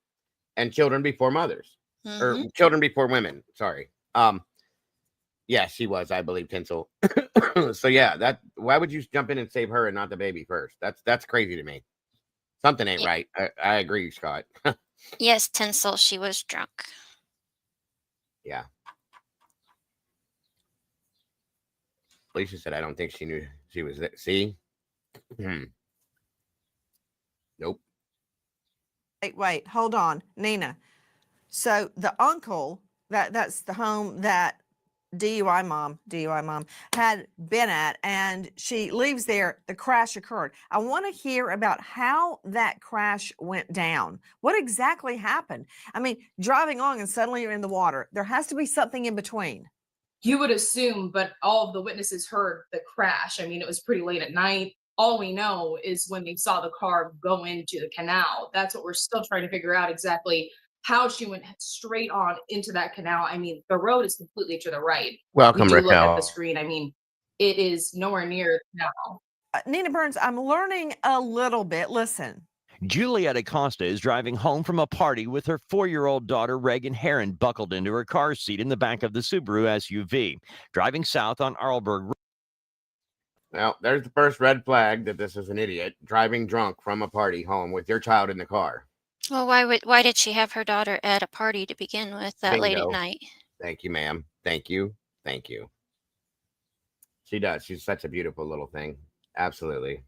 and children before mothers, or children before women. Sorry. Yeah, she was, I believe, Tinsel. So yeah, why would you jump in and save her and not the baby first? That's crazy to me. Something ain't right. I agree, Scott. Yes, Tinsel, she was drunk. Yeah. Lisa said, I don't think she knew she was there. See? Nope. Wait, hold on, Nina. So the uncle, that's the home that DUI mom had been at, and she leaves there. The crash occurred. I want to hear about how that crash went down. What exactly happened? I mean, driving along and suddenly you're in the water. There has to be something in between. You would assume, but all of the witnesses heard the crash. I mean, it was pretty late at night. All we know is when they saw the car go into the canal. That's what we're still trying to figure out exactly how she went straight on into that canal. I mean, the road is completely to the right. Welcome, we do look at Raquel. the screen. I mean, it is nowhere near now. Nina Burns, I'm learning a little bit. Listen, Juliet Acosta is driving home from a party with her 4-year-old daughter, Reagan Heron, buckled into her car seat in the back of the Subaru SUV, driving south on Arlberg Road. Well, there's the first red flag that this is an idiot driving drunk from a party home with your child in the car. Well, why did she have her daughter at a party to begin with that late at Bingo. night? Thank you, ma'am. Thank you. Thank you. She does. She's such a beautiful little thing. Absolutely.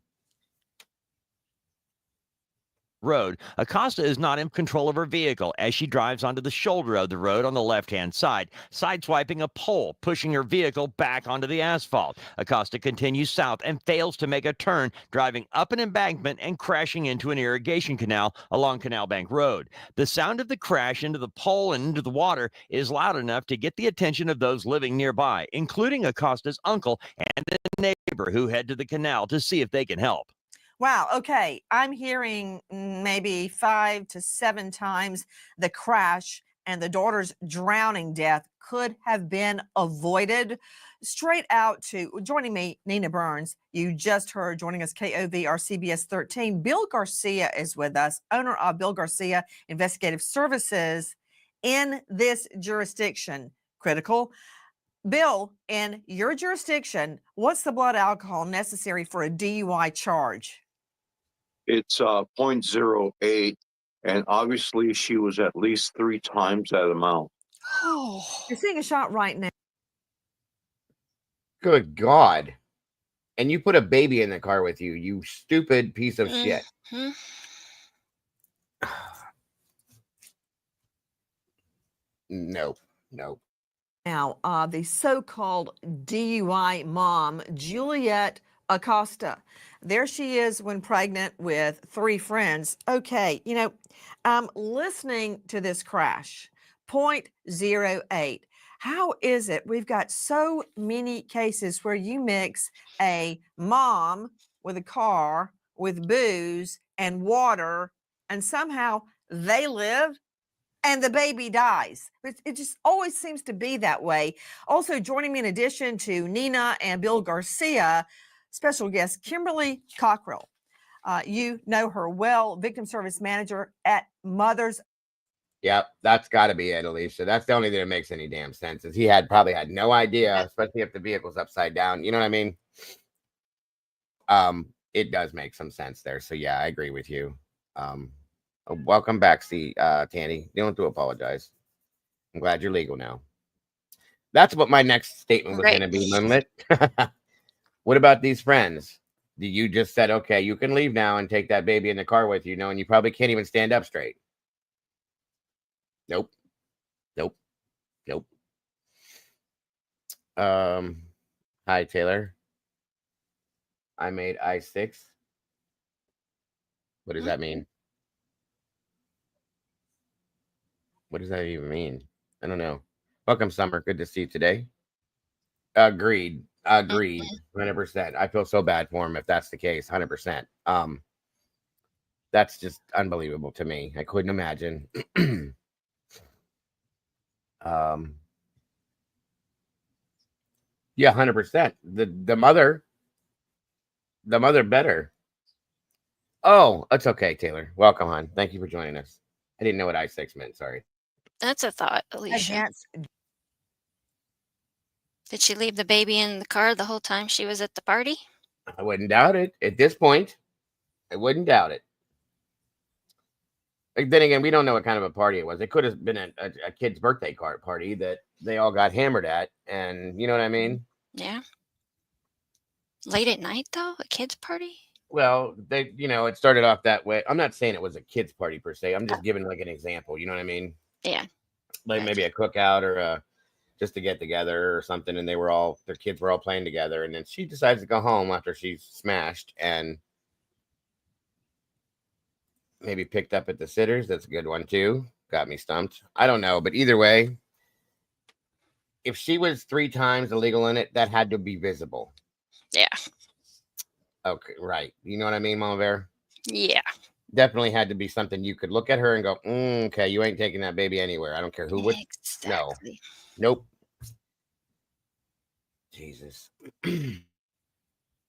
Road, Acosta is not in control of her vehicle as she drives onto the shoulder of the road on the left-hand side, sideswiping a pole, pushing her vehicle back onto the asphalt. Acosta continues south and fails to make a turn, driving up an embankment and crashing into an irrigation canal along Canal Bank Road. The sound of the crash into the pole and into the water is loud enough to get the attention of those living nearby, including Acosta's uncle and a neighbor who head to the canal to see if they can help. Wow. Okay. I'm hearing maybe 5 to 7 times the crash and the daughter's drowning death could have been avoided. Straight out to joining me, Nina Burns. You just heard joining us, KOVR CBS 13. Bill Garcia is with us, owner of Bill Garcia Investigative Services in this jurisdiction. Critical. Bill, in your jurisdiction, what's the blood alcohol necessary for a DUI charge? It's 0.08, and obviously she was at least 3 times that amount. Oh, you're seeing a shot right now. Good God. And you put a baby in the car with you, you stupid piece of shit. No. Now, the so-called DUI mom, Juliet Acosta. There she is when pregnant with 3 friends. Okay, I'm listening to this crash, 0.08. How is it we've got so many cases where you mix a mom with a car, with booze and water, and somehow they live and the baby dies? It just always seems to be that way. Also joining me in addition to Nina and Bill Garcia, special guest Kimberly Cockrell. You know her well, victim service manager at Mothers. Yep, that's got to be it, Alicia. That's the only thing that makes any damn sense. Is he probably had no idea, especially if the vehicle's upside down. You know what I mean? It does make some sense there. So yeah, I agree with you. Welcome back, Tanny. You don't have to apologize. I'm glad you're legal now. That's what my next statement was going to be, Moonlit. What about these friends? You just said, okay, you can leave now and take that baby in the car with you, knowing you probably can't even stand up straight. Nope. Hi, Taylor. I made I6. What does that mean? What does that even mean? I don't know. Welcome, Summer. Good to see you today. Agreed. 100%. I feel so bad for him if that's the case. 100%. That's just unbelievable to me. I couldn't imagine. Yeah, 100%. The mother better. Oh, that's okay, Taylor. Welcome, hon. Thank you for joining us. I didn't know what I6 meant. Sorry. That's a thought, Alicia. Did she leave the baby in the car the whole time she was at the party? I wouldn't doubt it. At this point, I wouldn't doubt it. But then again, we don't know what kind of a party it was. It could have been a kid's birthday card party that they all got hammered at. And you know what I mean? Yeah. Late at night, though? A kid's party? Well, it started off that way. I'm not saying it was a kid's party per se. I'm just giving like an example. You know what I mean? Yeah. Like maybe a cookout or just to get together or something. And their kids were all playing together. And then she decides to go home after she's smashed and maybe picked up at the sitters. That's a good one too. Got me stumped. I don't know. But either way, if she was 3 times illegal in it, that had to be visible. Yeah. Okay, right. You know what I mean, Mama Bear? Yeah. Definitely had to be something you could look at her and go, okay, you ain't taking that baby anywhere. I don't care who would. Exactly. No. Nope. Jesus.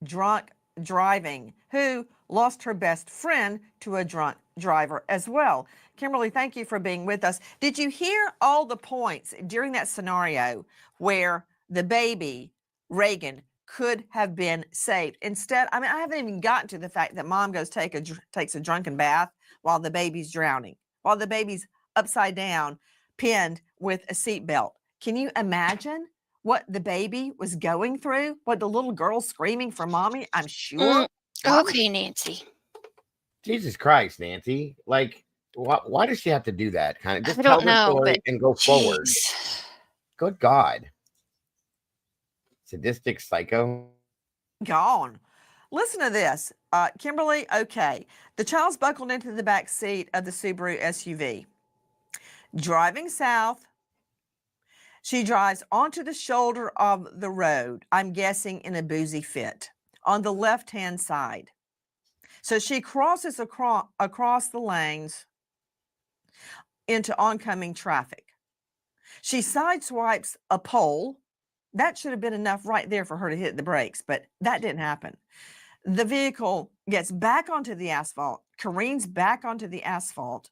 Drunk driving who lost her best friend to a drunk driver as well. Kimberly, thank you for being with us. Did you hear all the points during that scenario where the baby, Reagan, could have been saved? Instead, I mean, I haven't even gotten to the fact that mom goes takes a drunken bath while the baby's drowning, while the baby's upside down, pinned with a seatbelt. Can you imagine what the baby was going through? What the little girl screaming for mommy? I'm sure. Okay, Nancy. Jesus Christ, Nancy. Like, why does she have to do that? Kind of I just tell don't the know, story but and go forward. jeez. Good God. Sadistic psycho. Gone. Listen to this. Kimberly, okay. The child's buckled into the back seat of the Subaru SUV. Driving south, she drives onto the shoulder of the road, I'm guessing in a boozy fit, on the left-hand side. So she crosses across the lanes into oncoming traffic. She sideswipes a pole. That should have been enough right there for her to hit the brakes, but that didn't happen. The vehicle gets back onto the asphalt, careens back onto the asphalt.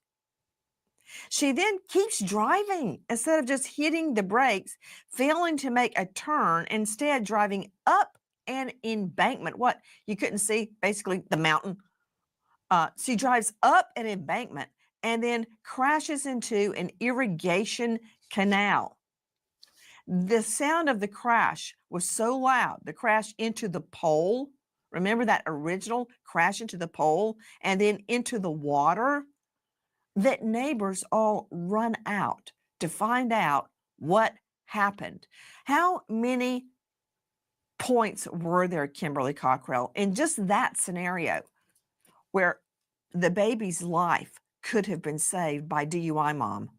She then keeps driving instead of just hitting the brakes, failing to make a turn, instead driving up an embankment. What? You couldn't see basically the mountain. She drives up an embankment and then crashes into an irrigation canal. The sound of the crash was so loud, the crash into the pole. Remember that original crash into the pole and then into the water? That neighbors all run out to find out what happened. How many points were there, Kimberly Cockrell, in just that scenario where the baby's life could have been saved by DUI mom?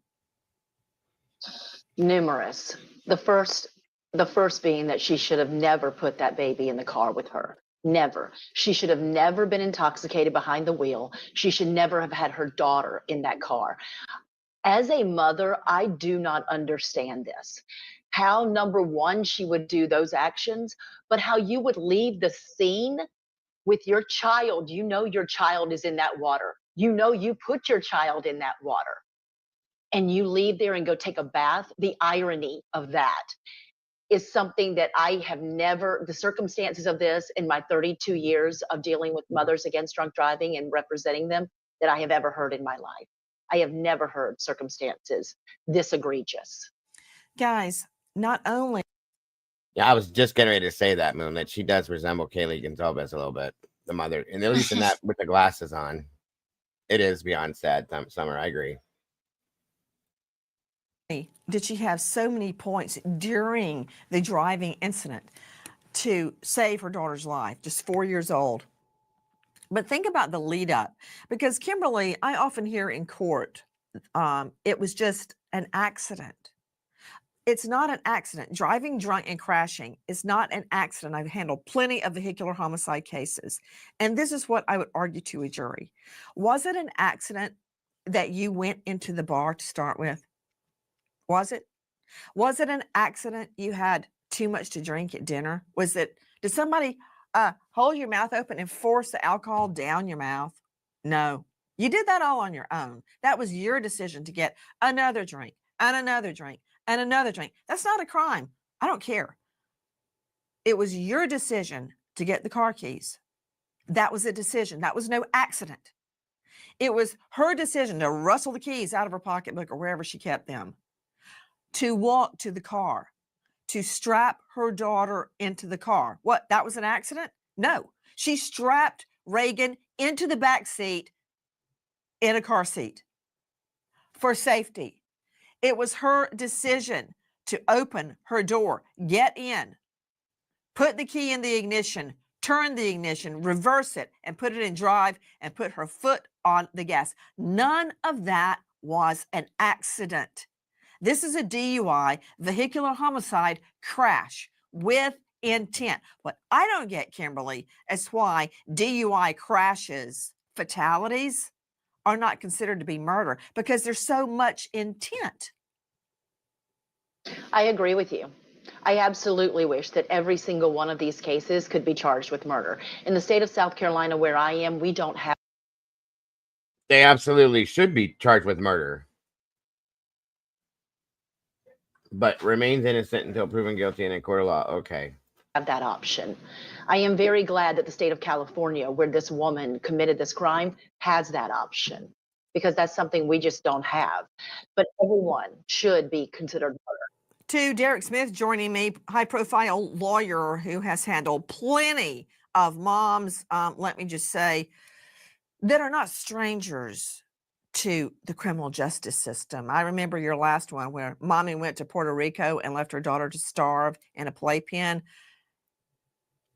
Numerous. The first being that she should have never put that baby in the car with her. Never. She should have never been intoxicated behind the wheel. She should never have had her daughter in that car. As a mother, I do not understand this. How, number one, she would do those actions, but how you would leave the scene with your child. You know your child is in that water. You know you put your child in that water. And you leave there and go take a bath. The irony of that is something that I have never, the circumstances of this in my 32 years of dealing with mothers against drunk driving and representing them, that I have ever heard in my life. I have never heard circumstances this egregious. Guys, not only. Yeah, I was just getting ready to say that, Moon, that she does resemble Kaylee Gonzalez a little bit, the mother, and at least in that with the glasses on. It is beyond sad, Summer. I agree. Did she have so many points during the driving incident to save her daughter's life, just 4 years old? But think about the lead up, because Kimberly, I often hear in court, it was just an accident. It's not an accident. Driving drunk and crashing is not an accident. I've handled plenty of vehicular homicide cases. And this is what I would argue to a jury. Was it an accident that you went into the bar to start with? Was it? Was it an accident you had too much to drink at dinner? Did somebody hold your mouth open and force the alcohol down your mouth? No. You did that all on your own. That was your decision to get another drink and another drink and another drink. That's not a crime. I don't care. It was your decision to get the car keys. That was a decision. That was no accident. It was her decision to rustle the keys out of her pocketbook or wherever she kept them, to walk to the car, to strap her daughter into the car. What? That was an accident? No. She strapped Reagan into the back seat in a car seat for safety. It was her decision to open her door, get in, put the key in the ignition, turn the ignition, reverse it, and put it in drive and put her foot on the gas. None of that was an accident. This is a DUI, vehicular homicide crash with intent. What I don't get, Kimberly, is why DUI crashes, fatalities, are not considered to be murder, because there's so much intent. I agree with you. I absolutely wish that every single one of these cases could be charged with murder. In the state of South Carolina, where I am, we don't have. They absolutely should be charged with murder, but remains innocent until proven guilty in a court of law. Okay. Have that option. I am very glad that the state of California, where this woman committed this crime, has that option, because that's something we just don't have. But everyone should be considered murder. To Derek Smith joining me, high-profile lawyer who has handled plenty of moms, let me just say, that are not strangers to the criminal justice system. I remember your last one where mommy went to Puerto Rico and left her daughter to starve in a playpen.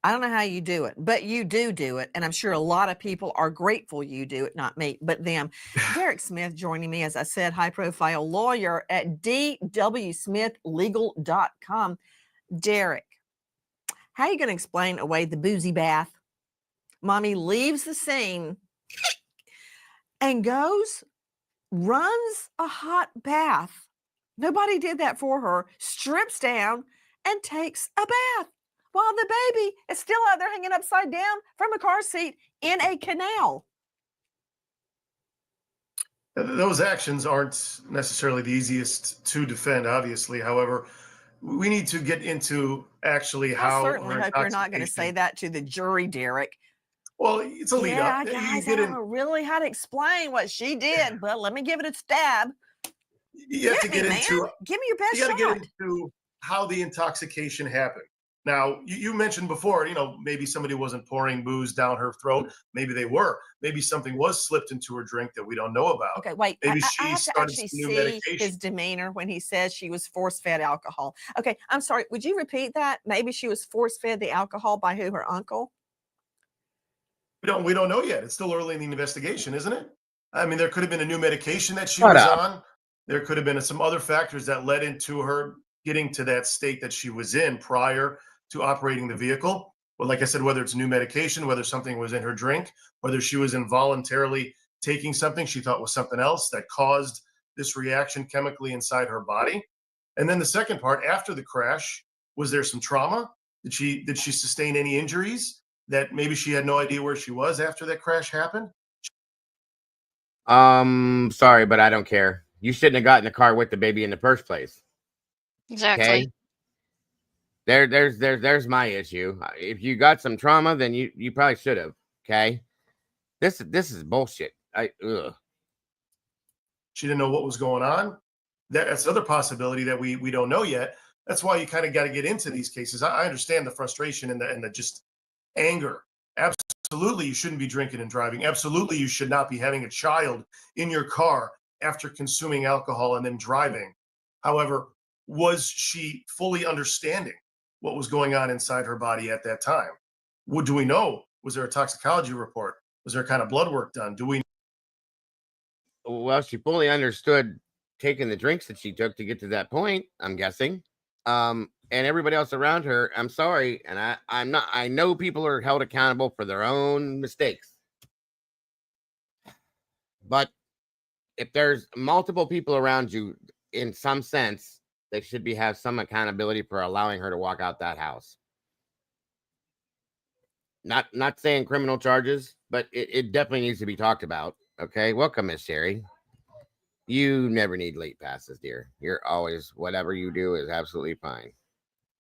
I don't know how you do it, but you do it. And I'm sure a lot of people are grateful you do it, not me, but them. Derek Smith joining me, as I said, high-profile lawyer at dwsmithlegal.com. Derek, how are you going to explain away the boozy bath? Mommy leaves the scene and runs a hot bath. Nobody did that for her, strips down and takes a bath while the baby is still out there hanging upside down from a car seat in a canal. Those actions aren't necessarily the easiest to defend, obviously. However, we need to get into actually how. I certainly hope you're not going to say that to the jury, Derek. Well, it's a lead up. Guys, I don't know really how to explain what she did, but let me give it a stab. You have to get into. Give me your best shot. You got to shot. get into how the intoxication happened. Now, you mentioned before, maybe somebody wasn't pouring booze down her throat. Maybe they were. Maybe something was slipped into her drink that we don't know about. Okay, wait. Maybe I she have to started actually some new see medication. his demeanor when he says she was force-fed alcohol. Okay, I'm sorry. Would you repeat that? Maybe she was force-fed the alcohol by who? Her uncle? We don't know yet. It's still early in the investigation, isn't it? I mean, there could have been a new medication that she was on. There could have been some other factors that led into her getting to that state that she was in prior to operating the vehicle. But like I said, whether it's new medication, whether something was in her drink, whether she was involuntarily taking something she thought was something else that caused this reaction chemically inside her body. And then the second part, after the crash, was there some trauma? Did she sustain any injuries that maybe she had no idea where she was after that crash happened? Sorry, but I don't care. You shouldn't have gotten in the car with the baby in the first place. Exactly. Okay? There's my issue. If you got some trauma, then you probably should have. Okay? This is bullshit. She didn't know what was going on. That's another possibility that we don't know yet. That's why you kind of got to get into these cases. I understand the frustration and the just anger. Absolutely, you shouldn't be drinking and driving. Absolutely, you should not be having a child in your car after consuming alcohol and then driving. However, was she fully understanding what was going on inside her body at that time? What do we know? Was there a toxicology report? Was there kind of blood work done? Do we? Well, she fully understood taking the drinks that she took to get to that point, I'm guessing. And everybody else around her, I'm sorry, and I know people are held accountable for their own mistakes. But if there's multiple people around you, in some sense, they should have some accountability for allowing her to walk out that house. Not saying criminal charges, but it definitely needs to be talked about. Okay, welcome, Miss Sherry. You never need late passes, dear. You're always, whatever you do is absolutely fine.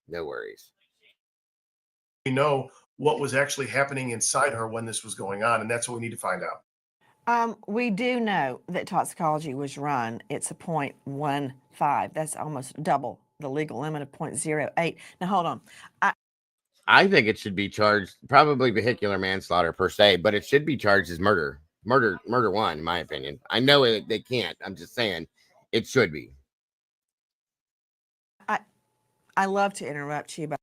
No worries. We know what was actually happening inside her when this was going on, and that's what we need to find out. We do know that toxicology was run. It's a 0.15. That's almost double the legal limit of 0.08. Now, hold on. I think it should be charged, probably vehicular manslaughter per se, but it should be charged as murder one, in my opinion. I know they can't. I'm just saying it should be. I love to interrupt you, but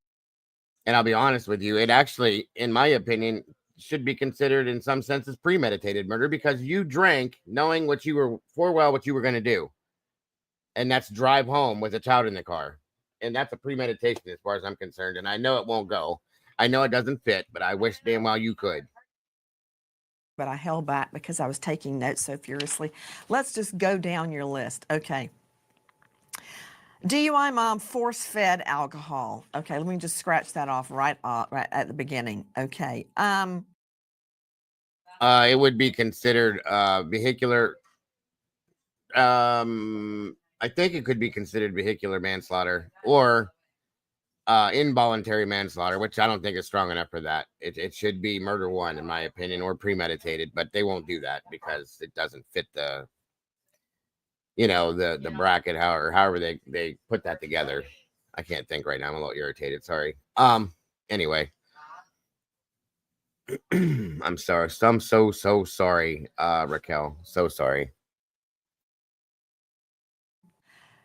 and I'll be honest with you, it actually, in my opinion, should be considered in some senses premeditated murder, because you drank knowing what you were going to do, and that's drive home with a child in the car, and that's a premeditation as far as I'm concerned. And I know it won't go. I know it doesn't fit, but I wish damn well you could. But I held back because I was taking notes so furiously. Let's just go down your list. Okay. DUI mom force-fed alcohol. Okay, let me just scratch that off right at the beginning. Okay. It would be considered vehicular. I think it could be considered vehicular manslaughter or involuntary manslaughter, which I don't think is strong enough for that. It should be murder one, in my opinion, or premeditated, but they won't do that because it doesn't fit the bracket, however they put that together. I can't think right now. I'm a little irritated. Sorry. Anyway. I'm sorry. I'm so sorry, Raquel. So sorry.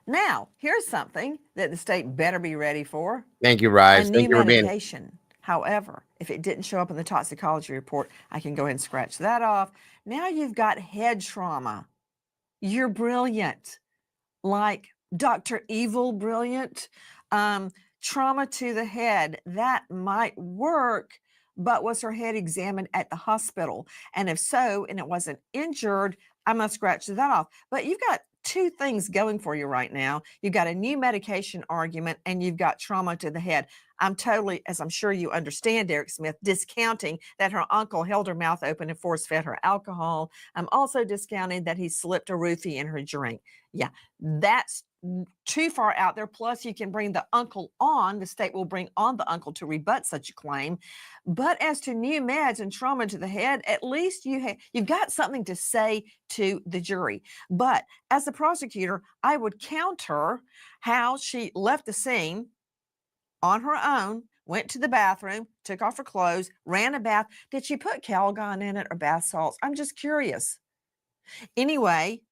Now, here's something that the state better be ready for. Thank you, A Rise. new Thank you for being. medication. However, if it didn't show up in the toxicology report, I can go ahead and scratch that off. Now you've got head trauma. You're brilliant. Like Dr. Evil brilliant. Trauma to the head, that might work, but was her head examined at the hospital? And if so, and it wasn't injured, I'm going to scratch that off. But you've got two things going for you right now. You've got a new medication argument and you've got trauma to the head. I'm totally, as I'm sure you understand, Derek Smith, discounting that her uncle held her mouth open and force-fed her alcohol. I'm also discounting that he slipped a roofie in her drink. Yeah, that's too far out there. Plus, you can bring the uncle on. The state will bring on the uncle to rebut such a claim. But as to new meds and trauma to the head, at least you've got something to say to the jury. But as a prosecutor, I would counter how she left the scene on her own, went to the bathroom, took off her clothes, ran a bath. Did she put Calgon in it or bath salts? I'm just curious. Anyway,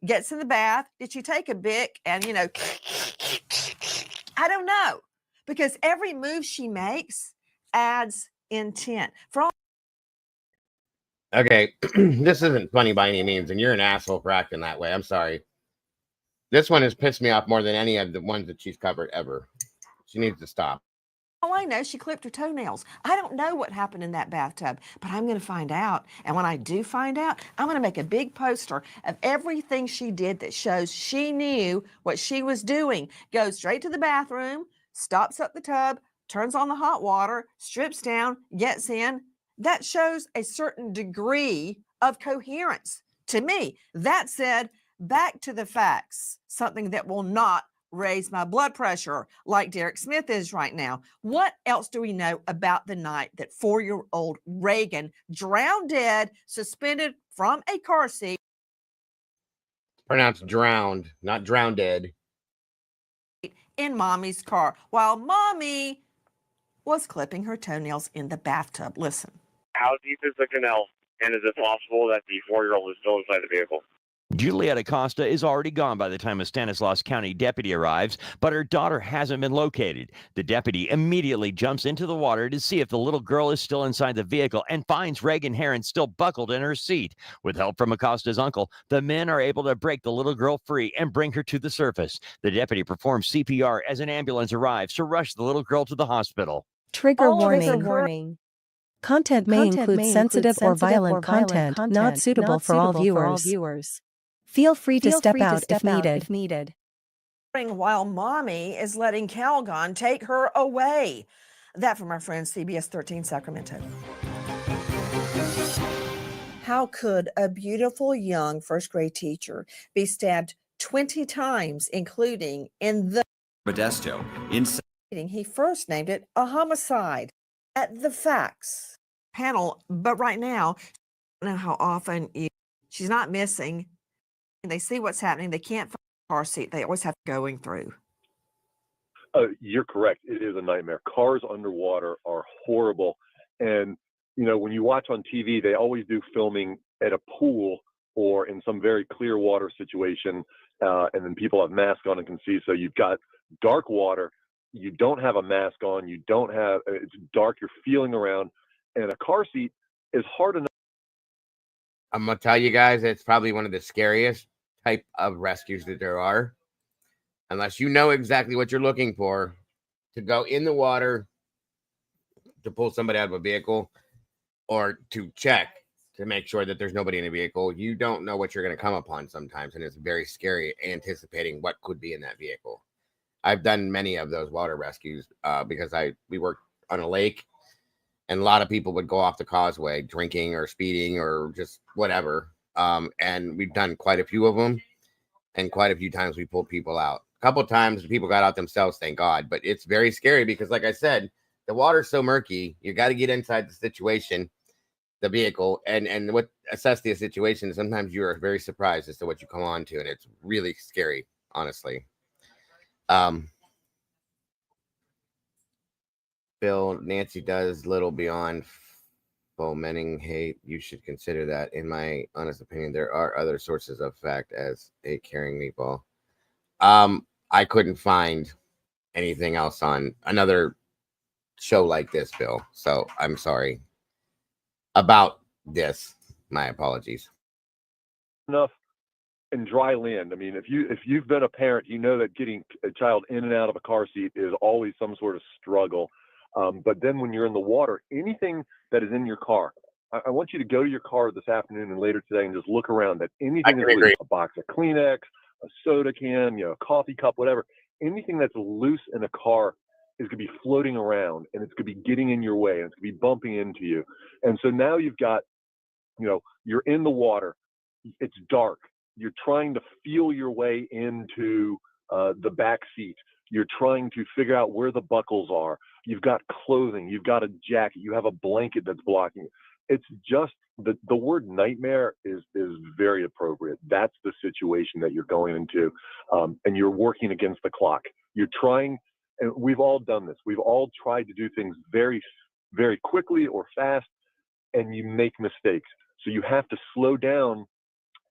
gets in the bath. Did she take a Bic and, I don't know, because every move she makes adds intent. Okay, this isn't funny by any means, and you're an asshole for acting that way. I'm sorry. This one has pissed me off more than any of the ones that she's covered ever. She needs to stop. All I know, she clipped her toenails. I don't know what happened in that bathtub, but I'm going to find out. And when I do find out, I'm going to make a big poster of everything she did that shows she knew what she was doing. Goes straight to the bathroom, stops up the tub, turns on the hot water, strips down, gets in. That shows a certain degree of coherence to me. That said, back to the facts, something that will not raise my blood pressure like Derek Smith is right now. What else do we know about the night that 4-year-old Reagan drowned dead, suspended from a car seat? Pronounced drowned, not drowned dead. In mommy's car while mommy was clipping her toenails in the bathtub. Listen. How deep is the canal? And is it possible that the 4-year-old is still inside the vehicle? Juliet Acosta is already gone by the time a Stanislaus County deputy arrives, but her daughter hasn't been located. The deputy immediately jumps into the water to see if the little girl is still inside the vehicle and finds Reagan Heron still buckled in her seat. With help from Acosta's uncle, the men are able to break the little girl free and bring her to the surface. The deputy performs CPR as an ambulance arrives to rush the little girl to the hospital. Trigger warning. Content may include sensitive or violent content not suitable for all viewers. Feel free to step out if needed. While mommy is letting Calgon take her away. That from our friends CBS 13 Sacramento. How could a beautiful young first grade teacher be stabbed 20 times, including in the Modesto, inside. He first named it a homicide. At the facts panel, but right now, I don't know how often she's not missing. They see what's happening. They can't find a car seat. They always have going through. You're correct. It is a nightmare. Cars underwater are horrible. And, when you watch on TV, they always do filming at a pool or in some very clear water situation. And then people have masks on and can see. So you've got dark water. You don't have a mask on. It's dark. You're feeling around. And a car seat is hard enough. I'm going to tell you guys, it's probably one of the scariest type of rescues that there are, unless you know exactly what you're looking for, to go in the water to pull somebody out of a vehicle or to check to make sure that there's nobody in the vehicle. You don't know what you're going to come upon sometimes, and it's very scary anticipating what could be in that vehicle. I've done many of those water rescues because we worked on a lake, and a lot of people would go off the causeway drinking or speeding or just whatever. And we've done quite a few of them, and quite a few times we pulled people out. A couple of times people got out themselves, thank God. But it's very scary because, like I said, the water's so murky. You got to get inside the situation, the vehicle, and what assess the situation. Sometimes you are very surprised as to what you come on to, and it's really scary, honestly. Bill, Nancy does little beyond fomenting hate. You should consider that. In my honest opinion, there are other sources of fact as a caring meatball. I couldn't find anything else on another show like this, Bill. So I'm sorry about this. My apologies. Enough in dry land. I mean, if you've been a parent, you know that getting a child in and out of a car seat is always some sort of struggle. But then when you're in the water, anything that is in your car, I want you to go to your car this afternoon and later today and just look around at anything that's loose, a box of Kleenex, a soda can, a coffee cup, whatever. Anything that's loose in a car is going to be floating around, and it's going to be getting in your way, and it's going to be bumping into you. And so now you've got, you're in the water. It's dark. You're trying to feel your way into the back seat. You're trying to figure out where the buckles are. You've got clothing. You've got a jacket. You have a blanket that's blocking you. It's just the word nightmare is very appropriate. That's the situation that you're going into, and you're working against the clock. You're trying, and we've all done this. We've all tried to do things very, very quickly or fast, and you make mistakes. So you have to slow down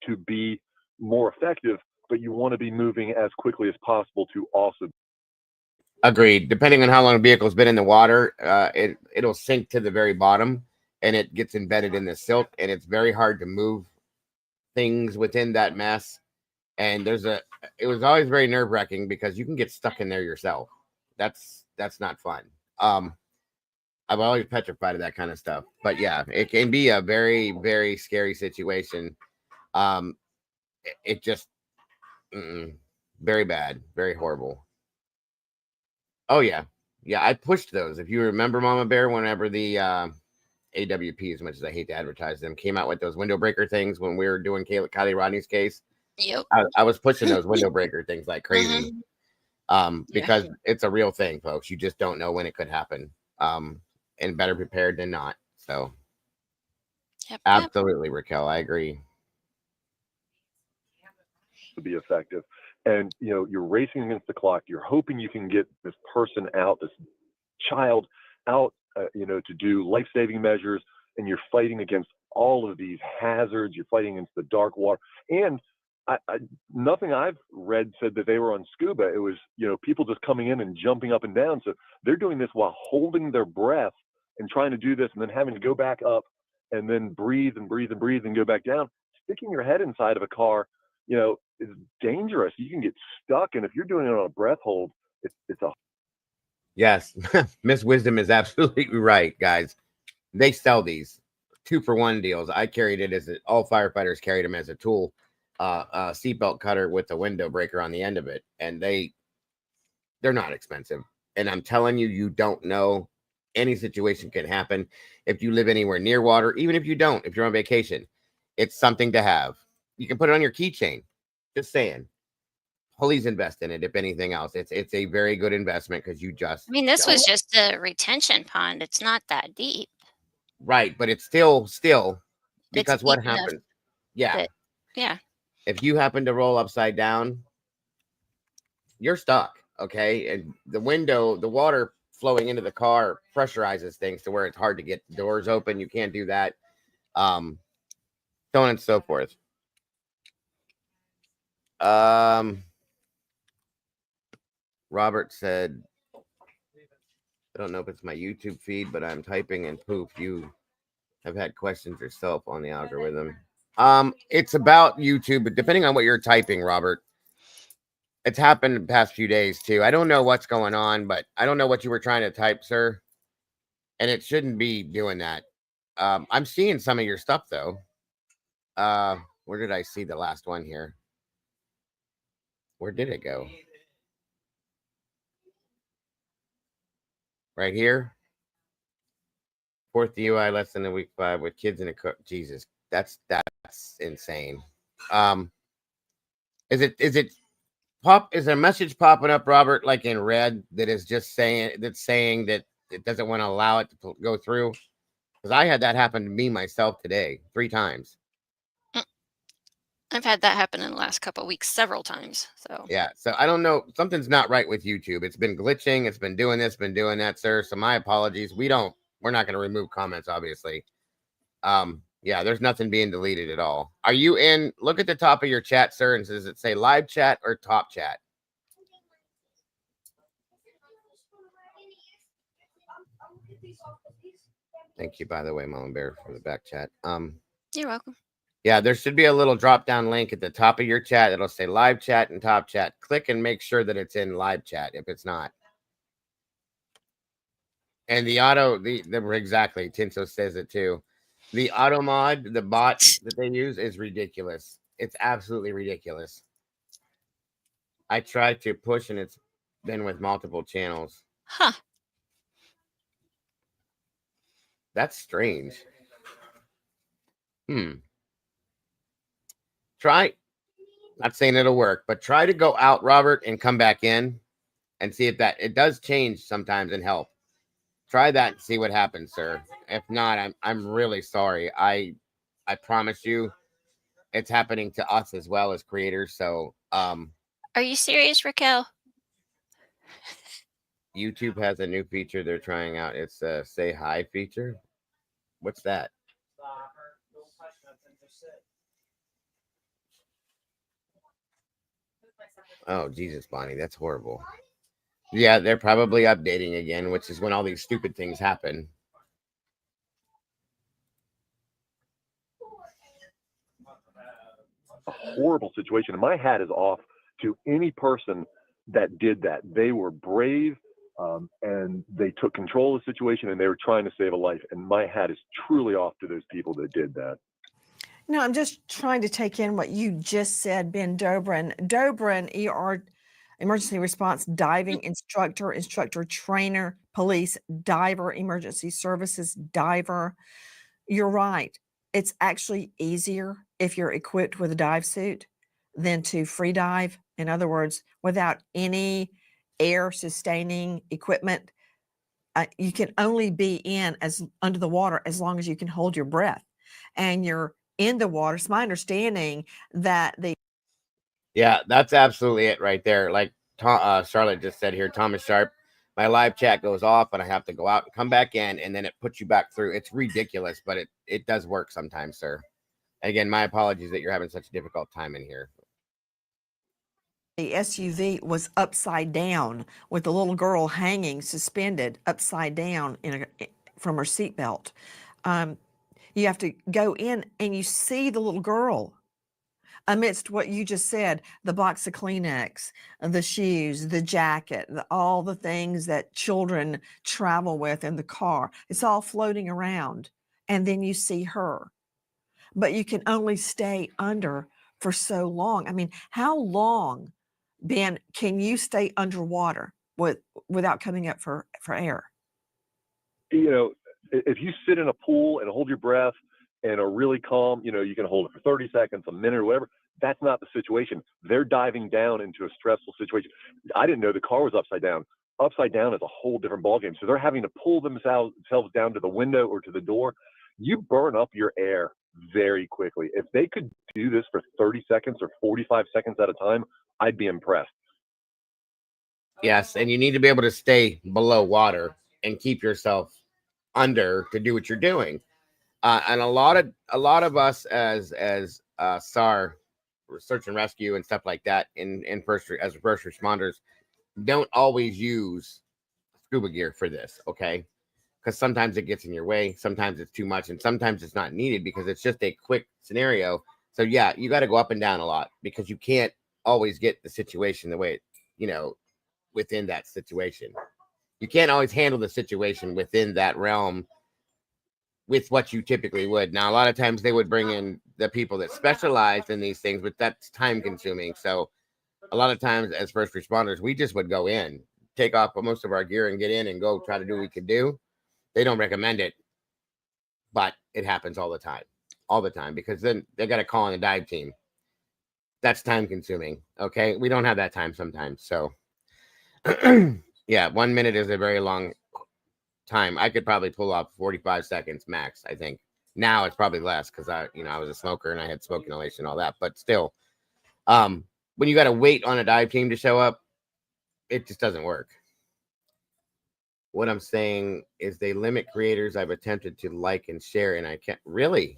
to be more effective, but you want to be moving as quickly as possible to also. Agreed. Depending on how long a vehicle's been in the water, it'll sink to the very bottom, and it gets embedded in the silt, and it's very hard to move things within that mess. And it was always very nerve-wracking because you can get stuck in there yourself. That's not fun. I'm always petrified of that kind of stuff. But yeah, it can be a very, very scary situation. It just very bad, very horrible. Oh yeah. I pushed those. If you remember, Mama Bear, whenever the AWP, as much as I hate to advertise them, came out with those window breaker things when we were doing Kylie Rodney's case. Yep. I was pushing those window breaker things like crazy. Because it's a real thing, folks. You just don't know when it could happen. And better prepared than not. So absolutely, Raquel, I agree. To be effective, and you're racing against the clock. You're hoping you can get this person out, this child out, to do life-saving measures, and you're fighting against all of these hazards. You're fighting against the dark water, and nothing I've read said that they were on scuba. It was people just coming in and jumping up and down. So they're doing this while holding their breath and trying to do this, and then having to go back up and then breathe and breathe and breathe and go back down. Sticking your head inside of a car, is dangerous. You can get stuck, and if you're doing it on a breath hold, it's a. Yes, Miss Wisdom is absolutely right, guys. They sell these 2-for-1 deals. I carried it all firefighters carried them as a tool, a seatbelt cutter with a window breaker on the end of it, and they're not expensive. And I'm telling you, you don't know. Any situation can happen if you live anywhere near water, even if you don't. If you're on vacation, it's something to have. You can put it on your keychain. Just saying. Please invest in it. If anything else, it's a very good investment because you just. I mean, this was just a retention pond. It's not that deep. Right, but it's still because It's what deep enough happens? Yeah. Yeah. If you happen to roll upside down, you're stuck. Okay, and the water flowing into the car pressurizes things to where it's hard to get the doors open. You can't do that. So on and so forth. Robert said, I don't know if it's my YouTube feed, but I'm typing and poof, you have had questions yourself on the algorithm. It's about YouTube, but depending on what you're typing, Robert, it's happened the past few days too. I don't know what's going on, but I don't know what you were trying to type, sir. And it shouldn't be doing that. I'm seeing some of your stuff though. Where did I see the last one here? Where did it go? right here. Fourth DUI less than a week 5 with kids in a car. Jesus, that's insane. Is there a message popping up, Robert, like in red that is just saying that it doesn't want to allow it to go through? Because I had that happen to me myself today 3 times. I've had that happen in the last couple of weeks several times. So Yeah, so I don't know. Something's not right with YouTube. It's been glitching. It's been doing this, been doing that, sir. So my apologies. We're not going to remove comments, obviously. Yeah, there's nothing being deleted at all. Are you in? Look at the top of your chat, sir, and does it say live chat or top chat? Thank you, by the way, Mom Bear, for the back chat. you're welcome. Yeah, there should be a little drop down link at the top of your chat that'll say live chat and top chat. Click and make sure that it's in live chat if it's not. And exactly, Tinso says it too. The auto mod, the bot that they use is ridiculous. It's absolutely ridiculous. I tried to push and it's been with multiple channels. Huh. That's strange. Try, not saying it'll work, but try to go out, Robert, and come back in and see if it does change sometimes and help. Try that and see what happens, sir. If not, I'm really sorry. I promise you it's happening to us as well as creators. So Are you serious, Raquel? YouTube has a new feature they're trying out. It's a say hi feature. What's that? Oh, Jesus, Bonnie, that's horrible. Yeah, they're probably updating again, which is when all these stupid things happen. A horrible situation. And my hat is off to any person that did that. They were brave, and they took control of the situation, and they were trying to save a life. And my hat is truly off to those people that did that. No, I'm just trying to take in what you just said, Ben Dobrin. Dobrin, ER, emergency response diving instructor, trainer, police, diver, emergency services diver. You're right. It's actually easier if you're equipped with a dive suit than to free dive. In other words, without any air sustaining equipment, you can only be under the water as long as you can hold your breath, and you're in the water. It's my understanding that Yeah, that's absolutely it right there. Like Charlotte just said here, Thomas Sharp, my live chat goes off and I have to go out and come back in, and then it puts you back through. It's ridiculous, but it does work sometimes, sir. Again, my apologies that you're having such a difficult time in here. the SUV was upside down with the little girl hanging suspended upside down from her seatbelt. You have to go in and you see the little girl amidst what you just said, the box of Kleenex, the shoes, the jacket, all the things that children travel with in the car. It's all floating around. And then you see her. But you can only stay under for so long. I mean, how long, Ben, can you stay underwater without coming up for air? You know, if you sit in a pool and hold your breath and are really calm, you know, you can hold it for 30 seconds, a minute, or whatever. That's not the situation. They're diving down into a stressful situation. I didn't know the car was upside down. Upside down is a whole different ballgame. So they're having to pull themselves down to the window or to the door. You burn up your air very quickly. If they could do this for 30 seconds or 45 seconds at a time, I'd be impressed. Yes, and you need to be able to stay below water and keep yourself under to do what you're doing. And a lot of us as SAR, search and rescue and stuff like that, as first responders, don't always use scuba gear for this, okay? Because sometimes it gets in your way, sometimes it's too much, and sometimes it's not needed because it's just a quick scenario. So yeah, you got to go up and down a lot because you can't always get the situation the way within that situation. You can't always handle the situation within that realm with what you typically would. Now, a lot of times they would bring in the people that specialize in these things, but that's time consuming. So a lot of times as first responders, we just would go in take off most of our gear and get in and go try to do what we could do. They don't recommend it, but it happens all the time, because then they got to call in a dive team. That's time consuming. Okay. We don't have that time sometimes. So yeah, 1 minute is a very long time. I could probably pull off 45 seconds max, I think. Now it's probably less because I was a smoker and I had smoke inhalation and all that, but still, when you got to wait on a dive team to show up, it just doesn't work. What I'm saying is they limit creators I've attempted to like and share, and I can't really.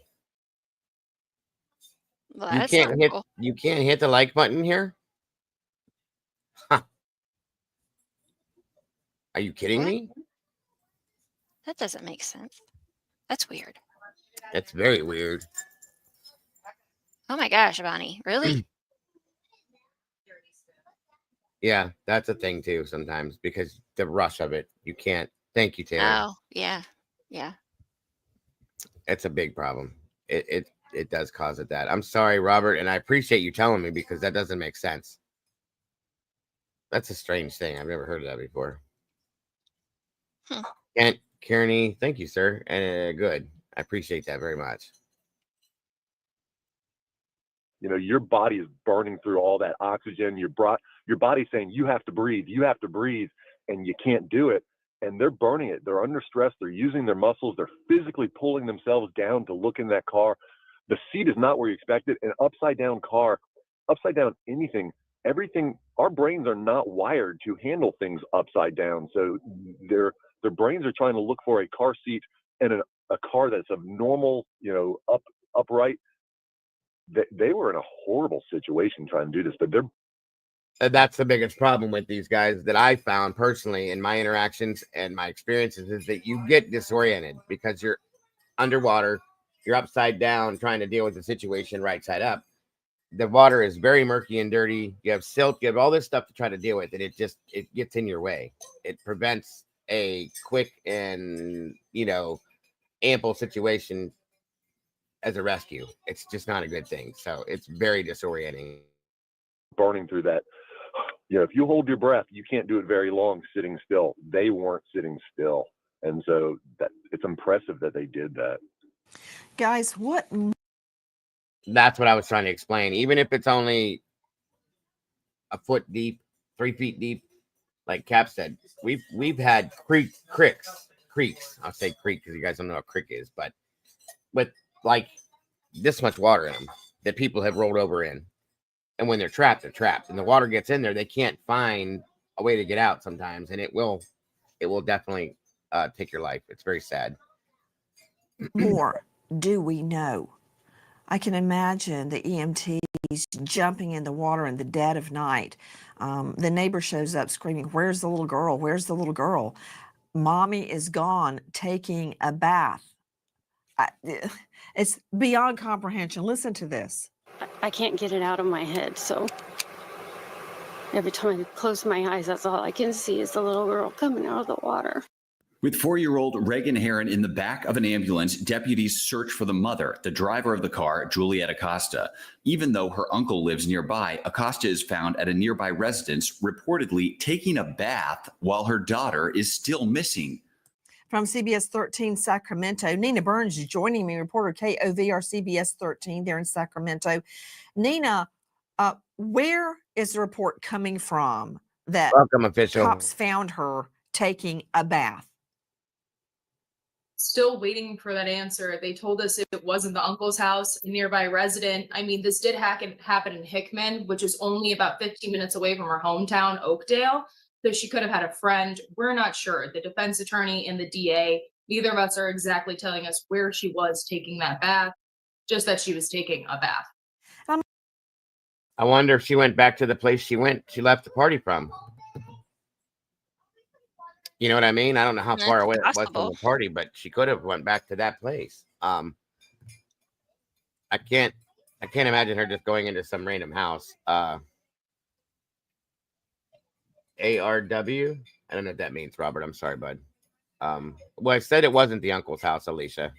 Well, You that's can't not hit cool. you can't hit the like button here. Huh. Are you kidding What? me? That doesn't make sense. That's weird. That's very weird. Oh my gosh, Bonnie. Really? Yeah, that's a thing too sometimes, because the rush of it, you can't. Thank you, Taylor. Oh, yeah. Yeah. It's a big problem. It does cause it that. I'm sorry, Robert, and I appreciate you telling me, because that doesn't make sense. That's a strange thing. I've never heard of that before. Kent Kearney, thank you, sir. And good. I appreciate that very much. Your body is burning through all that oxygen. Your body's saying you have to breathe, and you can't do it. And they're burning it. They're under stress. They're using their muscles. They're physically pulling themselves down to look in that car. The seat is not where you expect it. An upside down car, upside down anything, everything. Our brains are not wired to handle things upside down. So their brains are trying to look for a car seat and a car that's of normal, upright. They were in a horrible situation trying to do this, but That's the biggest problem with these guys that I found personally in my interactions and my experiences, is that you get disoriented because you're underwater, you're upside down trying to deal with the situation right side up. The water is very murky and dirty. You have silt, you have all this stuff to try to deal with, and it gets in your way. It prevents a quick and ample situation as a rescue. It's just not a good thing. So it's very disorienting. burning through that. If you hold your breath, you can't do it very long sitting still. They weren't sitting still. And so it's impressive that they did that. Guys, what? That's what I was trying to explain. Even if it's only a foot deep, 3 feet deep, like Cap said, we've had creeks. I'll say creek because you guys don't know what a creek is, but with like this much water in them that people have rolled over in. And when they're trapped, and the water gets in there, they can't find a way to get out sometimes, and it will definitely take your life. It's very sad. More do we know? I can imagine the EMTs jumping in the water in the dead of night. The neighbor shows up screaming, "Where's the little girl? Where's the little girl?" Mommy is gone taking a bath. It's beyond comprehension. Listen to this. I can't get it out of my head, so every time I close my eyes, that's all I can see is the little girl coming out of the water. With 4-year-old Reagan Heron in the back of an ambulance, deputies search for the mother, the driver of the car, Juliet Acosta. Even though her uncle lives nearby, Acosta is found at a nearby residence, reportedly taking a bath while her daughter is still missing. From CBS 13 Sacramento, Nina Burns joining me, reporter KOVR CBS 13 there in Sacramento. Nina, where is the report coming from that Welcome, official. cops found her taking a bath? Still waiting for that answer. They told us it wasn't the uncle's house, a nearby resident. I mean, this did happen in Hickman, which is only about 15 minutes away from her hometown, Oakdale. So she could have had a friend. We're not sure. The defense attorney and the DA, neither of us are exactly telling us where she was taking that bath, just that she was taking a bath. I wonder if she went back to the place she left the party from. You know what I mean? I don't know how far away it was from the party, but she could have went back to that place. I can't imagine her just going into some random house. ARW? I don't know what that means, Robert. I'm sorry, bud. Well, I said it wasn't the uncle's house, Alicia.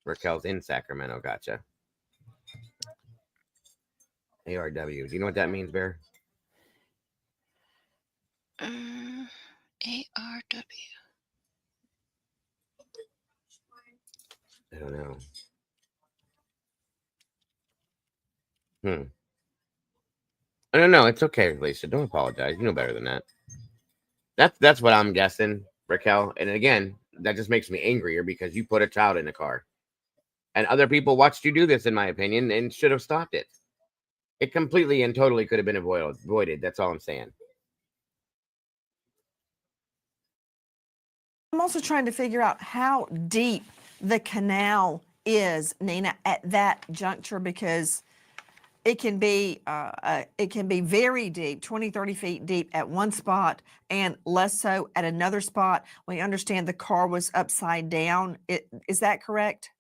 Raquel's in Sacramento. Gotcha. ARW. Do you know what that means, Bear? ARW. I don't know. I don't know. It's okay, Lisa. Don't apologize. You know better than that. That's what I'm guessing, Raquel. And again, that just makes me angrier because you put a child in the car. And other people watched you do this, in my opinion, and should have stopped it. It completely and totally could have been avoided. That's all I'm saying. I'm also trying to figure out how deep the canal is, Nina, at that juncture, because it can be very deep, 20, 30 feet deep at one spot and less so at another spot. We understand the car was upside down. Is that correct?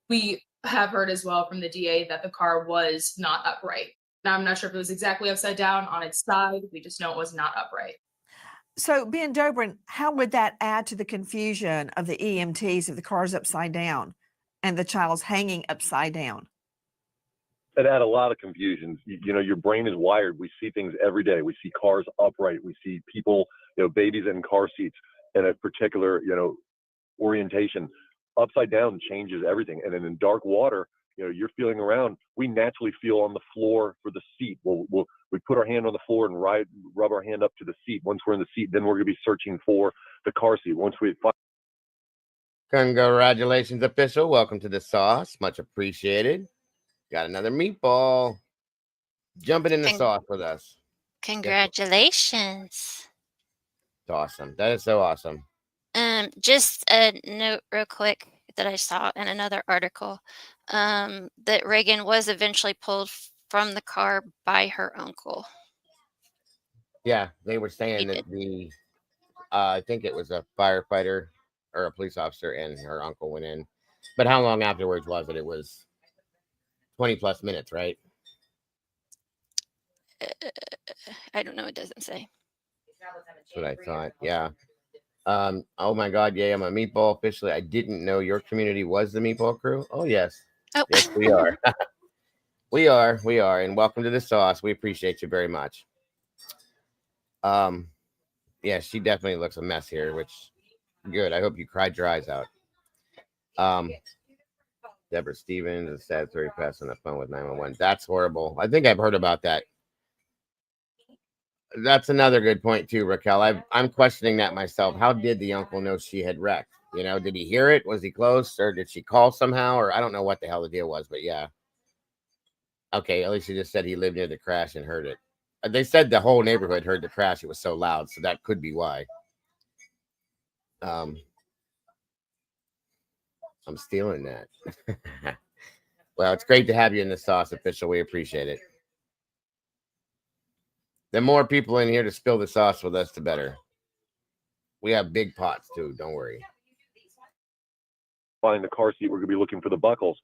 We have heard as well from the DA that the car was not upright. Now, I'm not sure if it was exactly upside down on its side. We just know it was not upright. So, Ben Dobrin, how would that add to the confusion of the EMTs if the car's upside down and the child's hanging upside down? It had a lot of confusion. You know, your brain is wired. We see things every day. We see cars upright. We see people, babies in car seats in a particular, orientation. Upside down changes everything. And then in dark water, you're feeling around. We naturally feel on the floor for the seat. We put our hand on the floor and rub our hand up to the seat. Once we're in the seat, then we're going to be searching for the car seat. Once we find. Congratulations, official. Welcome to the sauce. Much appreciated. Got another meatball jumping in the sauce with us. Congratulations. It's awesome. That is so awesome. Just a note real quick that I saw in another article, that Reagan was eventually pulled from the car by her uncle. Yeah, they were saying that I think it was a firefighter or a police officer and her uncle went in. But how long afterwards was it? It was 20 plus minutes, right? I don't know. It doesn't say. That's what I thought. Yeah. Oh my God. Yeah, I'm a meatball officially. I didn't know your community was the meatball crew. Oh, yes. Oh. Yes, we are. We are. And welcome to the sauce. We appreciate you very much. Yeah, she definitely looks a mess here, which good. I hope you cried your eyes out. Deborah Stevens, a sad story, passed on the phone with 911. That's horrible. I think I've heard about that. That's another good point too, Raquel. I'm questioning that myself. How did the uncle know she had wrecked? Did he hear it? Was he close, or did she call somehow? Or I don't know what the hell the deal was, but yeah. Okay, at least he just said he lived near the crash and heard it. They said the whole neighborhood heard the crash. It was so loud, so that could be why. I'm stealing that. Well, it's great to have you in the sauce, official. We appreciate it. The more people in here to spill the sauce with us, the better. We have big pots too. Don't worry. Find the car seat. We're going to be looking for the buckles.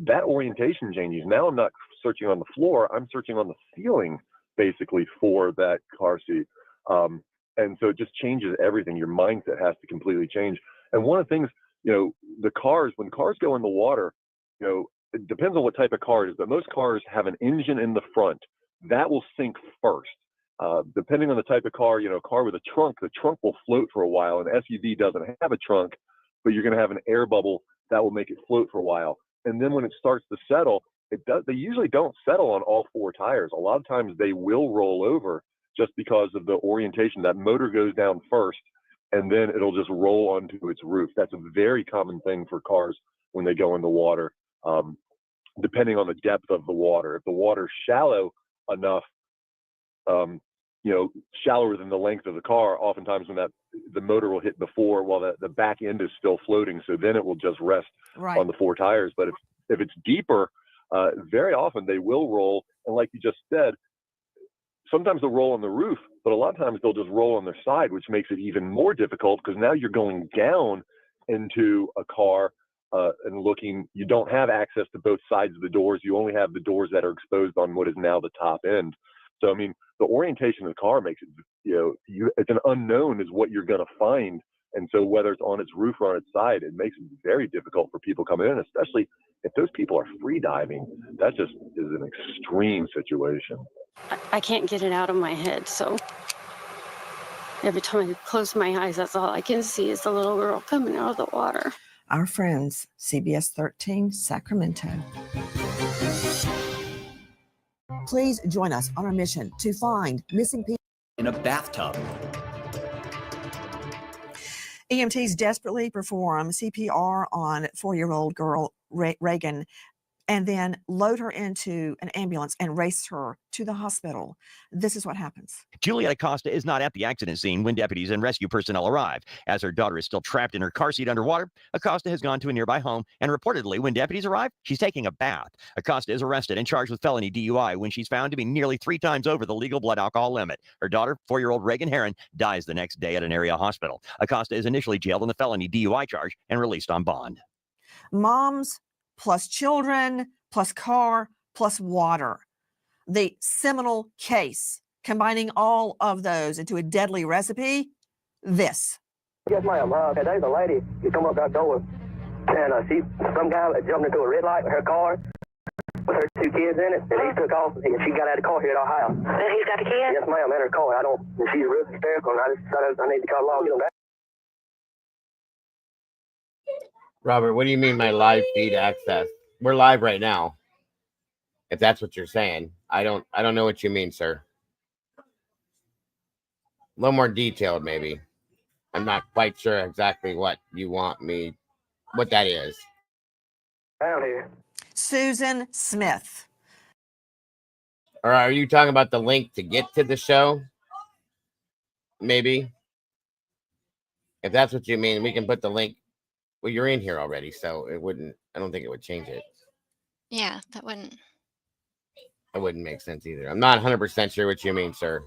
That orientation changes. Now I'm not searching on the floor. I'm searching on the ceiling, basically, for that car seat. And so it just changes everything. Your mindset has to completely change. And one of the things, the cars, when cars go in the water, it depends on what type of car it is, but most cars have an engine in the front. That will sink first. Depending on the type of car, a car with a trunk, the trunk will float for a while. An SUV doesn't have a trunk, but you're going to have an air bubble that will make it float for a while. And then when it starts to settle, they usually don't settle on all four tires. A lot of times they will roll over just because of the orientation. That motor goes down first, and then it'll just roll onto its roof. That's a very common thing for cars when they go in the water, depending on the depth of the water. If the water's shallow enough, shallower than the length of the car, oftentimes when the motor will hit before while the back end is still floating. So then it will just rest on the four tires. But if it's deeper, very often they will roll. And like you just said, sometimes they'll roll on the roof, but a lot of times they'll just roll on their side, which makes it even more difficult because now you're going down into a car and looking. You don't have access to both sides of the doors. You only have the doors that are exposed on what is now the top end. So, I mean, the orientation of the car makes it, it's an unknown is what you're going to find. And so whether it's on its roof or on its side, it makes it very difficult for people coming in, especially If those people are free diving, that just is an extreme situation. I can't get it out of my head, so every time I close my eyes, that's all I can see is the little girl coming out of the water. Our friends, CBS 13, Sacramento. Please join us on our mission to find missing people in a bathtub. EMTs desperately perform CPR on 4-year-old girl Reagan and then load her into an ambulance and race her to the hospital. This is what happens. Juliet Acosta is not at the accident scene when deputies and rescue personnel arrive. As her daughter is still trapped in her car seat underwater, Acosta has gone to a nearby home, and reportedly, when deputies arrive, she's taking a bath. Acosta is arrested and charged with felony DUI when she's found to be nearly 3 times over the legal blood alcohol limit. Her daughter, 4-year-old Reagan Heron, dies the next day at an area hospital. Acosta is initially jailed on the felony DUI charge and released on bond. Moms plus children plus car plus water. The seminal case, combining all of those into a deadly recipe, this. Yes, ma'am. There's a lady, she come up that door, and some guy jumped into a red light with her car, with her 2 kids in it, and he took off, and she got out of the car here at our house. And he's got the kids? Yes, ma'am, in her car. She's real hysterical, and I just thought I need to call law and get them back. Robert, what do you mean by live feed access? We're live right now. If that's what you're saying, I don't know what you mean, sir. A little more detailed, maybe. I'm not quite sure exactly what you want me, what that is. Down here. Susan Smith. Or are you talking about the link to get to the show? Maybe. If that's what you mean, we can put the link. Well, you're in here already, so I don't think it would change it. Yeah, that wouldn't. It wouldn't make sense either. I'm not 100% sure what you mean, sir.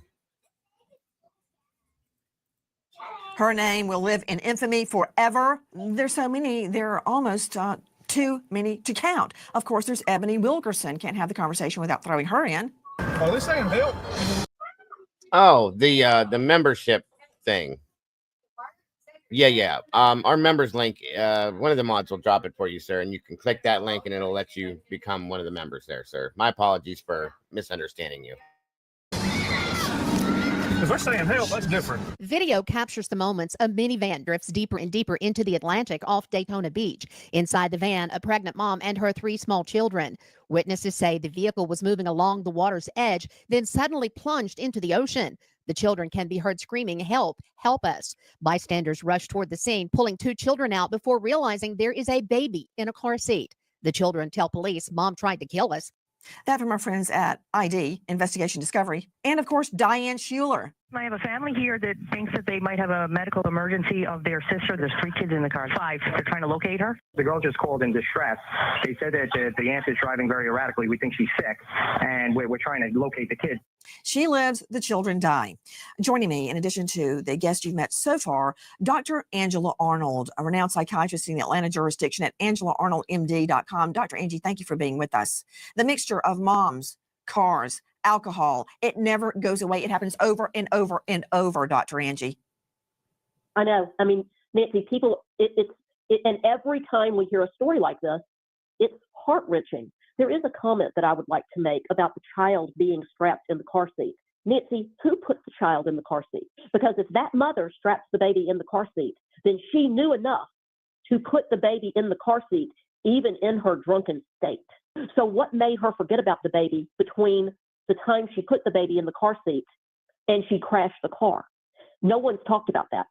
Her name will live in infamy forever. There's so many, there are almost too many to count. Of course, there's Ebony Wilkerson. Can't have the conversation without throwing her in. Oh, they're saying help. Oh, the membership thing. Yeah. Our members link, one of the mods will drop it for you, sir, and you can click that link and it'll let you become one of the members there, sir. My apologies for misunderstanding you. If they're saying help, that's different. Video captures the moments a minivan drifts deeper and deeper into the Atlantic off Daytona Beach. Inside the van, a pregnant mom and her 3 small children. Witnesses say the vehicle was moving along the water's edge, then suddenly plunged into the ocean. The children can be heard screaming, "Help, help us." Bystanders rush toward the scene, pulling 2 children out before realizing there is a baby in a car seat. The children tell police, "Mom tried to kill us." That from our friends at ID, Investigation Discovery, and of course, Diane Schuler. I have a family here that thinks that they might have a medical emergency of their sister. There's 3 kids in the car, 5. They're trying to locate her. The girl just called in distress. They said that the aunt is driving very erratically. We think she's sick, and we're trying to locate the kid. She lives, the children die. Joining me, in addition to the guest you've met so far, Dr. Angela Arnold, a renowned psychiatrist in the Atlanta jurisdiction at AngelaArnoldMD.com. Dr. Angie, thank you for being with us. The mixture of moms, cars, alcohol, it never goes away. It happens over and over and over, Dr. Angie. I know. I mean, Nancy, people, and every time we hear a story like this, it's heart-wrenching. There is a comment that I would like to make about the child being strapped in the car seat. Nancy, who puts the child in the car seat? Because if that mother straps the baby in the car seat, then she knew enough to put the baby in the car seat, even in her drunken state. So what made her forget about the baby between the time she put the baby in the car seat and she crashed the car? No one's talked about that.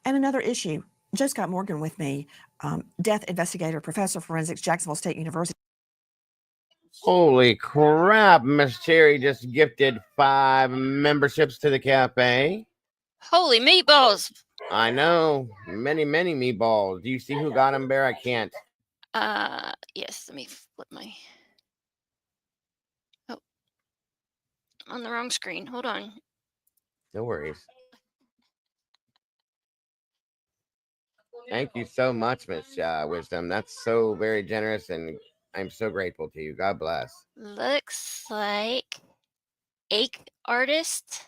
And another issue, Joe Scott Morgan with me, death investigator, professor of forensics, Jacksonville State University. Holy crap, Miss Cherry just gifted 5 memberships to the cafe. Holy meatballs. I know. Many meatballs. Do you see who got them, Bear? I can't. Yes, let me flip my. Oh, on the wrong screen. Hold on. No worries. Thank you so much, Miss Wisdom. That's so very generous, and I'm so grateful to you. God bless. Looks like Ache Artist.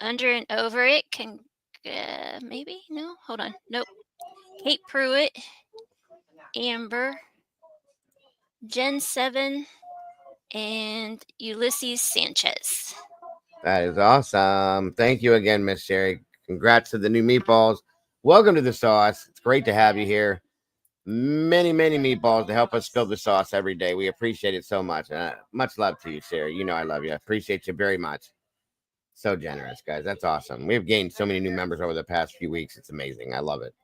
Under and Over It can maybe? No, hold on. Nope. Kate Pruitt. Amber. Jen 7, and Ulysses Sanchez. That is awesome. Thank you again, Miss Sherry. Congrats to the new meatballs. Welcome to the sauce. It's great to have you here. Many, many meatballs to help us spill the sauce every day. We appreciate it so much. Much love to you, Sherry. You know I love you. I appreciate you very much. So generous, guys. That's awesome. We've gained so many new members over the past few weeks. It's amazing. I love it.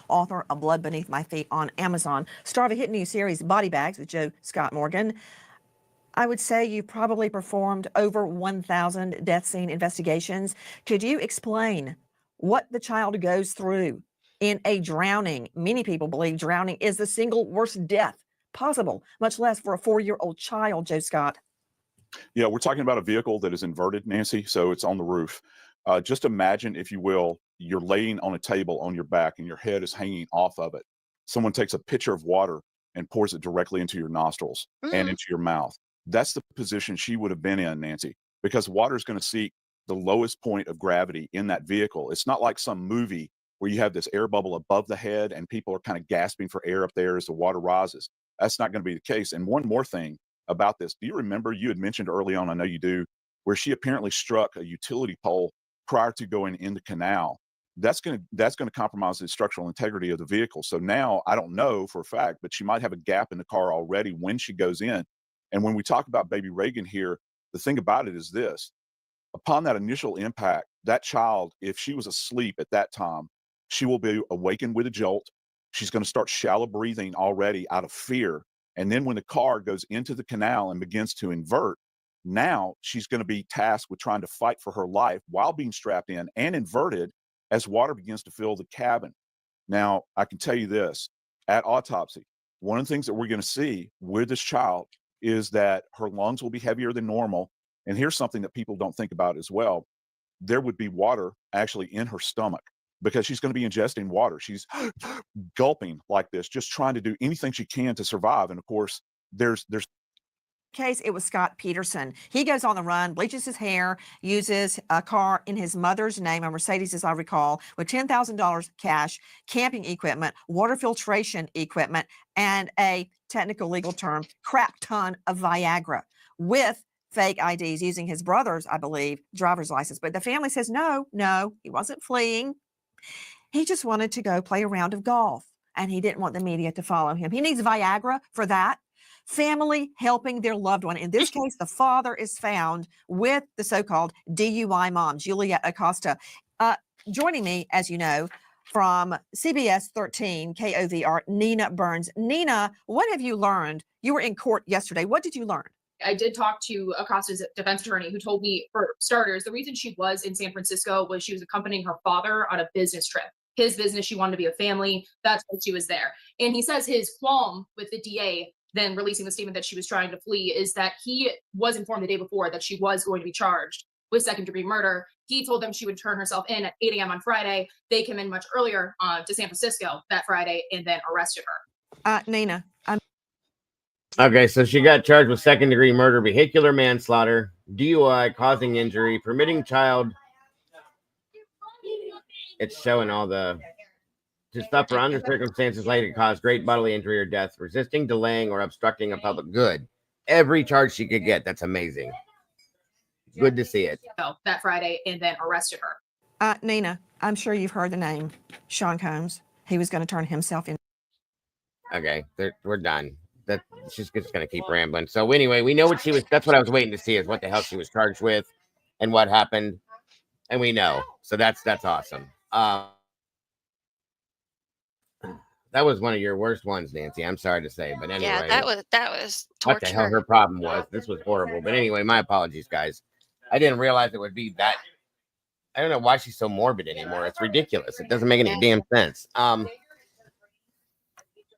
Author of Blood Beneath My Feet on Amazon. Star of a hit new series, Body Bags, with Joe Scott Morgan. I would say you probably performed over 1,000 death scene investigations. Could you explain what the child goes through in a drowning? Many people believe drowning is the single worst death possible, much less for a 4-year-old child, Joe Scott. Yeah, we're talking about a vehicle that is inverted, Nancy, so it's on the roof. Just imagine, if you will, you're laying on a table on your back and your head is hanging off of it. Someone takes a pitcher of water and pours it directly into your nostrils and into your mouth. That's the position she would have been in, Nancy, because water is going to seek the lowest point of gravity in that vehicle. It's not like some movie where you have this air bubble above the head and people are kind of gasping for air up there as the water rises. That's not going to be the case. And one more thing about this. Do you remember, you had mentioned early on, I know you do, where she apparently struck a utility pole prior to going in the canal? That's going to compromise the structural integrity of the vehicle. So now I don't know for a fact, but she might have a gap in the car already when she goes in. And when we talk about baby Reagan here, the thing about it is this: upon that initial impact, that child, if she was asleep at that time, she will be awakened with a jolt. She's going to start shallow breathing already out of fear. And then when the car goes into the canal and begins to invert, now she's going to be tasked with trying to fight for her life while being strapped in and inverted as water begins to fill the cabin. Now, I can tell you this: at autopsy, one of the things that we're going to see with this child is that her lungs will be heavier than normal. And here's something that people don't think about as well: there would be water actually in her stomach because she's going to be ingesting water. She's gulping like this, just trying to do anything she can to survive. And of course, there's Case, it was Scott Peterson. He goes on the run, bleaches his hair, uses a car in his mother's name, a Mercedes, as I recall, with $10,000 cash, camping equipment, water filtration equipment, and a technical legal term, crap ton of Viagra, with fake IDs, using his brother's, I believe, driver's license. But the family says, no, he wasn't fleeing. He just wanted to go play a round of golf, and he didn't want the media to follow him. He needs Viagra for that. Family helping their loved one. In this case, the father is found with the so-called DUI mom, Juliet Acosta. Joining me, as you know, from CBS 13 KOVR, Nina Burns. Nina, what have you learned? You were in court yesterday. What did you learn? I did talk to Acosta's defense attorney, who told me, for starters, the reason she was in San Francisco was she was accompanying her father on a business trip. His business, she wanted to be a family. That's why she was there. And he says his qualm with the DA then releasing the statement that she was trying to flee is that he was informed the day before that she was going to be charged with second-degree murder. He told them she would turn herself in at 8 a.m. on Friday. They came in much earlier to San Francisco that Friday and then arrested her. Nina, Okay, so she got charged with second-degree murder, vehicular manslaughter, DUI, causing injury, permitting child. It's showing all the to suffer under circumstances likely to cause great bodily injury or death, resisting, delaying, or obstructing a public good. Every charge she could get. That's amazing. Good to see it. So that Friday and then arrested her. Nina, I'm sure you've heard the name Sean Combs. He was going to turn himself in. Okay, we're done. She's just going to keep rambling. So anyway, we know what she was. That's what I was waiting to see, is what the hell she was charged with and what happened. And we know. So that's awesome. That was one of your worst ones, Nancy. I'm sorry to say, but anyway. Yeah, that was torture. What the hell her problem was. This was horrible. But anyway, my apologies, guys. I didn't realize it would be that. I don't know why she's so morbid anymore. It's ridiculous. It doesn't make any damn sense. Oh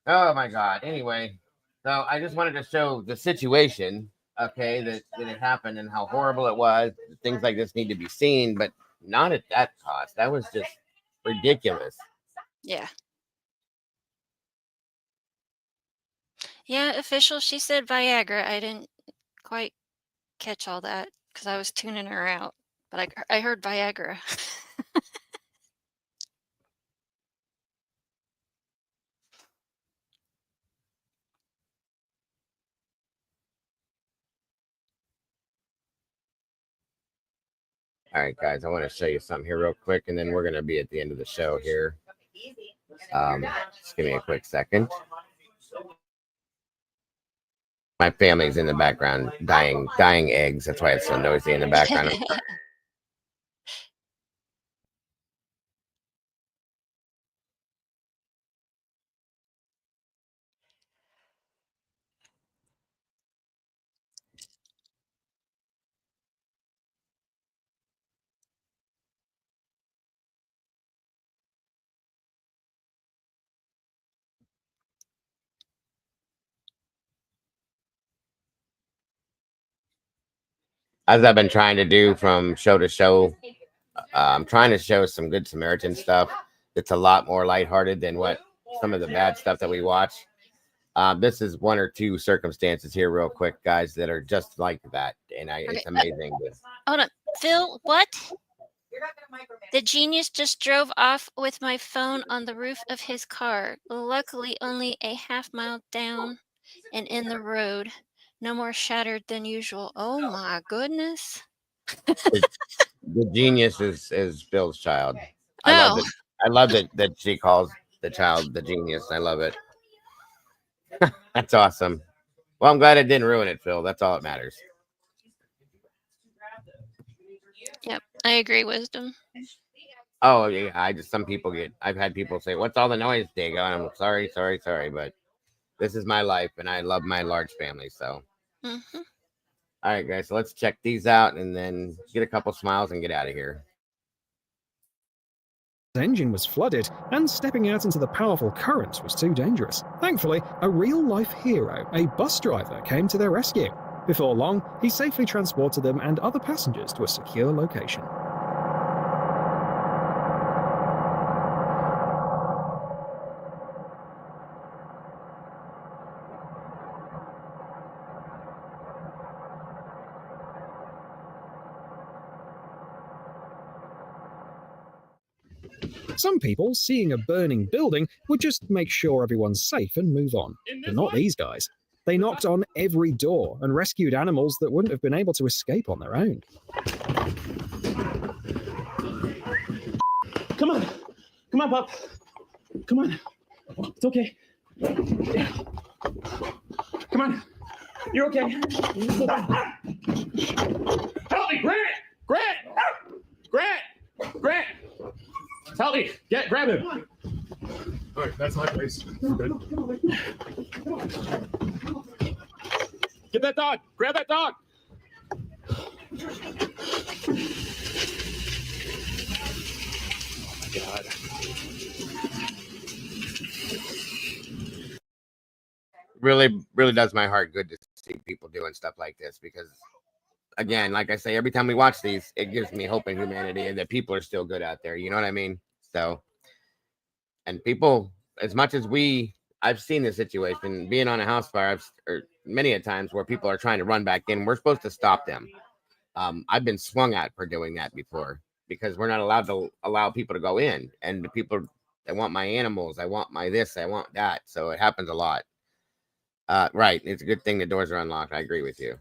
my God. Anyway, so I just wanted to show the situation, okay, that it happened and how horrible it was. Things like this need to be seen, but not at that cost. That was just ridiculous. Yeah. Yeah, official, she said Viagra. I didn't quite catch all that because I was tuning her out, but I heard Viagra. All right, guys, I want to show you something here real quick, and then we're going to be at the end of the show here. Just give me a quick second. My family's in the background dying eggs. That's why it's so noisy in the background. As I've been trying to do from show to show, I'm trying to show some Good Samaritan stuff. It's a lot more lighthearted than what some of the bad stuff that we watch. This is one or two circumstances here real quick, guys, that are just like that. And it's amazing. Hold on. Phil, what? The genius just drove off with my phone on the roof of his car. Luckily, only a half-mile down and in the road. No more shattered than usual. Oh my goodness. The genius is Bill's child. I love that she calls the child the genius. I love it. That's awesome. Well, I'm glad it didn't ruin it, Phil. That's all that matters. Yep, I agree, Wisdom. Oh yeah, I've had people say, "What's all the noise, Diego?" And I'm sorry, but this is my life, and I love my large family. So, all right, guys, so let's check these out, and then get a couple smiles and get out of here. The engine was flooded, and stepping out into the powerful current was too dangerous. Thankfully, a real-life hero, a bus driver, came to their rescue. Before long, he safely transported them and other passengers to a secure location. Some people, seeing a burning building, would just make sure everyone's safe and move on. But not these guys. They knocked on every door and rescued animals that wouldn't have been able to escape on their own. Come on, pup. Come on. It's okay. Come on. You're okay. Help me, Grant! Help me! Grab him! All right, that's my place. Good. Get that dog! Grab that dog! Oh my God. Really does my heart good to see people doing stuff like this, because again, like I say, every time we watch these, it gives me hope in humanity and that people are still good out there. You know what I mean? So, and people, as much as I've seen this situation being on a house fire, many a times where people are trying to run back in. We're supposed to stop them. I've been swung at for doing that before, because we're not allowed to allow people to go in, and the people, they want my animals, I want my this, I want that. So it happens a lot. Right. It's a good thing the doors are unlocked. I agree with you.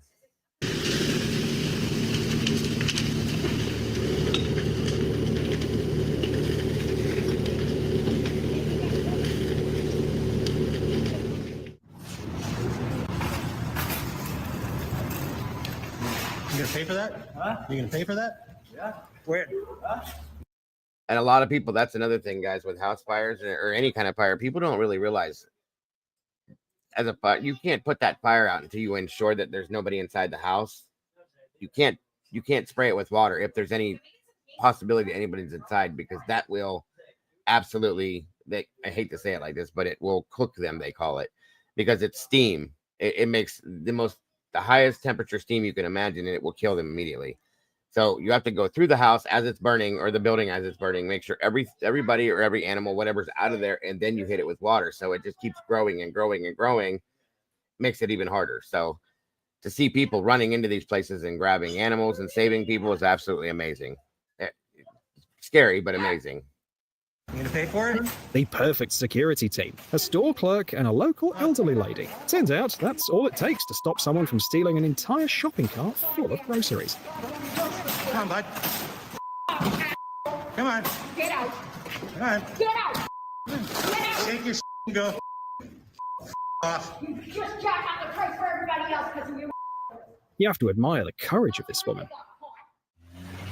You gonna pay for that? Huh? You gonna pay for that? Yeah. Where? And a lot of people, that's another thing, guys, with house fires or any kind of fire, people don't really realize as a fire, you can't put that fire out until you ensure that there's nobody inside the house. You can't spray it with water if there's any possibility that anybody's inside, because that will absolutely, I hate to say it like this, but it will cook them, they call it, because it's steam. It makes the highest temperature steam you can imagine, and it will kill them immediately. So you have to go through the house as it's burning, or the building as it's burning, make sure everybody or every animal, whatever's out of there, and then you hit it with water. So it just keeps growing and growing and growing, makes it even harder. So to see people running into these places and grabbing animals and saving people is absolutely amazing. Scary, but amazing. You gonna pay for it? The perfect security team, a store clerk and a local elderly lady. Turns out that's all it takes to stop someone from stealing an entire shopping cart full of groceries. on, bud. Come on. Get out. Come on. Get out. Get out. Take your and go off. You just jack out the price for everybody else because of your. You have to admire the courage of this woman.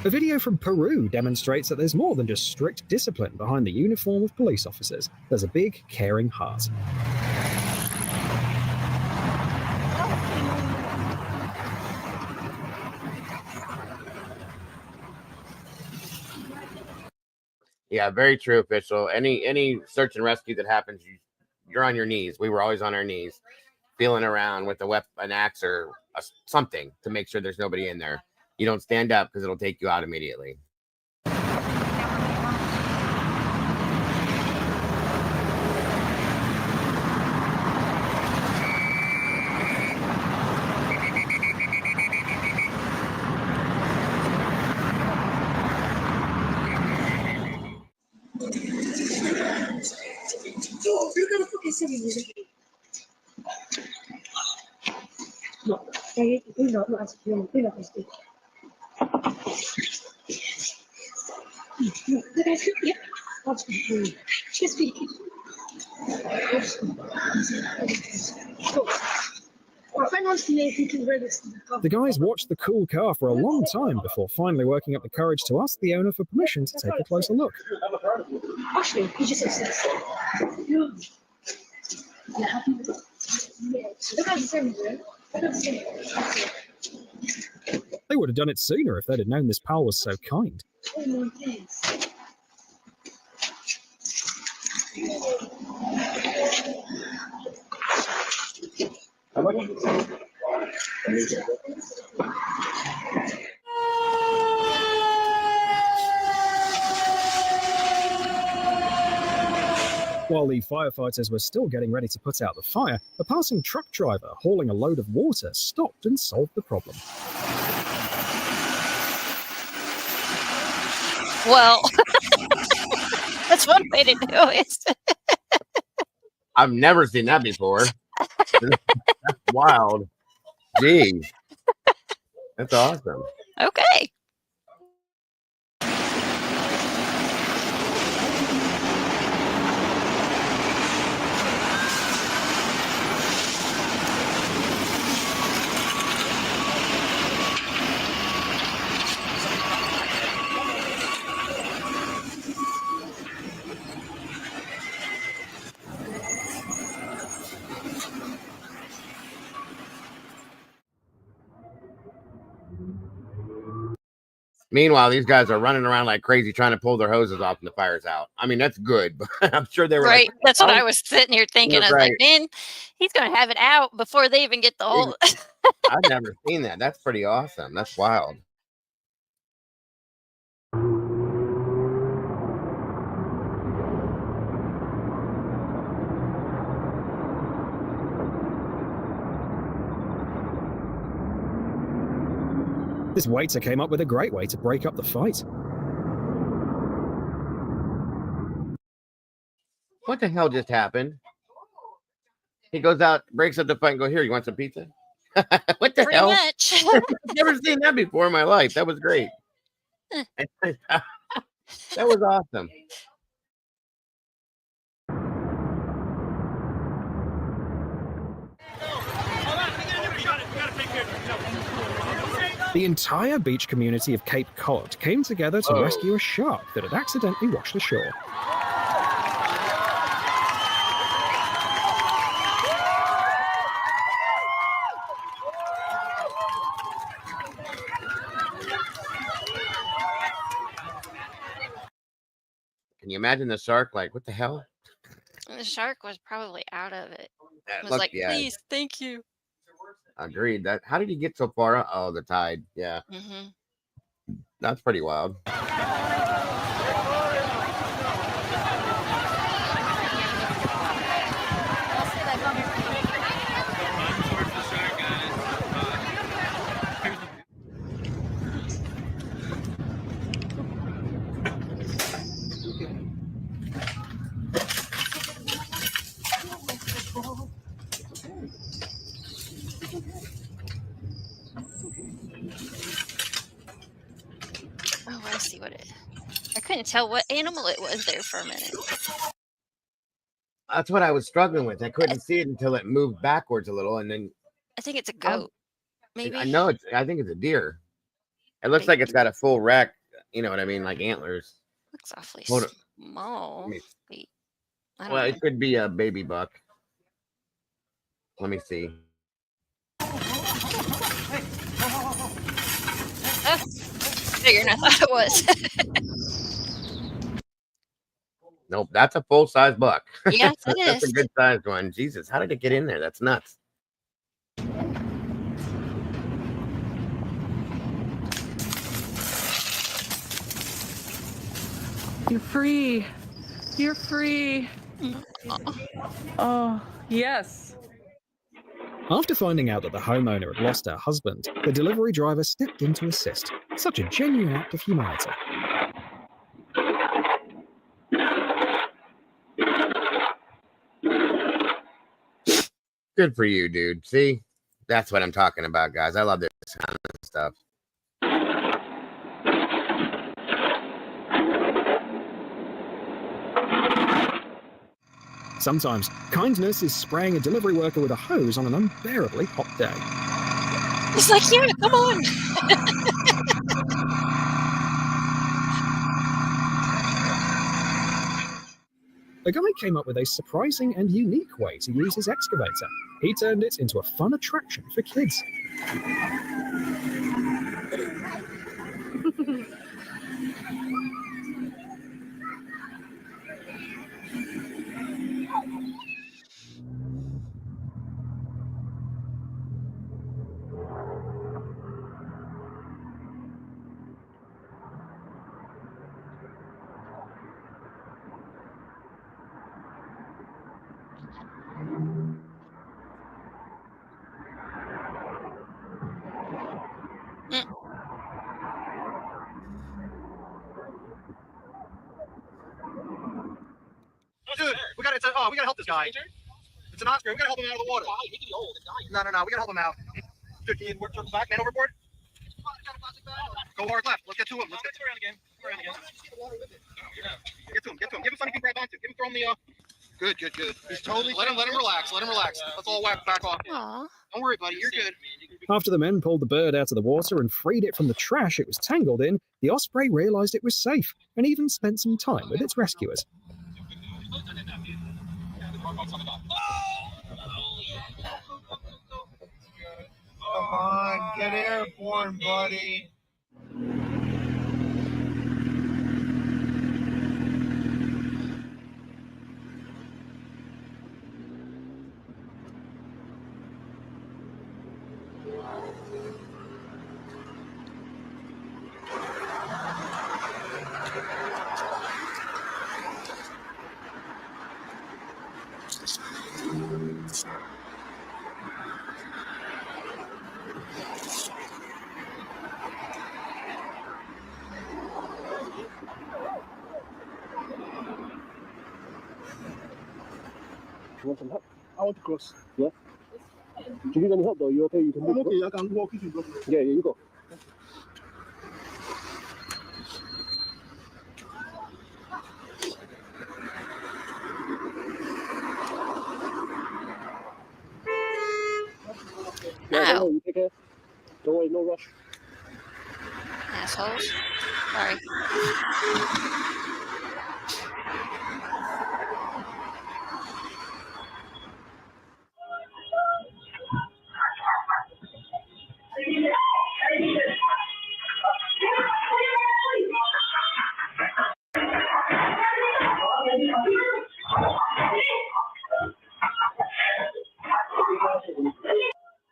A video from Peru demonstrates that there's more than just strict discipline behind the uniform of police officers. There's a big, caring heart. Yeah, very true, official. Any search and rescue that happens, you're on your knees. We were always on our knees, feeling around with a weapon, an axe, or something to make sure there's nobody in there. You don't stand up because it'll take you out immediately. No, you're gonna fucking sit in music. No, no, así que no, este. No, the guy's good, yeah. Watch me. Just be. The guys watched the cool car for a long time before finally working up the courage to ask the owner for permission to take a closer look. Actually, he just says, no. They would have done it sooner if they'd have known this pal was so kind. While the firefighters were still getting ready to put out the fire, a passing truck driver hauling a load of water stopped and solved the problem. Well, that's one way to do it. I've never seen that before. That's wild. Gee. That's awesome. Okay. Meanwhile, these guys are running around like crazy trying to pull their hoses off and the fire's out. I mean, that's good, but I'm sure they were Right. like, That's what I was sitting here thinking. I was like, right. man, he's going to have it out before they even get the whole. I've never seen that. That's pretty awesome. That's wild. This waiter came up with a great way to break up the fight. What the hell just happened? He goes out, breaks up the fight, and go, here, you want some pizza? What the Pretty hell? much. I've never seen that before in my life. That was great. That was awesome. The entire beach community of Cape Cod came together to rescue a shark that had accidentally washed ashore. Can you imagine the shark? Like, what the hell? The shark was probably out of it. It was Look, like, yeah. please, thank you. Agreed. That. How did he get so far out? Oh, the tide. Yeah. Mm-hmm. That's pretty wild. see what it. I couldn't tell what animal it was there for a minute. That's what I was struggling with. I couldn't see it until it moved backwards a little, and then I think it's a goat. Maybe. I know it's. I think it's a deer. It looks like it's got a full rack. You know what I mean, like antlers. Looks awfully Hold it. small. Let me- Wait. I don't Well, know. it could be a baby buck. Let me see. Oh, bigger than I thought it was. Nope, that's a full size buck. Yes, it That's a is. good sized one. Jesus, how did it get in there? That's nuts. You're free. You're free. Oh, yes. After finding out that the homeowner had lost her husband, the delivery driver stepped in to assist. Such a genuine act of humanity. Good for you, dude. See, that's what I'm talking about, guys. I love this kind of stuff. Sometimes, kindness is spraying a delivery worker with a hose on an unbearably hot day. It's like, yeah, come on. A guy came up with a surprising and unique way to use his excavator. He turned it into a fun attraction for kids. Dude, we gotta help this guy. It's an Oscar. We gotta help him out of the water. No, we gotta help him out. Dude, can you work towards the back, man overboard? Go hard left. Let's get to him. Let's get around again. Get to him. Give him something he can grab onto. Give him throw him the. Good. He's totally. Let him relax. Let's all back off. Aww. Don't worry, buddy. You're good. After the men pulled the bird out of the water and freed it from the trash it was tangled in, the osprey realized it was safe and even spent some time with its rescuers. Come on, get airborne, buddy. You want some help? I want to cross. Yeah? Do you need any help though? You okay? You can I'm move. okay. I can walk if you go. Yeah, you go. Yeah, don't worry, you take care. Don't worry, no rush. Assholes. Sorry.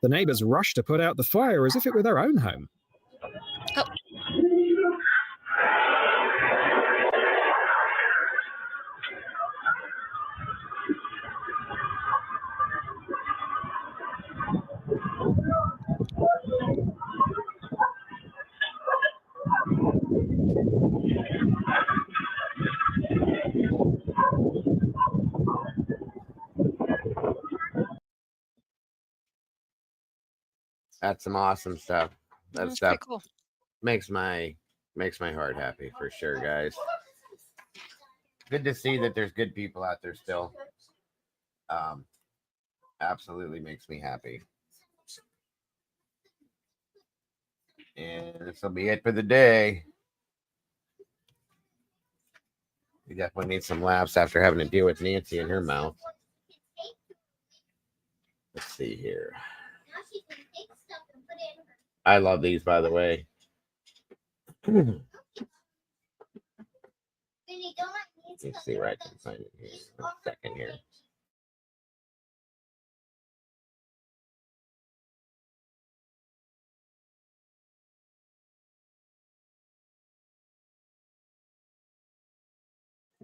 The neighbors rushed to put out the fire as if it were their own home. Oh. That's some awesome stuff. That That's stuff pretty cool. makes my Makes my heart happy for sure, guys. Good to see that there's good people out there still. Absolutely makes me happy. And this will be it for the day. We definitely need some laughs after having to deal with Nancy in her mouth. Let's see here. I love these, by the way. Let's see where I can find it here. 1 second here.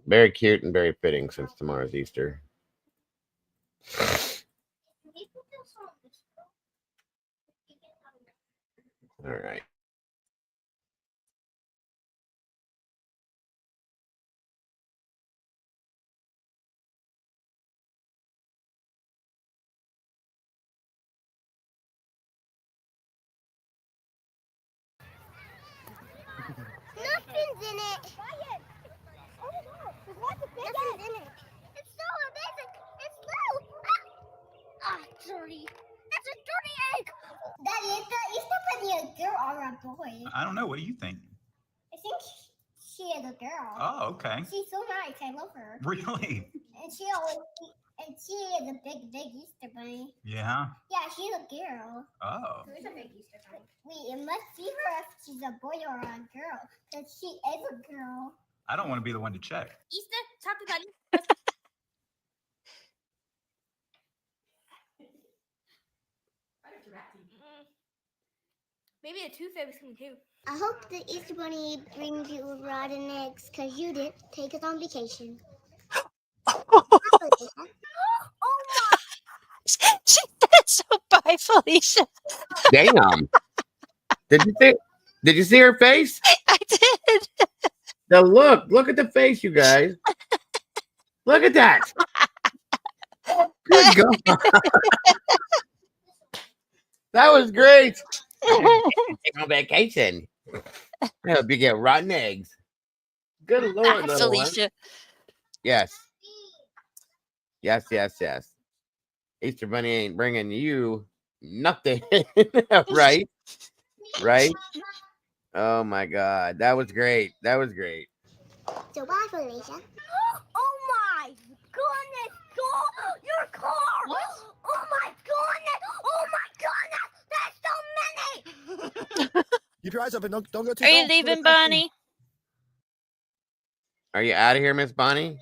Very cute and very fitting since tomorrow's Easter. All right. Nothing's in it. Oh my God, there's lots of big nothing's in it. It's so amazing. It's so. Ah, dirty. That's a dirty egg. Daddy, is the Easter Bunny a girl or a boy? I don't know. What do you think? I think she is a girl. Oh, okay. She's so nice. I love her. Really? And she is a big Easter Bunny. Yeah. Yeah, she's a girl. Oh. Who's a big Easter Bunny? We must see her if she's a boy or a girl. Because she is a girl. I don't want to be the one to check. Easter, talk about Maybe a tooth fairy's coming too. I hope the Easter Bunny brings you rotten eggs because you didn't take us on vacation. Oh my! She said so. Bye, Felicia. Damn. Did you see her face? I did. The look at the face, you guys. Look at that. Good God. That was great. Take on vacation. I hope you get rotten eggs. Good Lord, little Felicia. one. Yes. Yes. Easter Bunny ain't bringing you nothing. Right? Right? Oh my God. That was great. So bye, Felicia. Oh my goodness, your car! What? Oh my goodness! That's so many! Keep your eyes open. Don't go too Are you fast. leaving, Bonnie? Are you out of here, Miss Bonnie?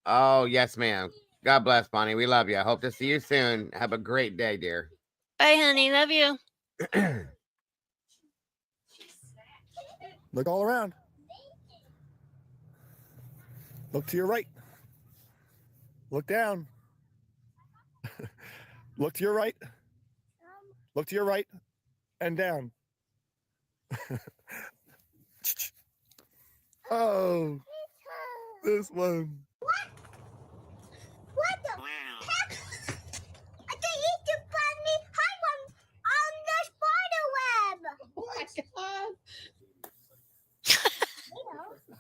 Oh, yes, ma'am. God bless, Bonnie. We love you. I hope to see you soon. Have a great day, dear. Bye, honey. Love you. Look all around. Look to your right. Look down. Look to your right. Look to your right and down. Oh, this one. What the heck? The Easter Bunny hide on the spider web. Oh my God.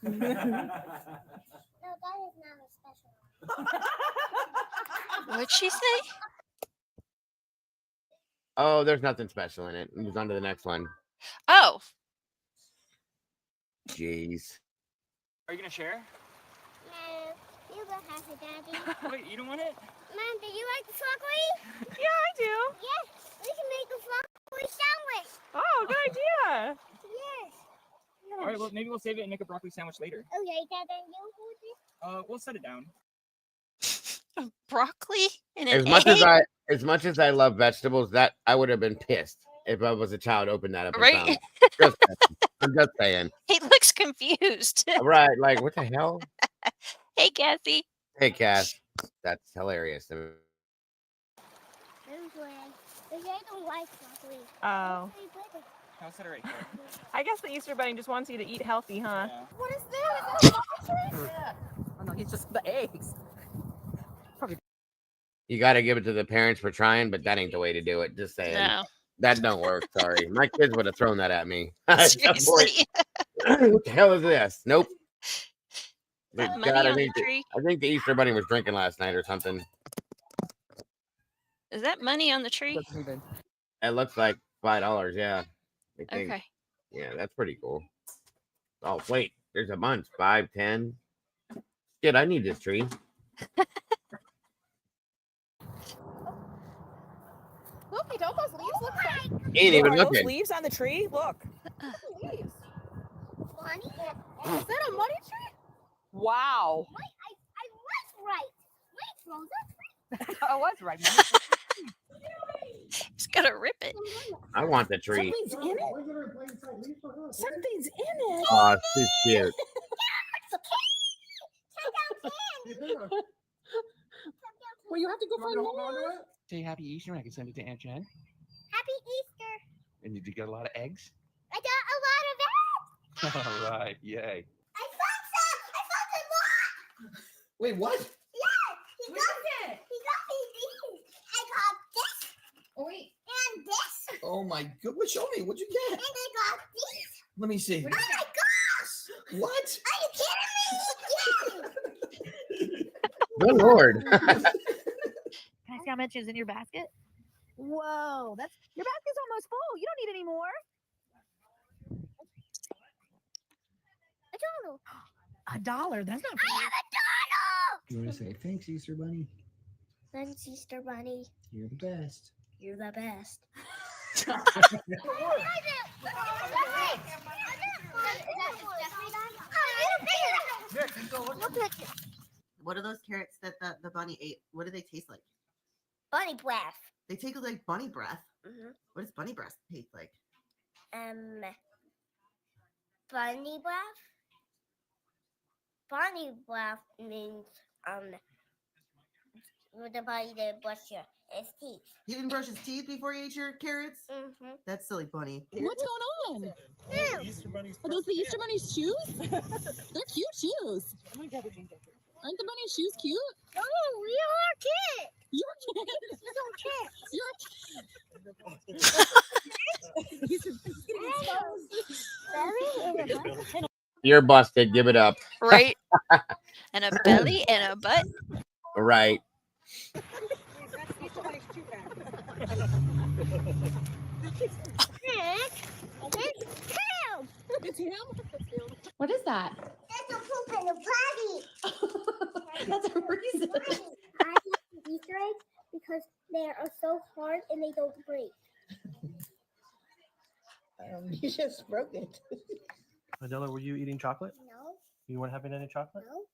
No, that is not a special one. What'd she say? Oh, there's nothing special in it. Move on to the next one. Oh. Jeez. Are you gonna share? No, you go have it, Daddy. Wait, you don't want it? Mom, do you like the broccoli? Yeah, I do. Yes, we can make a broccoli sandwich. Oh, good idea. Yes. All right, well, maybe we'll save it and make a broccoli sandwich later. Okay, Dad, then you hold it. We'll set it down. Broccoli and As much as I love vegetables, that I would have been pissed if I was a child. Opened that up, and found Right? it. I'm just saying. He looks confused. Right? Like, what the hell? Hey, Cassie. Hey, Cass. That's hilarious. I don't like broccoli. Oh. I'll set it right here. I guess the Easter Bunny just wants you to eat healthy, huh? Yeah. What is this? Is that Oh no, he's just the eggs. You got to give it to the parents for trying, but that ain't the way to do it. Just saying. No. That don't work. Sorry, my kids would have thrown that at me. At some point. Seriously. What the hell is this? Nope. That Good money God, on the tree. I think the Easter Bunny was drinking last night or something. Is that money on the tree? It looks like $5. Yeah, I think. Okay. Yeah, that's pretty cool. Oh wait, there's a bunch. 5, 10. Shit, I need this tree. Look, don't those leaves look fake? Ain't even Are those looking. leaves on the tree? Look. Leaves. Money? Is that a money tree? Wow. Wait, I was right. Wait, Rosa. I was right. He's gonna rip it. I want the tree. Something's in it. Something's in it. Oh, she's cute. Well, you have to go find more. Say Happy Easter, and I can send it to Aunt Jen. Happy Easter. And did you get a lot of eggs? I got a lot of eggs. All right, yay. I found some. I found a lot. Wait, what? Yeah, he got me these. I got this. Oh, wait. And this. Oh my god, show me, what'd you And get? I got these. Let me see. Oh my gosh. What? Are you kidding me? Good Lord. Can I see how much is in your basket? Whoa, that's your basket's almost full. You don't need any more. $1. That's not I have a You want to say thanks, Easter Bunny? Thanks, Easter Bunny. You're the best. You're the best. What are those carrots that the bunny ate? What do they taste like? Bunny breath. They taste like bunny breath. Mm-hmm. What does bunny breath taste like? Bunny breath. Bunny breath means with the bunny that brush his teeth. He didn't brush his teeth before he ate your carrots? Mm-hmm. That's silly bunny. What's going on? Are those the Easter Bunny's shoes? They're cute shoes. Aren't the bunny's shoes cute? Oh, we are kids. You're kids. You're busted. Give it up. Right? And a belly and a butt. Right. It's him. What is that? That's a poop in the body. That's a reason. I like Easter eggs because they are so hard and they don't break. You just broke it. Adela, were you eating chocolate? No, You weren't having any chocolate? no,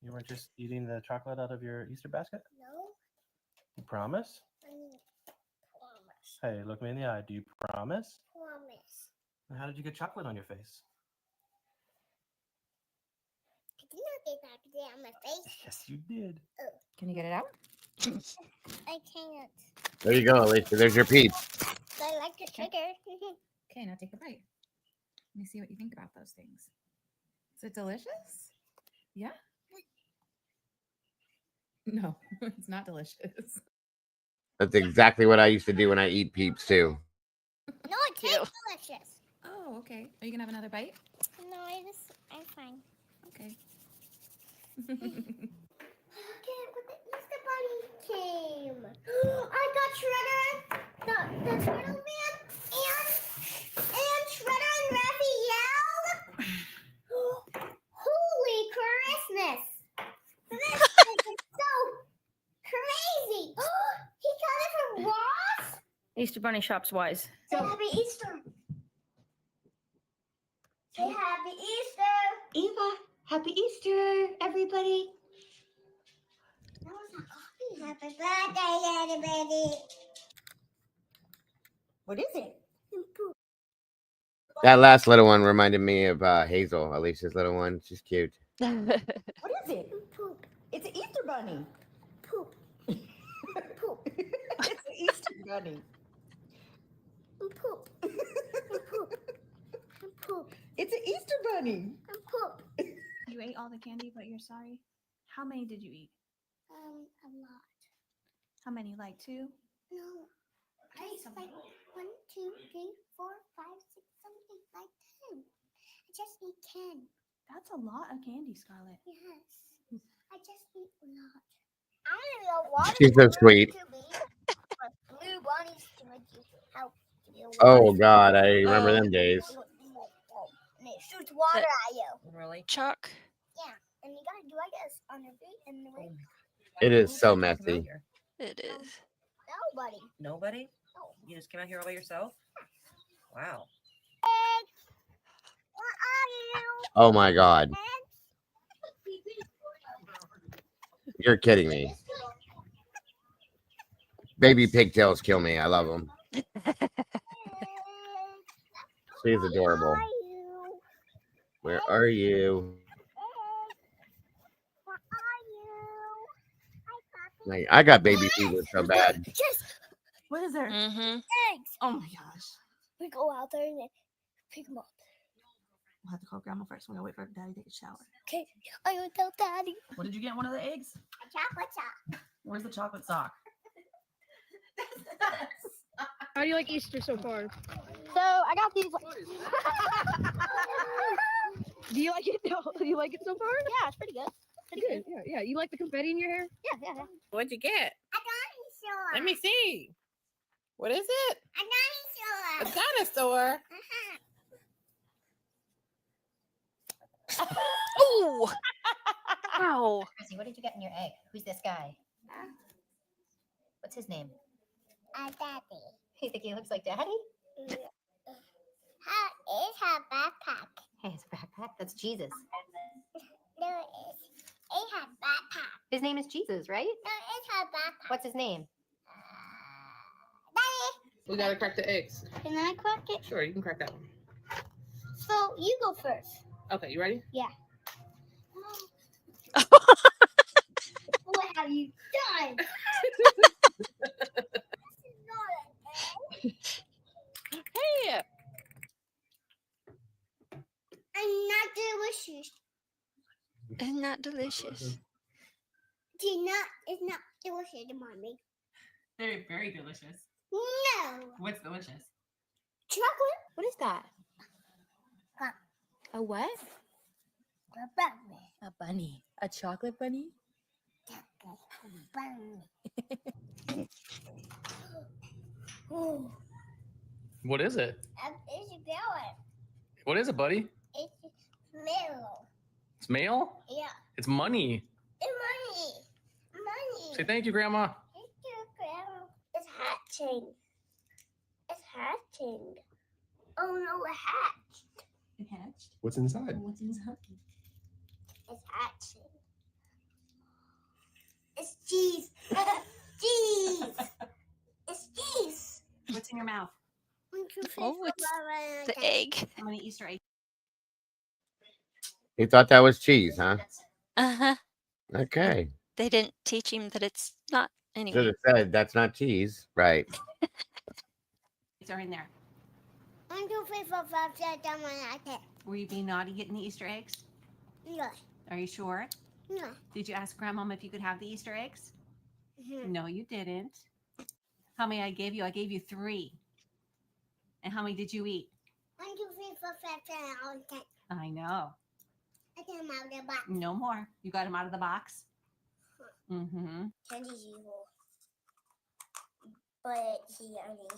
You weren't just eating the chocolate out of your Easter basket? no. You promise? I mean, promise. Hey, look me in the eye. Do you promise? Promise. And how did you get chocolate on your face? I did not get that on my face. Yes, you did. Can you get it out? I can't. There you go, Alicia. There's your peeps. I like the sugar. Okay, now take a bite. Let me see what you think about those things. Is it delicious? Yeah? No, it's not delicious. That's exactly what I used to do when I eat peeps too. No, it tastes delicious. Oh, okay. Are you gonna have another bite? No, I'm fine. Okay. Look at what the Easter Bunny came. I got Shredder, the Turtle Man, and Shredder and Raphael. Holy Christmas! This is so crazy. He got it from Ross. Easter Bunny shops wise. Say Happy Easter. Say Happy Easter. Eva, Happy Easter, everybody. That was not coffee. Happy birthday, everybody. What is it? That last little one reminded me of Hazel, Alicia's little one. She's cute. What is it? Poop. It's an Easter bunny. Poop. Poop. It's an Easter bunny. Poop. Poop. Poop. It's an Easter bunny. Poop. You ate all the candy, but you're sorry. How many did you eat? A lot. How many? Like 2? No. I ate like 1, 2, 3, 4, 5, 6, 7, 8, 9, 10. I just eat 10. That's a lot of candy, Scarlett. Yes. I just eat a lot. I don't know why. She's so sweet. Blue bunnies to make you help you. Oh God, I remember them days. And it shoots water at you. Really? Chuck. Yeah. And you gotta do like this on your feet and the way. It is so messy. It is. Nobody. Nobody? No. You just came out here all by yourself? Wow. What are you? Oh my God. You're kidding me. Baby pigtails kill me. I love them. She's adorable. Where are you? Like, I got baby fever so bad. What is there? Mm-hmm. Eggs. Oh my gosh. We go out there and then pick them up. We'll have to call Grandma first. We're gonna wait for Daddy to take a shower. Okay. I will tell Daddy. What did you get in one of the eggs? A chocolate sock. Where's the chocolate sock? How do you like Easter so far? So I got these. Do you like it? Do you like it so far? Yeah, it's pretty good. Pretty good. Yeah. You like the confetti in your hair? Yeah. What'd you get? A dinosaur. Let me see. What is it? A A dinosaur. dinosaur. Oh! Wow. Chrissy, what did you get in your egg? Who's this guy? What's his name? Daddy. You think he looks like Daddy? How is her backpack? Hey, it's a backpack. That's Jesus. No, it is. It's her backpack. His name is Jesus, right? No, it's her backpack. What's his name? Daddy, We gotta crack the eggs. can I crack it? Sure, you can crack that one. So you go first. Okay, you ready? Yeah. What have you done? Hey! I'm not delicious. It's not delicious. It's not delicious, Mommy. They're very delicious. No. What's delicious? Chocolate. What is that? Huh. A what? A bunny. A bunny. A chocolate bunny? Chocolate bunny. Oh, What is it? it's going. What is it, buddy? It's mellow. It's mail? Yeah. It's money. It's money. Money. Say thank you, Grandma. Thank you, Grandma. It's hatching. It's hatching. Oh no, it hatched. It hatched? What's inside? What's inside? It's hatching. It's cheese. cheese. It's cheese. What's in your mouth? Oh, it's the egg. How many Easter eggs? You thought that was cheese, huh? Uh-huh. Okay. They didn't teach him that it's not Should anyway. have said that's not cheese, right? Eggs are in there. 1, 2, 3, 4, 5, 6, 7, 8, 10. Were you being naughty getting the Easter eggs? No. Are you sure? No. Did you ask Grandmom if you could have the Easter eggs? Mhm. No, you didn't. How many I gave you? I gave you 3. And how many did you eat? 1, 2, 3, 4, 5, 6, 7, 8, 10. I know. I get them out of the box. No more. You got them out of the box? Mm-hmm. Candy's evil. But he only.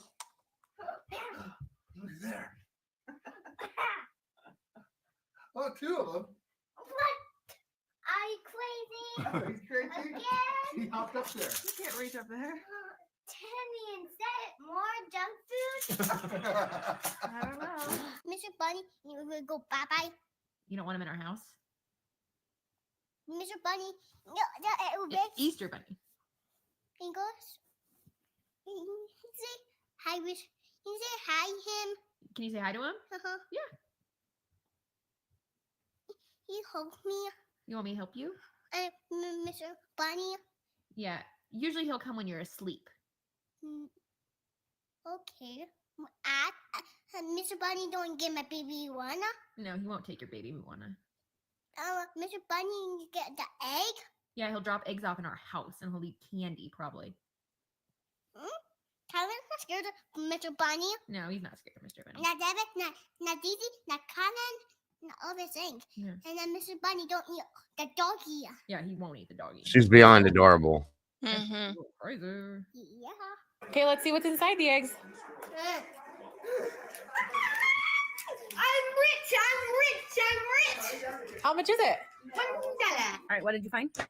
Who's there? Oh, 2 of them. What? Are you crazy? He's crazy. Again? He hopped up there. You can't reach up there. Timmy and said more junk food? I don't know. Mr. Bunny, you will go bye-bye. You don't want them in our house? Mr. Bunny, no, Easter bunny. Fingers. Can you say hi, can you say hi him? Can you say hi to him? Uh-huh. Yeah. He helped me. You want me to help you? Mr. Bunny. Yeah. Usually he'll come when you're asleep. Okay. Mr. Bunny don't get my baby Iguana. No, he won't take your baby Moana. Mr. Bunny, you get the egg? Yeah, he'll drop eggs off in our house and he'll leave candy probably. Tyler's not scared of Mr. Bunny. No, he's not scared of Mr. Bunny. Not David, not Daisy, not Conan, not all this thing. Yeah. And then Mr. Bunny don't eat the doggy. Yeah, he won't eat the doggy. She's beyond adorable. Mm-hmm. Crazy. Yeah. Okay, let's see what's inside the eggs. I'm rich. How much is it? $1. All right, what did you find? $20.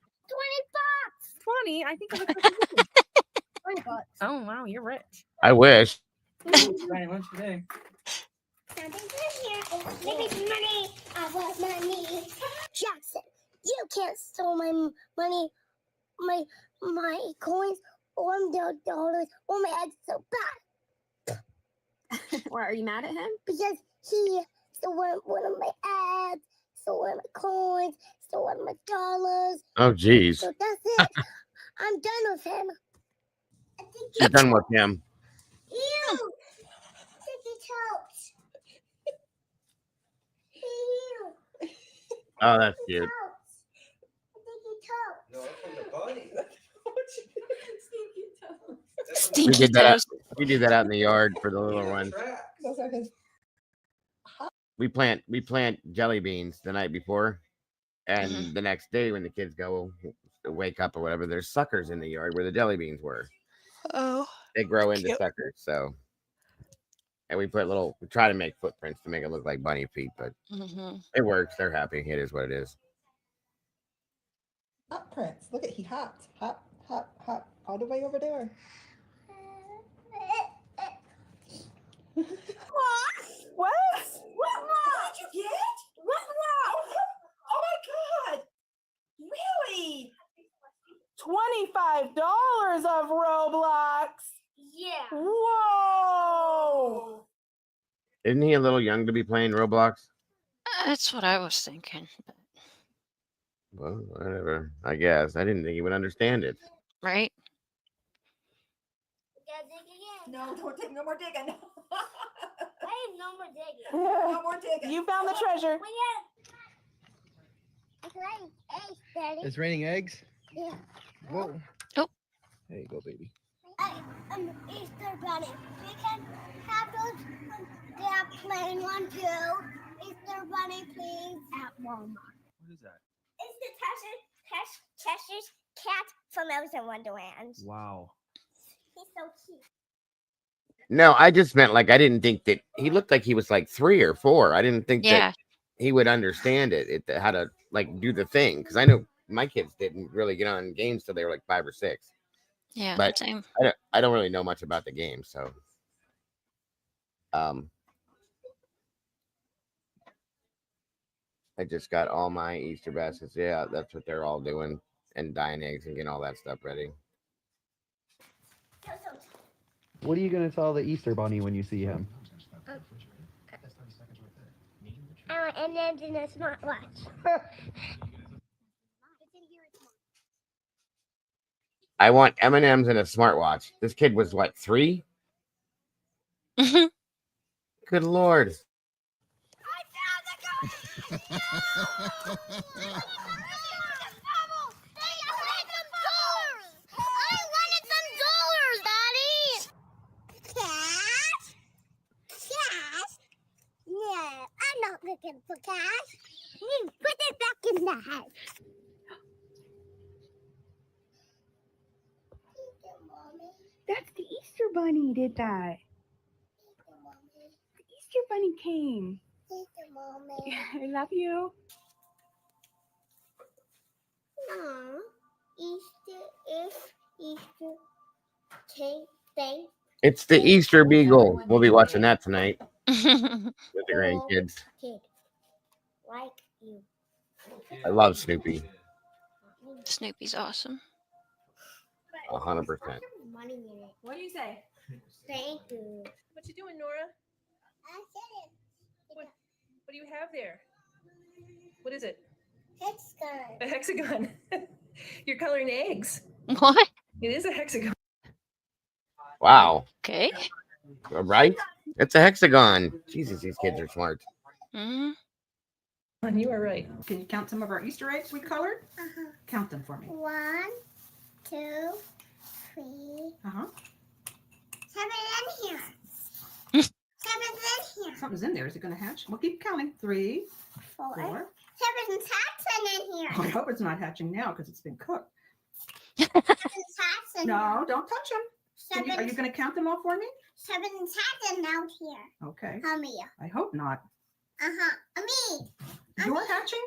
20. I think it was $20. Oh, wow, you're rich. I wish. Trying lunch today. Something good here. Maybe money. I want money. Jackson, you can't steal my money, my coins, or the dollars, or my eggs so bad. Why are you mad at him? Because he stole one of my eggs, stole one of my coins, stole one of my dollars. Oh, geez. So that's it. I'm done with him. She's done with him. Ew! Sticky toes. Ew! Oh, that's cute. Sticky toes. No, it's from the bunny. We Stinky did that. toes. We do that out in the yard for the little ones. Those are his. We plant jelly beans the night before, and the next day when the kids go wake up or whatever, there's suckers in the yard where the jelly beans were. Oh. They grow into Cute. suckers. So, and we try to make footprints to make it look like bunny feet, but Mm-hmm. it works. They're happy. It is what it is. Hop Prince. Look at he hopped. Hop, hop, hop. All the way over there. What? What did you get? What? Oh my God! Really? $25 of Roblox. Yeah. Whoa! Isn't he a little young to be playing Roblox? That's what I was thinking. Well, whatever. I guess I didn't think he would understand it. Right? No, don't take no more digging. I have no more digging. No more digging. You found the treasure. It's raining eggs, Daddy. It's raining eggs? Yeah. Whoa. Oh. There you go, baby. I'm Easter Bunny. We can have those that plain one too. Easter Bunny, please. At Walmart. What is that? It's the Cheshire's cat from Alice in Wonderland. Wow. He's so cute. No, I just meant like I didn't think that he looked like he was like 3 or 4. I didn't think Yeah. that he would understand how to like do the thing, because I know my kids didn't really get on games till they were like 5 or 6. Yeah. But Same. I don't really know much about the game, so I just got all my Easter baskets. Yeah, that's what they're all doing, and dyeing eggs and getting all that stuff ready. What are you going to tell the Easter bunny when you see him? And then in a smartwatch. I want M&Ms and a smartwatch. This kid was what, 3? Good Lord. I'm not looking for cash. Put it back in the house. That's the Easter Bunny did that. The Easter Bunny came. I love you. No, Easter cake thing. It's the Easter Beagle. We'll be watching that tonight with the grandkids. Kid, like you. I love Snoopy. Snoopy's awesome. 100%. Money in it. What do you say? Thank you. What you doing, Nora? I said What do you have there? What is it? it. Hexagon. A hexagon. You're coloring eggs. What? It is a hexagon. Wow. Okay. Right? It's a hexagon. Jesus, these kids are smart. Mm-hmm. And you are right. Can you count some of our Easter eggs we colored? Count them for me. 1, 2, 3, Uh-huh. Seven's in here. Seven's in here. Something's in there. Is it going to hatch? We'll keep counting. 3, 4. Seven's hatching in here. I hope it's not hatching now because it's been cooked. Seven's hatching. No, don't touch them. Are you going to count them all for me? Seven's hatching out here. Okay. Come here. I hope not. Me. You're hatching?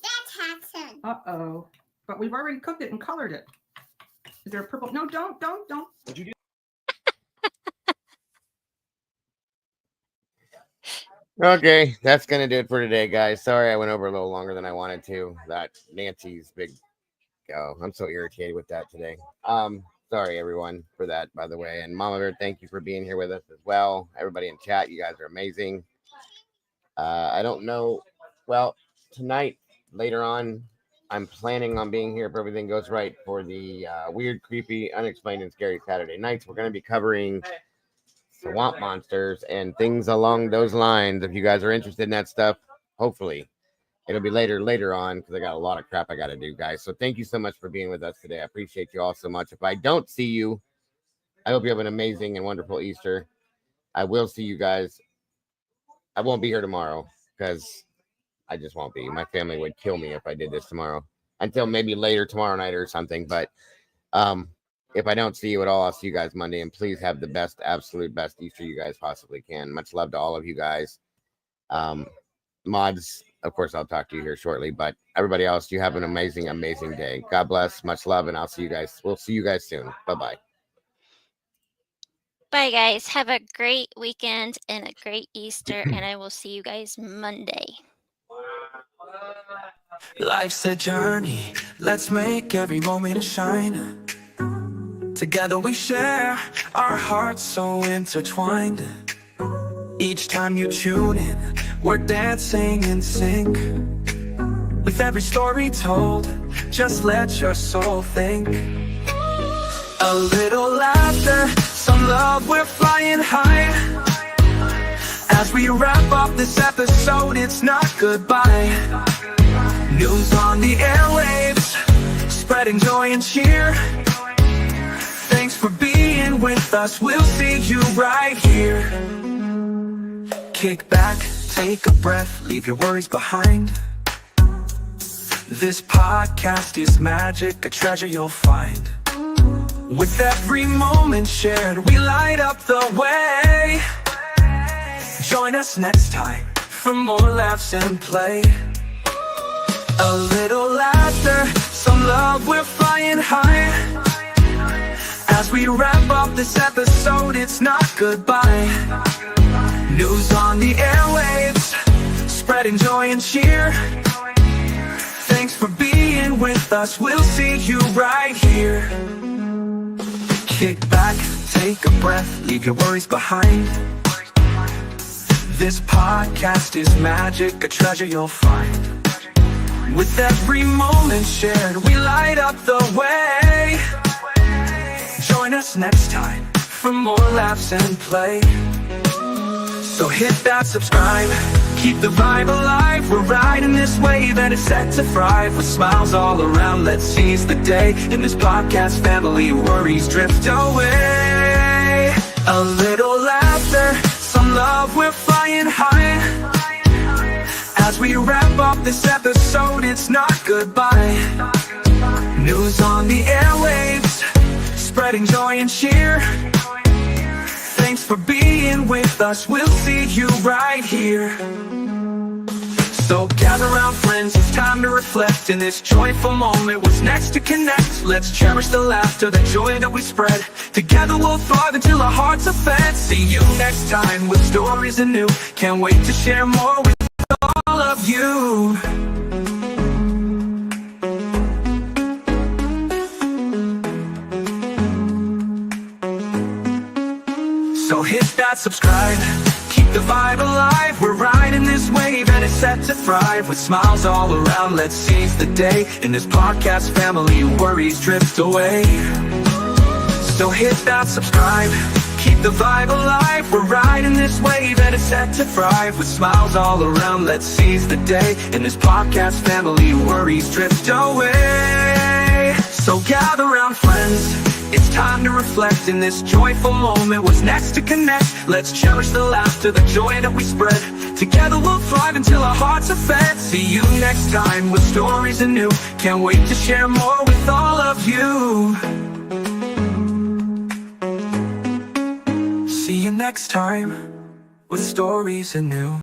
That's hatching. Uh-oh. But we've already cooked it and colored it. Is there a purple? No, don't. What'd you do? Okay, that's gonna do it for today, guys. Sorry I went over a little longer than I wanted to. That Nancy's big. Oh, I'm so irritated with that today. Sorry everyone for that, by the way. And Mama Bear, thank you for being here with us as well. Everybody in chat, you guys are amazing. I don't know. Well, tonight, later on, I'm planning on being here if everything goes right for the weird, creepy, unexplained, and scary Saturday nights. We're going to be covering swamp monsters and things along those lines. If you guys are interested in that stuff, hopefully it'll be later on because I got a lot of crap I got to do, guys. So thank you so much for being with us today. I appreciate you all so much. If I don't see you, I hope you have an amazing and wonderful Easter. I will see you guys. I won't be here tomorrow because I just won't be. My family would kill me if I did this tomorrow until maybe later tomorrow night or something. But if I don't see you at all, I'll see you guys Monday. And please have the best, absolute best Easter you guys possibly can. Much love to all of you guys. Mods, of course, I'll talk to you here shortly. But everybody else, you have an amazing, amazing day. God bless. Much love. And I'll see you guys. We'll see you guys soon. Bye-bye. Bye, guys. Have a great weekend and a great Easter. And I will see you guys Monday. Life's a journey. Let's make every moment shine. Together we share our hearts so intertwined. Each time you tune in, we're dancing in sync. With every story told, just let your soul think. A little laughter, some love, we're flying high. As we wrap up this episode, it's not goodbye. News on the airwaves, spreading joy and cheer. Thanks for being with us, we'll see you right here. Kick back, take a breath, leave your worries behind. This podcast is magic, a treasure you'll find. With every moment shared, we light up the way. Join us next time for more laughs and play. A little laughter, some love, we're flying high. As we wrap up this episode, it's not goodbye. News on the airwaves, spreading joy and cheer. Thanks for being with us, we'll see you right here. Kick back, take a breath, leave your worries behind. This podcast is magic, a treasure you'll find. With every moment shared, we light up the way. Join us next time for more laughs and play. So hit that subscribe, keep the vibe alive. We're riding this wave and it's set to thrive. With smiles all around, let's seize the day. In this podcast family, worries drift away. A little laughter, some love, we're flying high. As we wrap up this episode, it's not goodbye. News on the airwaves, spreading joy and cheer. Thanks for being with us, we'll see you right here. So gather round friends, it's time to reflect. In this joyful moment, what's next to connect? Let's cherish the laughter, the joy that we spread. Together we'll thrive until our hearts are fed. See you next time with stories anew. Can't wait to share more with all of you. So hit that subscribe, keep the vibe alive. We're riding this wave and it's set to thrive. With smiles all around, let's seize the day. In this podcast family, worries drift away. So hit that subscribe, keep the vibe alive. We're riding this wave and it's set to thrive. With smiles all around, let's seize the day. In this podcast family, worries drift away. So gather round friends, It's time to reflect in this joyful moment. What's next to connect? Let's cherish the laughter, the joy that we spread. Together we'll thrive until our hearts are fed. See you next time with stories anew. Can't wait to share more with all of you. See you next time with stories anew.